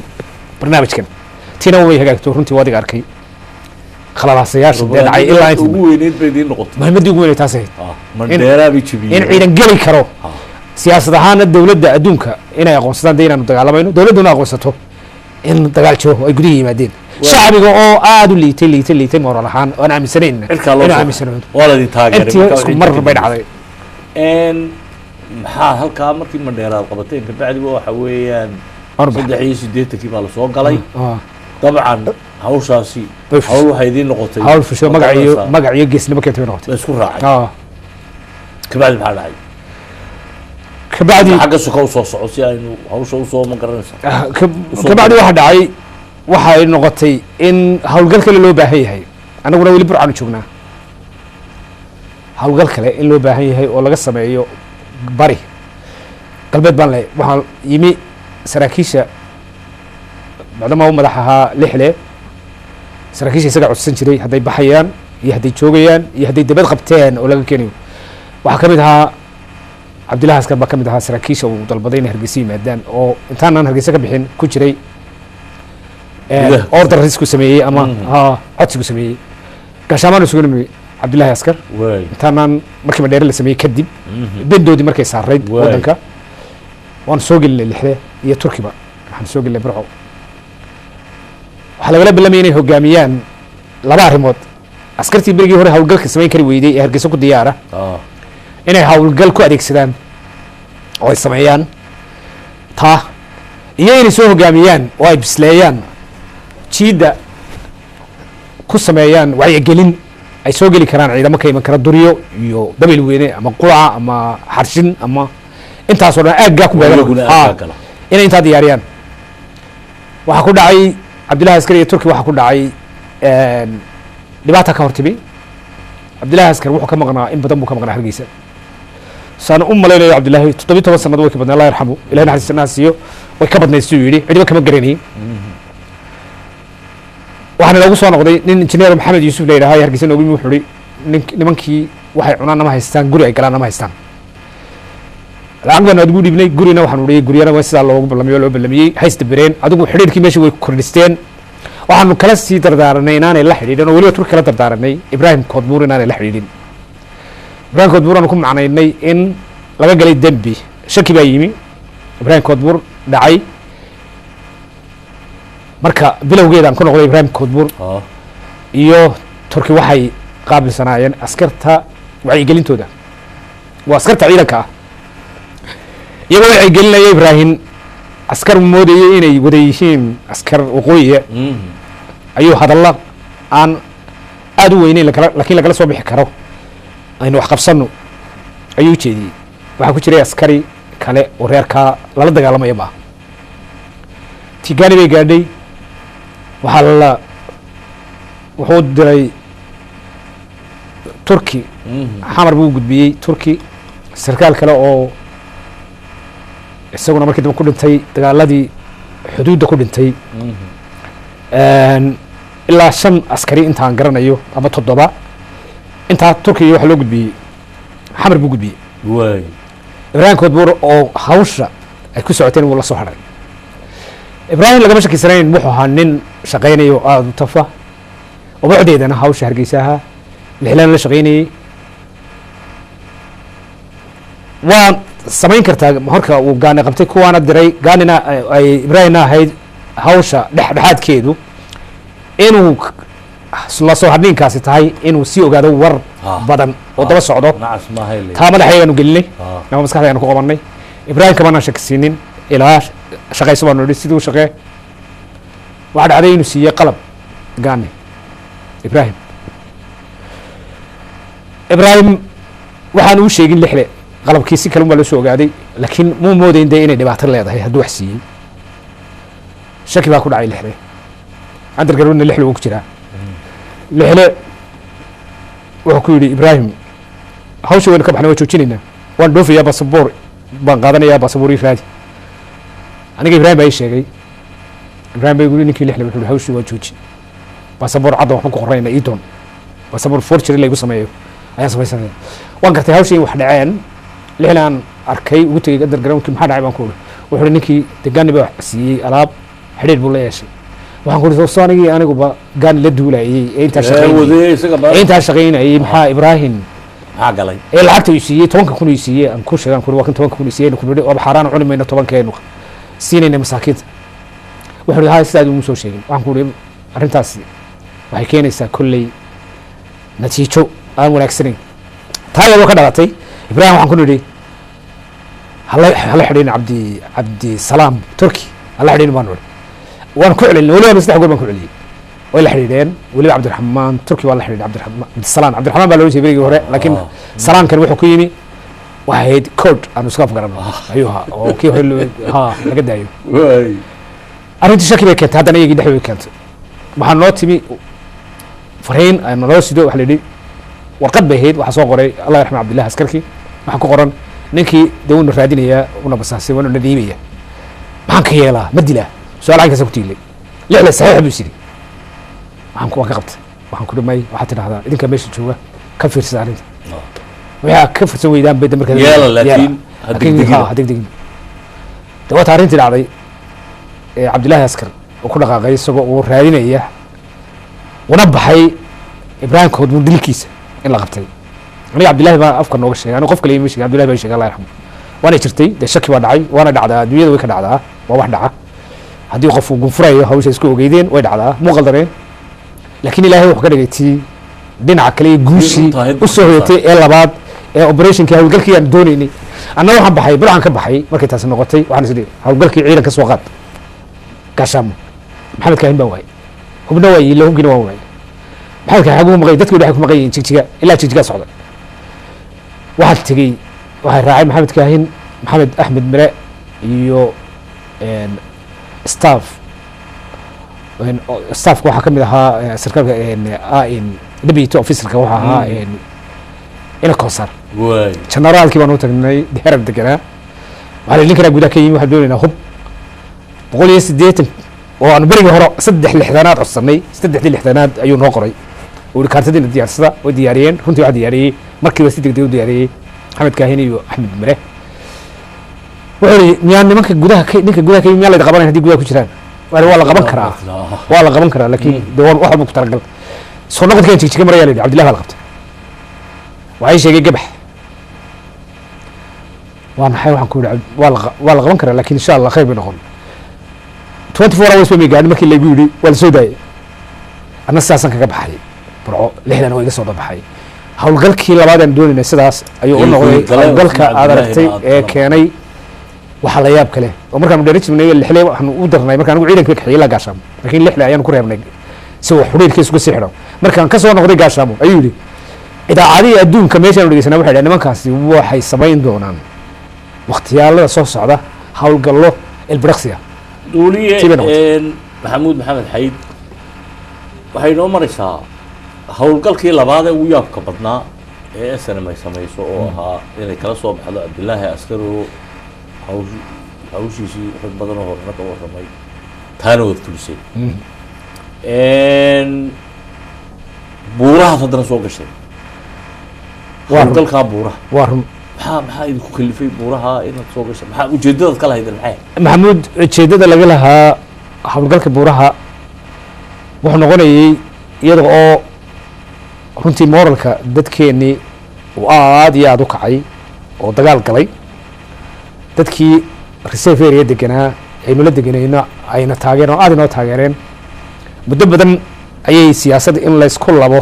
barnaamijkan tina way hagaagto runtii waadiga arkay khalalaasayaashi dhacay ilaa intii ugu weyneed bay idin noqotay muhiimadii ugu weyneed taas ahayd mandheeraa bay jabiyeen in ciidan geli karo siyaasad ahaana dawladda adduunka inay aqoonsadaan dee inaanu dagaalamayno dawladduna aqoonsato in dagaal jiro ay gudaha yimaadeen shacbiga oo aad u liitay moral ahaan oo aan aaminsanayn inuu aaminsanayn waa la idin taageeray intii isku mar bay dhacday maxaa halkaa markii mandheeraad qabateen kabacdi waxa weeyaan 83 baa la soo galay dabcan hawshaasi hawl waxay idin noqotay hawl fusho magac iyo geesnimo keentay noqotay la isku raacay kabacdi maxaa dhacay kabacdi xagga suka u soo soco si aynu hawsha u soo ma garanaysa kabacdi waxa dhacay waxay noqotay in hawlgal kale loo baahan yahay anaguna weli burcaan joognaa hawlgal kale in loo baahan yahay oo laga sameeyo bari galbeed baan leeyahay waxaan yimi saraakiisha maadaama uu madax ahaa lixle saraakiisha isaga codsan jiray hadday baxayaan iyo hadday joogayaan iyo hadday dibad qabteen oo laga keenayo waxaa ka mid ahaa cabdillahi askar baa ka mid ahaa saraakiisha uu dalbaday inay hargeysa yimaadaan oo intaanaan hargeysa ka bixin ku jiray order risku sameeyey ama codsigu sameeyey gaashaamaan isugu nimay cabdillahi askar intaanaan markii madheere la sameeyey kadib bendoodii markay saarayd waddanka waan soo gelinay lixde iyo turkiba waxaan soo gelinay burco waxaa lagala ballamaya inay hogaamiyaan laba arrimood. askartii berigii hore hawlgalka samayn kari weyday ee hargeysa ku diyaara inay hawlgal ku adeegsadaan oo ay sameeyaan taa, iyo inay soo hogaamiyaan oo ay bisleeyaan jiidda ku sameeyaan wacyigelin ay soo geli karaan ciidamo ka iman kara duryo iyo dabayl weyne ama quraca ama xarshin ama intaasoo dhan aaggaa ku beegan inay intaa diyaariyaan. waxaa ku dhacay cabdillahi askari iyo turki waxaa ku dhacay dhibaata ka hortimi. cabdillahi askar wuxuu ka maqnaa in badan buu ka maqnaa hargeysa. saan u malaynayo cabdillahi 17 sanad way ka badnaa, allah yarxamu ilahi naxariisana siiyo, way ka badnayd siduu yidhi, cidiba kama garanayay. waxaana noogu soo noqday nin injineer maxamed yuusuf la yidhaha hargeysa noogu yimi, wuxuu ihi nimankii waxay cunaan nama haystaan, guri ay galaan nama haystaan, lacag baan adigu dhibnay, gurina waxaan uhi guryana waa sidaa loogu ballamiyey oo loo ballamiyey, haysta bereen adigu xidhiirkii meesha way kordhisteen. waxaanu kala sii dardaaranay inaanay la xidhiidhin oo weliba turki kala dardaaranay ibraahim koodbuur inaanay la xidhiidhin. ibraahim koodbuur aanu ku macnaynay in laga galay dembi, shaki baa yimi, ibraahim koodbuur dhacay. marka bilowgeedaan ku noqday ibraahim koodbuur iyo turki waxay qaabilsanaayeen askarta wacyigelintooda, waa askarta ciidanka ah. iyagoo wacyigelinaya ibraahim askar moodayay inay wada yihiin askar waqooyiya ayuu hadalla aan aada u weyneyn laakiin lagala soo bixi karo aynu wax qabsanno ayuu ujeediyey. waxaa ku jiray askari kale oo reerkaa lala dagaalamaya maaha. tigaani bay gaadhay, wuxuu diray turki, xamar buu gudbiyey turki, sarkaal kale oo isaguna markii dambe ku dhintay dagaaladii xuduudda ku dhintay. ilaa 5 askari intaan garanayo ama 7 intaa turkiya waxa loo gudbiyey xamar buu gudbiyey. ibraahim koodbuur oo hawsha ay ku socoteen wuu la soo haray. ibraahim lagama shakisanayn, wuxuu ahaa nin shaqaynayo oo aada u tafa oo bacdeedana hawsha hargeysaha lixlaan la shaqaynayey. waa samayn kartaa horka uu gaani qabtay, kuwaana diray gaanina ay ibraahimna ahayd hawsha dhexdhexaadkeedu inuu la soo hadhiinkaasi tahay inuu sii ogaado war badan oo daba socdo. taa madaxaygaanu gelinay ama maskaxdaygaanu ku qabanay. ibraahim kamanaan shakisiinin ilaa shaqayso baanu idhi siduu shaqee. waxaa dhacday inuu siiyey qalab gaani ibraahim. waxaan uu sheegin lixle qalabkii si kale baa loo soo ogaaday, laakiin muu moodayn dee inay dhibaato leedahay hadduu wax siiyey. shaki baa ku dhacay lixle, andargarwadna lixle wuu ku jiraa. lixle wuxuu ku yidhi ibraahim hawsha waynu ka baxnay waa joojinaynaa, waan dhoofayaa basaboor baan qaadanayaa, basaboor ii raadi. aniga ibraahim baa ii sheegay. ibraahim baa yidhi ninkii lixle wuxuu yidhi hawshii waa jooji, basaboor cadda waxbaan ku qornayna ii doon, basaboor forgery laygu sameeyo ayaan samaysanaya. waan gartay hawshii in wax dhaceen. lixle aan arkay ugu tegey undergroundkii maxaa dhacay baan ku uri. wuxuu ihi ninkii de gaani baa siiyey alaab, xidhiir buu la yeeshay. waxaan ku uri so anigii aniguba gaani la duulayey ee intaa shaqaynayey maxaa ibraahim maxaa galay ee lacagta uu siiyey 10 kun uu siiyey aan ku sheegan kuri waa kan 10 kun uu siiyey ku nidhi oo xaraan cuni mayno 10 keenu siinayna masaakiinta. wuxuu yahay sidaad uu soo sheegay. waxaan ku uri arrintaasi waxay keenaysaa kulley natiijo aan wanaagsanayn. taayadoo ka dhalatay ibraahim waxaan ku nidhi hala xidhiin cabdi salaam turki hala xidhiin baan nidhi. waan ku celin waliba 3 goor baan ku celiyey way la xidhiidheen. weliba cabdiraxmaan turki waa la xidhiidhay. cabdiraxmaan baa loo jeeday berigii hore, laakiin salaamkan wuxuu ku yimi waxay ahayd code aanu iska afgarano ayuu ahaa oo kii hore laga daayo. arrintii shaki bay keentay, haddana iyagii dhexdooda keentay. waxaa noo timi fariin naloo sido waxa la yidhi warqad bay ahayd, waxaa soo qoray allah yarxam cabdillahi askarkii. waxaa ku qoran ninkii dee wuuna raadinayaa una basaasay waana nadiimaya, maxaan ka yeelaa ma dilaa? su-aal caynkaasa ku tiilay. lixle saxiix buu isiri. waan ka qabtay. waxaan ku dhimay waxaad tidhahdaa idinkaa meesha jooga ka fiirsada arrinta. waxaa ka firsan weydaan bay markaa degdegin. de waata arrintii dhacday ee cabdillahi askar oo ku dhaqaaqay isagoo uu raadinaya una baxay ibraahim koodbuur dilkiisa in la qabtay. aniga cabdillahi baa afka nooga sheegay, aniga qof kale ima sheegay, cabdillahi baa sheegay allah yarxamo. waana jirtay dee shaki baa dhacay, waana dhacdaa adduunyada way ka dhacdaa, waa wax dhaca. haddii qof uu gunfurayo hawsha isku ogeydeen way dhacdaa muu qaldaneen laakiin ilaahay wuxuu ka dhigay tii dhinaca kale iyo guushii u soo hoyatay ee labaad ee operationkii hawlgalkii aan doonaynay annaga waxaan baxay burcan ka baxay markay taasi noqotay waxaan isdhihi hawlgalkii ciidanka soo qaad gaashaamo maxamed kaahin baan waayay hubna waayey ila hubkiina waan waayay maxamed kaahin xaguu maqay dadkii waxay ku maqan yihiin jigjiga ilaa jigjigaa socda waxaan tegey waxay raacay maxamed kaahin maxamed axmed mire iyo staffka waxaa ka mid ahaa sarkaalka deputy officerka waxaa ahaa ina koosar generaalkii baan u tagnay herab deganaa waxaa ninkanaa gudaha ka yimi waxaan doonaynaa hub 180 oo aan berigii hore 3 lixdanaad codsanay 3 lixdanaad ayuu noo qoray oo kaartadiina diyaarsada way diyaariyeen runtii waxaa diyaariyey markiiba si degdeg u diyaariyey maxamed kaahin iyo axmed mire wuxuu yidhi miyaa nimanka gudaha ninka gudaha ka yimi miyaa layda qabanayn haddii gudaha ku jiraan waa la qaban karaa waa la qaban karaa laakiin de wax walba ku talagal soo noqodkaan jigjiga marayaa la yidhi cabdillahi baa la qabtay waxay sheegay gabax waa maxay waxaan ku yidhi waa la qaban karaa laakiin insha allah khayr bay noqon 24 hours bay gaadhin markii laygu yidhi waa la soo daayay anna sidaasaan kaga baxay burco lixdan oo iga soo dhabaxay hawlgalkii labaad aan doonaynay sidaas ayuu u noqday hawlgalka aad aragtay ee keenay waxaa la yaab kale oo markaanu dheeri jirnay lixle waxaanu u darnay markaan anigu ciidanka kaxeeyey la gaashaamo laakiin lixle ayaanu ku reebnay si uu xuriirkiisa uga sii xidho markaan ka soo noqday gaashaamo ayuu yidhi idaacadihii adduunka meeshaanu dhegeysanaa waxay dhahay nimankaasi waxay samayn doonaan wakhtiyaalada soo socda hawlgallo elbaraksiya duuliye maxamuud maxamed xayd waxay noo maraysaa hawlgalkii labaad ee ugu yaabka badnaa ee snm ay samayso oo ahaa inay kala soo baxdo cabdillaahi askaro hawshiisii rag badan oo horena ka warramay taana wada tulisay buurahaas haddana soo gashay hawlgalkaa buuraha waa run maxaa idinku kalifay buuraha inaad soo gashay maxaa ujeedadaad ka lahaydeen maxay maxamuud ujeeddada laga lahaa hawlgalka buuraha wuxuu noqonayay iyada oo runtii moralka dadkeennii uu aad iyo aada u kacay oo dagaal galay dadkii reserve area deganaa aynu la deganayno ayna taageereen oo aad inoo taageereen muddo badan ayay siyaasadda in laysku labo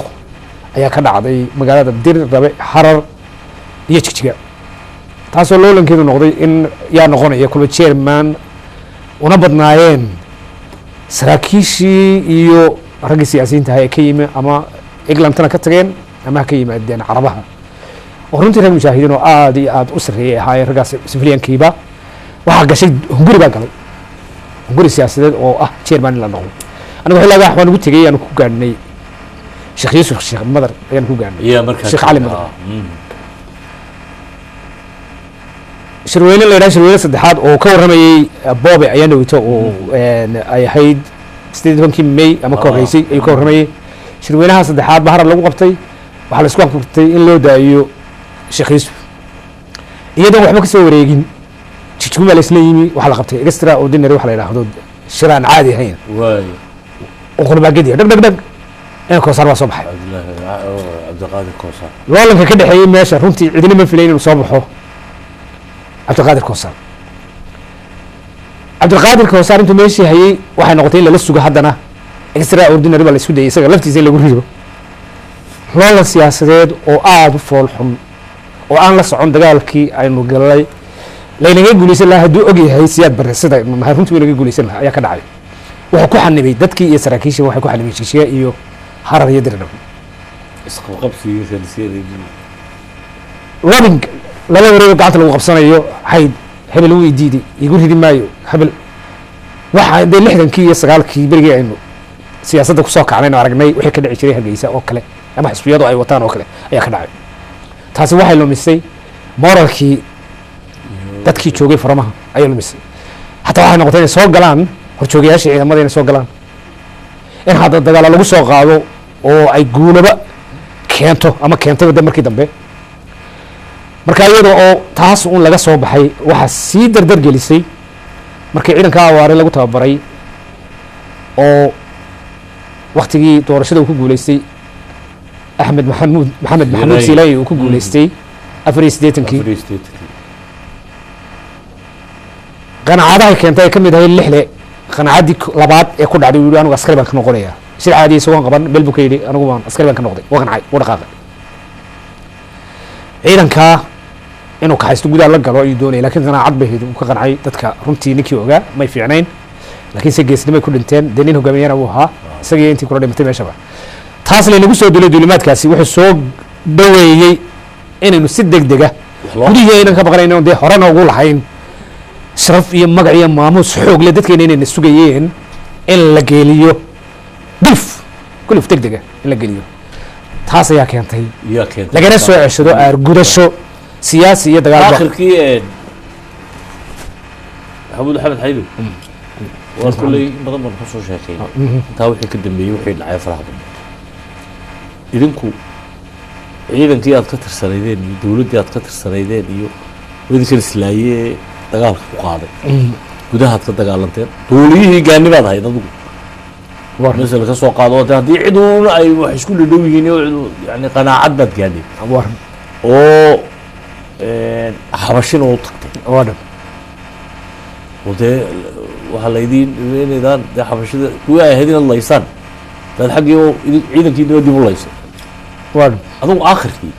ayaa ka dhacday magaalada dir rabe xarar iyo jigjiga taasoo loolankeedu noqday in yaa noqonaya kulba chairman una badnaayeen saraakiishii iyo raggii siyaasiyiinta ahaa ee ka yimi ama englandtana ka tageen ama ha ka yimaadeen carabaha oo runtii rag mujaahidiin oo aad iyo aad u sarreeyay ahaayeen raggaas civiliankiiba waxaa gashay hunguri baa galay hunguri siyaasadeed oo ah chairman in la noqdo aniga xilligaa waxbaan ugu tegey ayaanu ku gaadhnay sheekh yuusuf sheekh madar ayaanu ku gaadhnay sheekh cali madar shirweyne la yidhaha shirweyne saddexaad oo ka warramayey boobe ayaa dhaweyto oo ay ahayd 18 May ama ka horreysay ayuu ka warramayey shirweynaha saddexaad ba harar lagu qabtay waxaa la isku qabtay in loo daayo sheekh yuusuf iyadoon waxba ka soo wareegin jijgu baa la isla yimi waxaa la qabtay extra ordinary waxa la yidhaahdo shiraan caadi ahayn oo qurbaagadiya dhag dhag dhag in koosaar baa soo baxay cabdiqaadir koosaar loolanka ka dhexeeyey meesha runtii cidina ma filayn inuu soo baxo cabdiqaadir koosaar cabdiqaadir koosaar intuu meeshii hayey waxay noqotay in lala sugo haddana extra ordinary baa la isku dayay isaga laftiisa in lagu rido loolan siyaasadeed oo aada u fool xun oo aan la socon dagaalkii aynu galay laynaga guulaysan lahaa hadduu og yahay siyaad barre sida nahay runtii waynaga guulaysan lahaa ayaa ka dhacay wuxuu ku xanibay dadkii iyo saraakiisha waxay ku xanibay jigjiga iyo harar iyo dirdhab isqabqabsigii radisyada lobing laba wareego gacanta lagu qabsanayo hayd hebel wuu idiiday igu ridi maayo hebel waxa dee 60kii iyo 9kii berigii aynu siyaasadda kusoo kacnayno aragnay wixii ka dhici jiray hargeysa oo kale ama xisbiyadu ay wataan oo kale ayaa ka dhacay taasi waxay lumisay moralkii dadkii joogay faramaha ayay lumisay hataa waxay noqotay inay soo galaan horjoogayaasha ciidamada inay soo galaan in hadda dagaalo lagu soo qaado oo ay guulaba keento ama keentay dad markii dambe marka iyada oo taas uun laga soo baxay waxaa sii dardar gelisay markii ciidanka awaare lagu tababaray oo waktigii doorashada uu ku guulaystay axmed maxamuud silaayi uu ku guulaystay 84 qanaacadahay keentay ay ka mid ahayd lixle qanaacadii labaad ee ku dhacday uu yidhi anigu askari baan ka noqonayaa shir caadi isagoon qaban bel buu ka yidhi anigu baan askari baan ka noqday waa qancay waa dhaqaaqay ciidankaa inuu kaxaysto gudaha la galo ayuu doonaya laakiin qanaacad bay uu ka qancay dadka runtii ninkii ogaa may fiicnayn laakiin se geesnimay ku dhinteen dee nin hogaamiyana uu ahaa isagii intii kula dhimatay meeshaba taas laynagu soo dulay duulimaadkaasi wuxuu soo dhaweeyey inaynu si deg dega gudihii aynan ka baqnayno dee horena ugu lahayn sharaf iyo magac iyo maamuus xoog le dadkeena inayna sugayeen in la geeliyo guluf deg dega in la geliyo taas ayaa keentay lagana soo ceshado aargudasho siyaasi iyo dagaal akhirkii maxamuud axmed xaybi waa kulley in badan baan kasoo sheekay intaa wixii ka dambeeyey wixii dhacay faraha badan idinku ciidankii aad ka tirsanaydeen iyo dawladdii aad ka tirsanaydeen iyo idinkan islaayee dagaalka ku qaaday gudahaad ka dagaalanteen duuliyihii gaanibaad ahayd adigu masala ka soo qaado de haddii ciduuna ay wax isku dhadhow yihiin yani qanaacad baad gaadheen oo xabashina u tagtay oo dee waxaa laydiin inaydaan dee xabashida kuwii ay ahayd inaad laysaan daad xaggii oo ciidankii dib u laysay adugu aakhirkii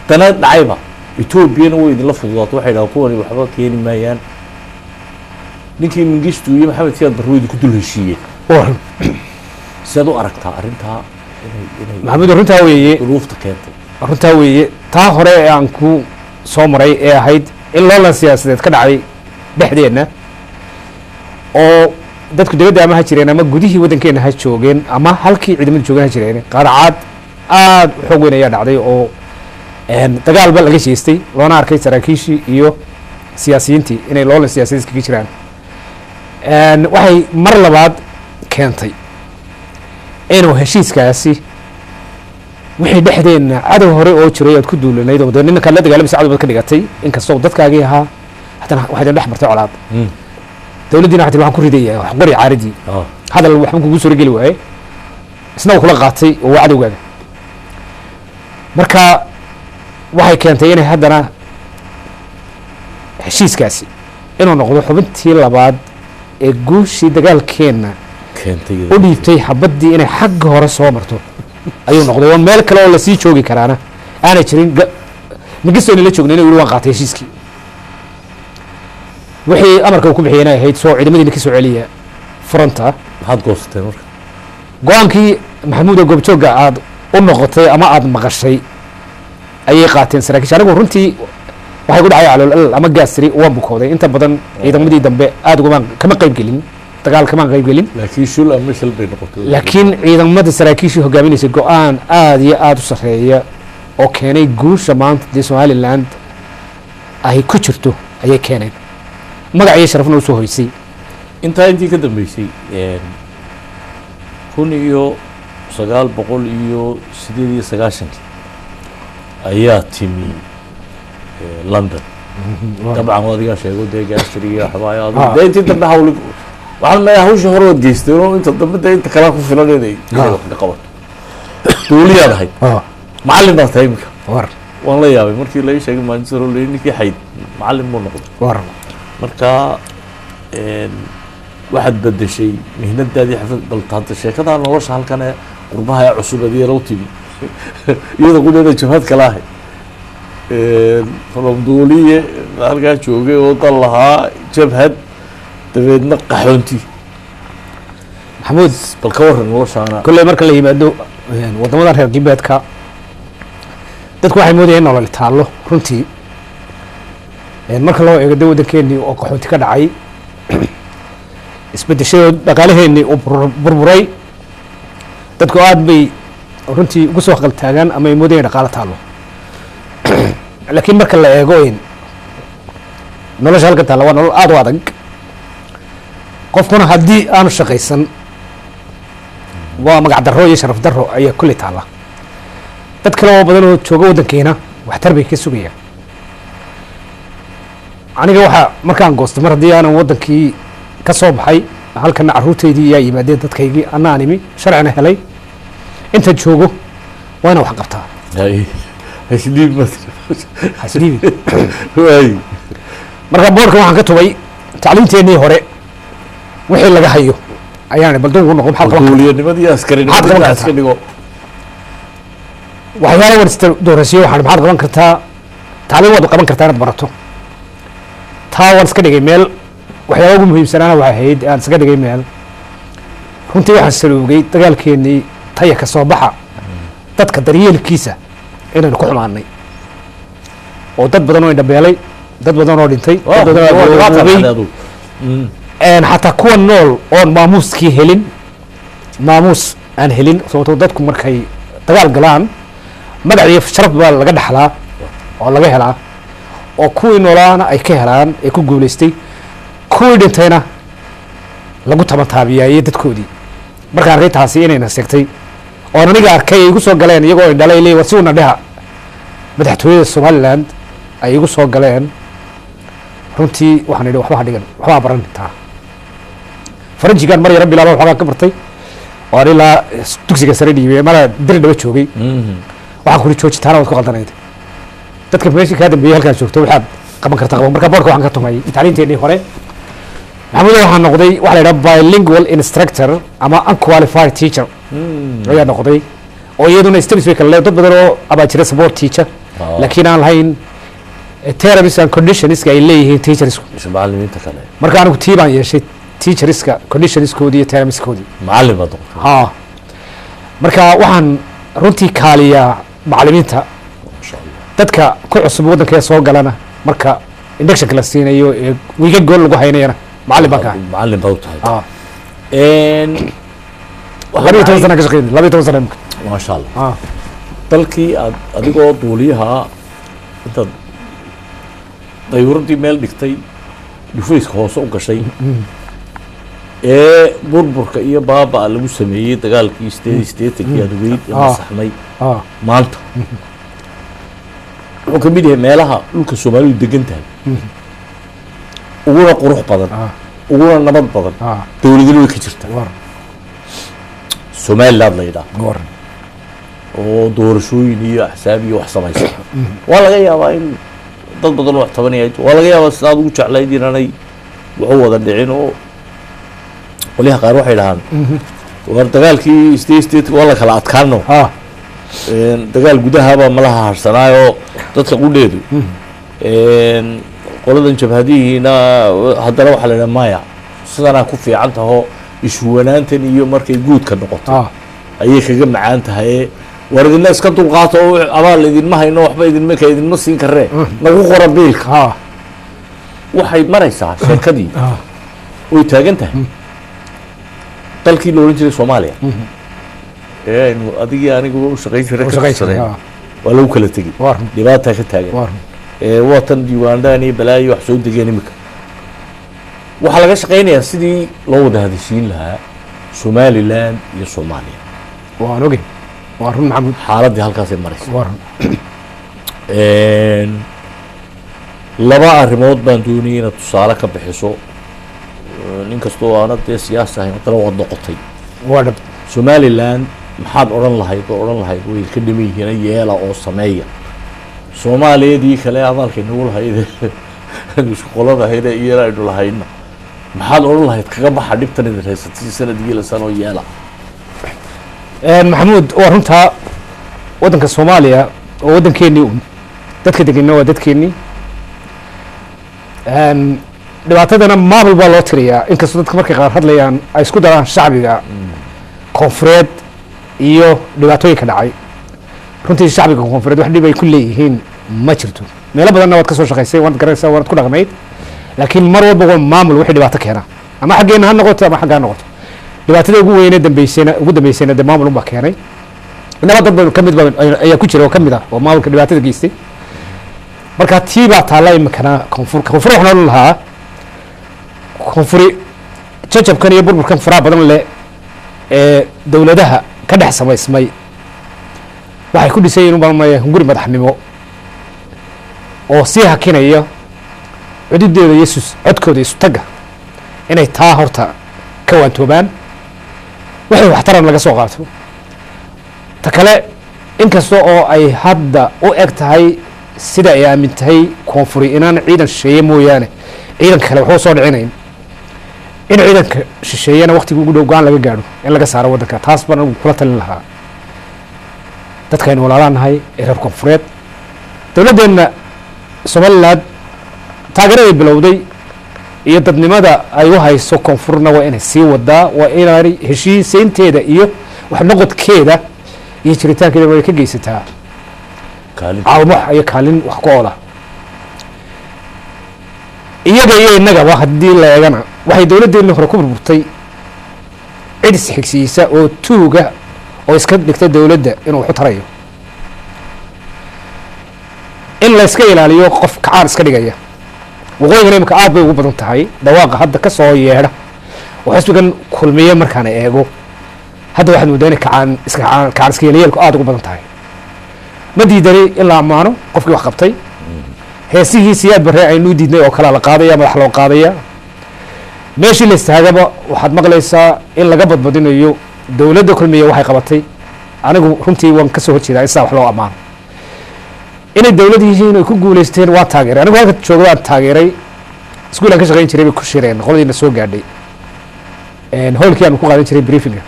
dana dhacayba etoobiyana way idinla fududaato waxay dhahaan kuwani waxba keeni maayaan ninkii mingistu iyo maxamed siyaad barre way idinku dul heshiiyeen sidaad u aragtaa arrintaa maxamuud runtaa weeye duruufta keentay runtaa weeye taa hore ee aan ku soo maray ee ahayd in loolan siyaasadeed ka dhacay dhexdeenna oo dadku dibadda ama ha jireen ama gudihii waddankeena ha joogeen ama halkii ciidamada joogeen ha jireen qaracaad aad u xoog weyn ayaa dhacday oo dagaalba laga jeestay loona arkay saraakiishii iyo siyaasiyiintii inay loolan siyaasadeed iskaga jiraan waxay mar labaad keentay inuu heshiiskaasi wixii dhexdeenna cadow hore oo jiray aad ku duulanayd oo dee ninkaad la dagaalamaysa cadow baad ka dhigatay inkastoo dadkaagii ahaa haddana waxaydin dhex martay colaad dawladdiina waxaa tii waxaan ku ridaya wax qori caaridii hadal waxba kugu soo geli waaye isna uu kula qaatay oo waa cadowgaaga marka waxay keentay inay haddana heshiiskaasi inuu noqdo xubintii labaad ee guushii dagaalkeenna u dhiibtay xabaddii inay xagga hore soo marto ayuu noqday oo meel kale oo lasii joogi karaana aanay jirin mingisto inay la joogna ina yidhi waan qaatay heshiiskii wixii amarka uu ku bixiyay inay ahayd soo ciidamadiina ka soo celiya furanta maxaad goosateen marka go-aankii maxamuuda goobjoogga aad u noqotay ama aad maqashay ayay qaateen saraakiisha anigu runtii waxay ku dhacay calool ama gaastiri waan bukooday inta badan ciidamadii dambe aad ugumaan kama qayb gelin dagaal kamaan qayb gelin laakiin shul ama shal bay noqotay laakiin ciidamada saraakiishii hogaaminaysay go-aan aad iyo aad u sarreeya oo keenay guusha maanta dee somaliland ay ku jirto ayay keeneen magac iyo sharafna usoo hoysay intaa intii ka dambeysay 1998 ayaa timi london dabcan adigaa sheego dee gaastri iyo waxbaayo dee intii dambe hawli waxaan leeyahay hawsha hore waad geystay oo inta dambe dee inta kalaa ku filan inay wax ka qabato duuliyaad ahayd macallin baad tahay iminka waan la yaabay markii laga sheegay manchester oo ninkii xayd macallin buu noqday marka waxaad bedeshay mihnadaadii xafid bal taanta sheekada nolosha halkan ee qurbaha ee cusub adeera u timi iyada qudeeda jabhad kala ahay ramduuliye halkaa joogay oo dal lahaa jabhad dabeedna qaxoonti maxamuud bal ka waran noloshaana kolley marka la yimaado waddamadan reer galbeedka dadku waxay moodayeen nolol taallo runtii marka loo eego de waddankeenii oo qaxoonti ka dhacay isbedeshadood dhaqaalaheenii uu burburay dadku aad bay runtii ugu soo qaltaagaan ama ay moodayeen dhaqaalo taallo laakiin marka la eego nolosha halkan taalla waa nolol aada u adag qofkuna haddii aanu shaqaysan waa magac darro iyo sharaf darro ayaa kulli taalla dad kale oo badan oo jooga waddankeena waxtar bay ka sugayaan aniga waxaa markaan goostay mar haddii aanan waddankii ka soo baxay halkana carruurteydii yaa yimaadeen dadkaygii anaan imi sharcina helay inta joogo waa inaan wax qabtaa hasdhiibin marka boorkan waxaan ka tubay tacliimteennii hore wixii laga hayo ayaan bal dun ugu noqon maxaa qaban dowliyadnimadii askarinimada Maxaad iska dhigo waxyaala warista doorashiyo waxaan maxaad qaban kartaa tacliin waad qaban kartaa inaad barato taa waan iska dhigay meel waxyaaba ugu muhiimsanaana waxay ahayd aan iska dhigay meel runtii waxaan saloogay dagaalkeennii taya ka soo baxa dadka daryeelkiisa inaynu ku xumaanay oo dad badan oo indhabeelay dad badan oo dhintay dad badan oo awoobay xataa kuwa nool oon maamuuskii helin maamuus aan helin sababtoo dadku markay dagaal galaan magac iyo sharaf baa laga dhaxlaa oo laga helaa oo kuwii noolaana ay ka helaan ee ku guulaystay kuwii dhintayna lagu tabantaabiyaaye dadkoodii markaan arkay taasi inayna segtay oon aniga arkay ay igu soo galeen iyagoo indhalay leey war si una dheha madaxtooyada somaliland ay igu soo galeen runtii waxaan idhi waxba ha dhigan waxbaa baran taa faranjigaan mar yaro bilaaba waxoogaa ka bartay oo aan ilaa dugsiga sare dhiibay mara diri dhaba joogay waxaan kuli joojitaana waad ku qaldanayd dadka meeshii kaa dambeeyey halkaan joogto waxaad qaban kartaa qaban marka boorka waxaan ka tumay tacliinteennii hore maxamuud waxaan noqday waxa la yidhaha bilingual instructor ama unqualified teacher ayaa noqday oo iyaduna steps bay kala leedahay dad badan oo abaa jira support teacher laakiin aan lahayn terms and conditionska ay leeyihiin teachersku macallimiinta kale marka anigu tii baan yeeshay teacherska conditionskoodii iyo termskoodii macallin baad noqotay ha marka waxaan runtii kaaliyaa macallimiinta masha Allah dadka ku cusub waddanka ee soo galana marka inductionka la siinayo ee wiiga gool lagu haynayana macallin baan ka ahay macallin baad u tahay labiyo toban sana ka shaqeynay labiyo toban sana imika maasha Allah dalkii aad adigoo duuliyaha intaad dayuuradii meel dhigtay dhufayska hoose u gashay ee burburka iyo baaba lagu sameeyey dagaalkii 18 aad weyd ee masaxmay maanta wuxuu ka mid yahay meelaha dhulka Soomaalidu degan tahay uguna qurux badan uguna nabad badan dowladdu way ka jirtaa Somaliland la yidhaahdo oo doorashooyin iyo axsaab iyo wax samaysa waa laga yaabaa in dad badan wax tabanaya waa laga yaabaa sidaad ugu jeclayd inaanay wuxuu wada dhicin oo qoliyaha qaar waxay dhahaan war dagaalkii state waa la kala adkaano dagaal gudahaba malaha harsanaayo dadka qudheedu qoladan jabhadihiina haddana waxaa la idhaha maya sidanaa ku fiican taho ishuwanaantan iyo markay guudka noqoto ayay kaga macaan tahay war idinna iska dulqaato oo abaal idinma hayno waxba idinma siin karee nagu qora biilka waxay maraysaa sheekadii way taagan tahay dalkii la oran jiray Soomaaliya ee aynu adigii anigu u shaqayn jiray waa lagu kala tegey dhibaata ka taagan watan diiwaandaan iyo balaayo wax soo degeen imika waxaa laga shaqaynayaa sidii loo wada hadashiin lahaa Somaliland iyo Soomaaliya waan ogey waa run maxamuud xaaladii halkaasay maraysa waa run laba arrimood baan doonayay inaad tusaale ka bixiso nin kastoo aanad dee siyaasi ahayn haddana waad noqotay waa dhab Somaliland maxaad odhan lahayd way ka dhiman yihiin yeela oo sameeya Soomaaliyadii kale abaalkay nagu lahayd isku qolada hayda iyo aynu lahayna maxaad odhan lahayd kaga baxa dhibtan idin haysatay sanadkii la sano yeela maxamuud waa runtaa waddanka Soomaaliya oo waddankeennii dadka deganna waa dadkeennii dhibaatadana maamul baa loo tiriyaa inkastoo dadka markay qaar hadlayaan ay isku daraan shacbiga koonfureed iyo dhibaatooyinka dhacay runtii shacbiga koonfureed wax dhib ay ku leeyihiin ma jirto meelo badanna waad ka soo shaqaysay waad garanaysaa waad ku dhaqnayd laakiin mar walba waa maamul wixii dhibaato keena ama xaggeena ha noqoto ama xagga ha noqoto dhibaatada ugu weyne ugu dambeysayna dee maamul unbaa keenay inaba dad badan kamid ayaa ku jira oo kamid ah oo maamulka dhibaatada geystay marka tii baa taalla imikana koonfur waxaan odhan lahaa koonfuri jajabkan iyo burburkan faraha badan leh ee dowladaha ka dhex samaysmay waxay ku dhisan yihiin umalmaya hunguri madaxnimo oo sii hakinaya cududeeda iyo codkooda isu tagga inay taa horta ka waantoobaan waxay waxtaran laga soo qaato ta kale inkasta oo ay hadda u eg tahay sida ay aamin tahay koonfuri inaan ciidan shisheeye mooyaane ciidan kale waxba soo dhicinayn in ciidanka shisheeyana waqtiga ugu dhow go-aan laga gaadho in laga saaro waddanka taas baan anigu kula talin lahaa dadkaynu walaalaanahay ee reer koonfureed dowladdeenna somaliland taageeraday bilowday iyo dadnimada ay u hayso koonfurna waa inay sii wadaa waa inaanay heshiisaynteeda iyo wax noqodkeeda iyo jiritaankeeda way ka geysataa caawimo iyo kaalin wax ku oola iyaga iyo innagaba haddii la eegana waxay dowladdeenna hore ku burburtay cid isxigsiisa oo tuuga oo iska dhigta dowladda inuu waxu tarayo in la iska ilaaliyo qof kacaan iska dhigaya waqooyigan imika aad bay ugu badan tahay dhawaaqa hadda ka soo yeedha oo xisbigan kulmiye markaan eego hadda waxaad moodaa inay kacaan iska yeelayeelku aad ugu badan tahay ma diidani in la ammaano qofkii wax qabtay heesihii siyaad barre aynuu diidnay oo kalea la qaadaya madax loo qaadaya meeshii la istaagaba waxaad maqlaysaa in laga badbadinayo dowladda kulmiye waxay qabatay anigu runtii waan ka soo horjeedaa in sidaa wax loo ammaano inay dowlad yihiin ay ku guulaysteen waa taageeray anigu halka jooga waan taageeray iskuulaan ka shaqayn jiray bay ku shireen qoladiina soo gaadhay hoolkii aanu ku qaadan jiray briefinga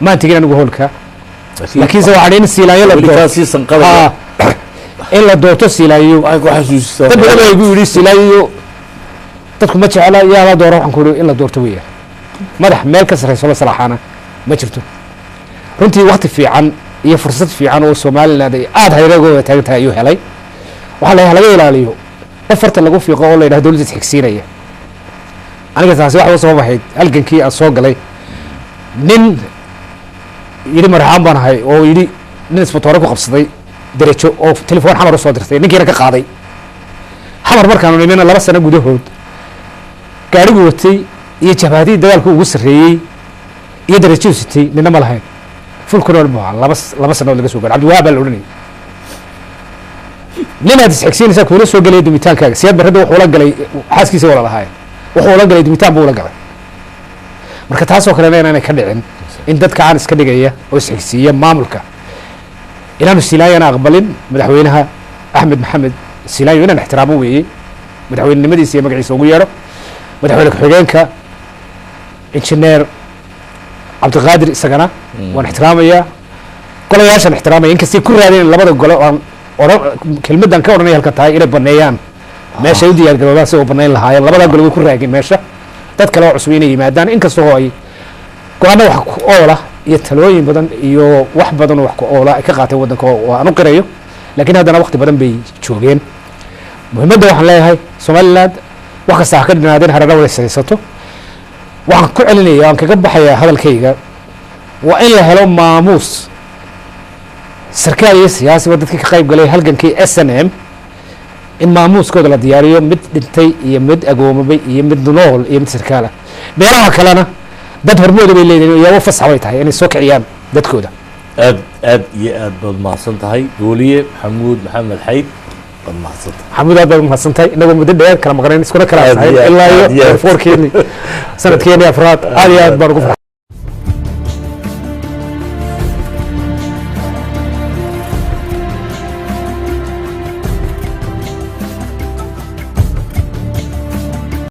maan tegin anigu hoolka laakiinse waxaa in siilaanyo la in la doorto siilaanyo dad badan baa igu yidhi siilaanyo dadku ma jecla yaa la dooro waxaan ku yidhi in la doorto weeya madax meel ka sarreyso la salaaxaana ma jirto runtii wakti fiican iyo fursad fiican oo somaliland ay aada hayragooda taagan tahay ayuu helay waxaa laga ilaaliyo afarta lagu fiiqo oo la yidhaha dowladda isxigsiinaya aniga taasi waxa u sabab ahayd halgankii aan soo galay nin yidhi maraxaan baan ahay oo yidhi nin isbatoore ku qabsaday derejo oo telefoon xamar u soo dirtay ninkiina ka qaaday xamar markaanu nimina 2 sano gudahood gaarigu watay iyo jabhadii dagaalku ugu sarreeyey iyo derejadu sitay nina ma lahayn full control baa 2 sano laga soo gaaray Cabdiwahaab baa la oranayay ninaad isxigsiinaysaa kuula soo galay dumitaankaaga siyaad barrada wuxuu la galay xaaskiisa wala lahaay wuxuu la galay dumitaan buu la galay marka taasoo kalena inaanay ka dhicin in dadka aan iska dhigaya oo isxigsiiya maamulka inaanu silaayana aqbalin madaxweynaha axmed maxamed silaayo inaan ixtiraamo weeyey madaxweynenimadiisa iyo magaciisa ugu yeedho madaxweyne ku-xigeenka injineer cabdiqaadir isagana waan ixtiraamayaa golayaashaan ixtiraamaya inkastay ku raadeen labada gole aan kelmaddan ka odhanaya halka tahay inay baneeyaan meeshay u diyaar garoobaan si oo banayn lahaayeen labadaa gole way ku raageen meesha dad kale oo cusub inay yimaadaan inkastoo ay go-aano wax ku oola iyo talooyin badan iyo wax badan oo wax ku oola ay ka qaateen waddanka oo aan u qirayo laakiin haddana waqti badan bay joogeen muhiimadda waxaan leeyahay somaliland wax kasta ha ka dhinaadeen hareera wada saysato waxaan ku celinaya aan kaga baxayaa hadalkayga waa in la helo maamuus sarkaal iyo siyaasiba dadkii ka qayb galay halgankii SNM in maamuuskooda la diyaariyo mid dhintay iyo mid agoomabay iyo mid nool iyo mid sarkaal ah beelaha kalena dad hormooda bay leeyihiin iyago fasax way tahay inay soo kiciyaan dadkooda aad iyo aad baad mahadsan tahay duuliye maxamuud maxamed xayd baad mahadsan tahay maxamuud aad baad mahadsan tahay inagoo muddo dheer kala maqnayn iskuna kala tahay ilaa iyo 4 sanadkeeni afraad aad iyo aad baan ugu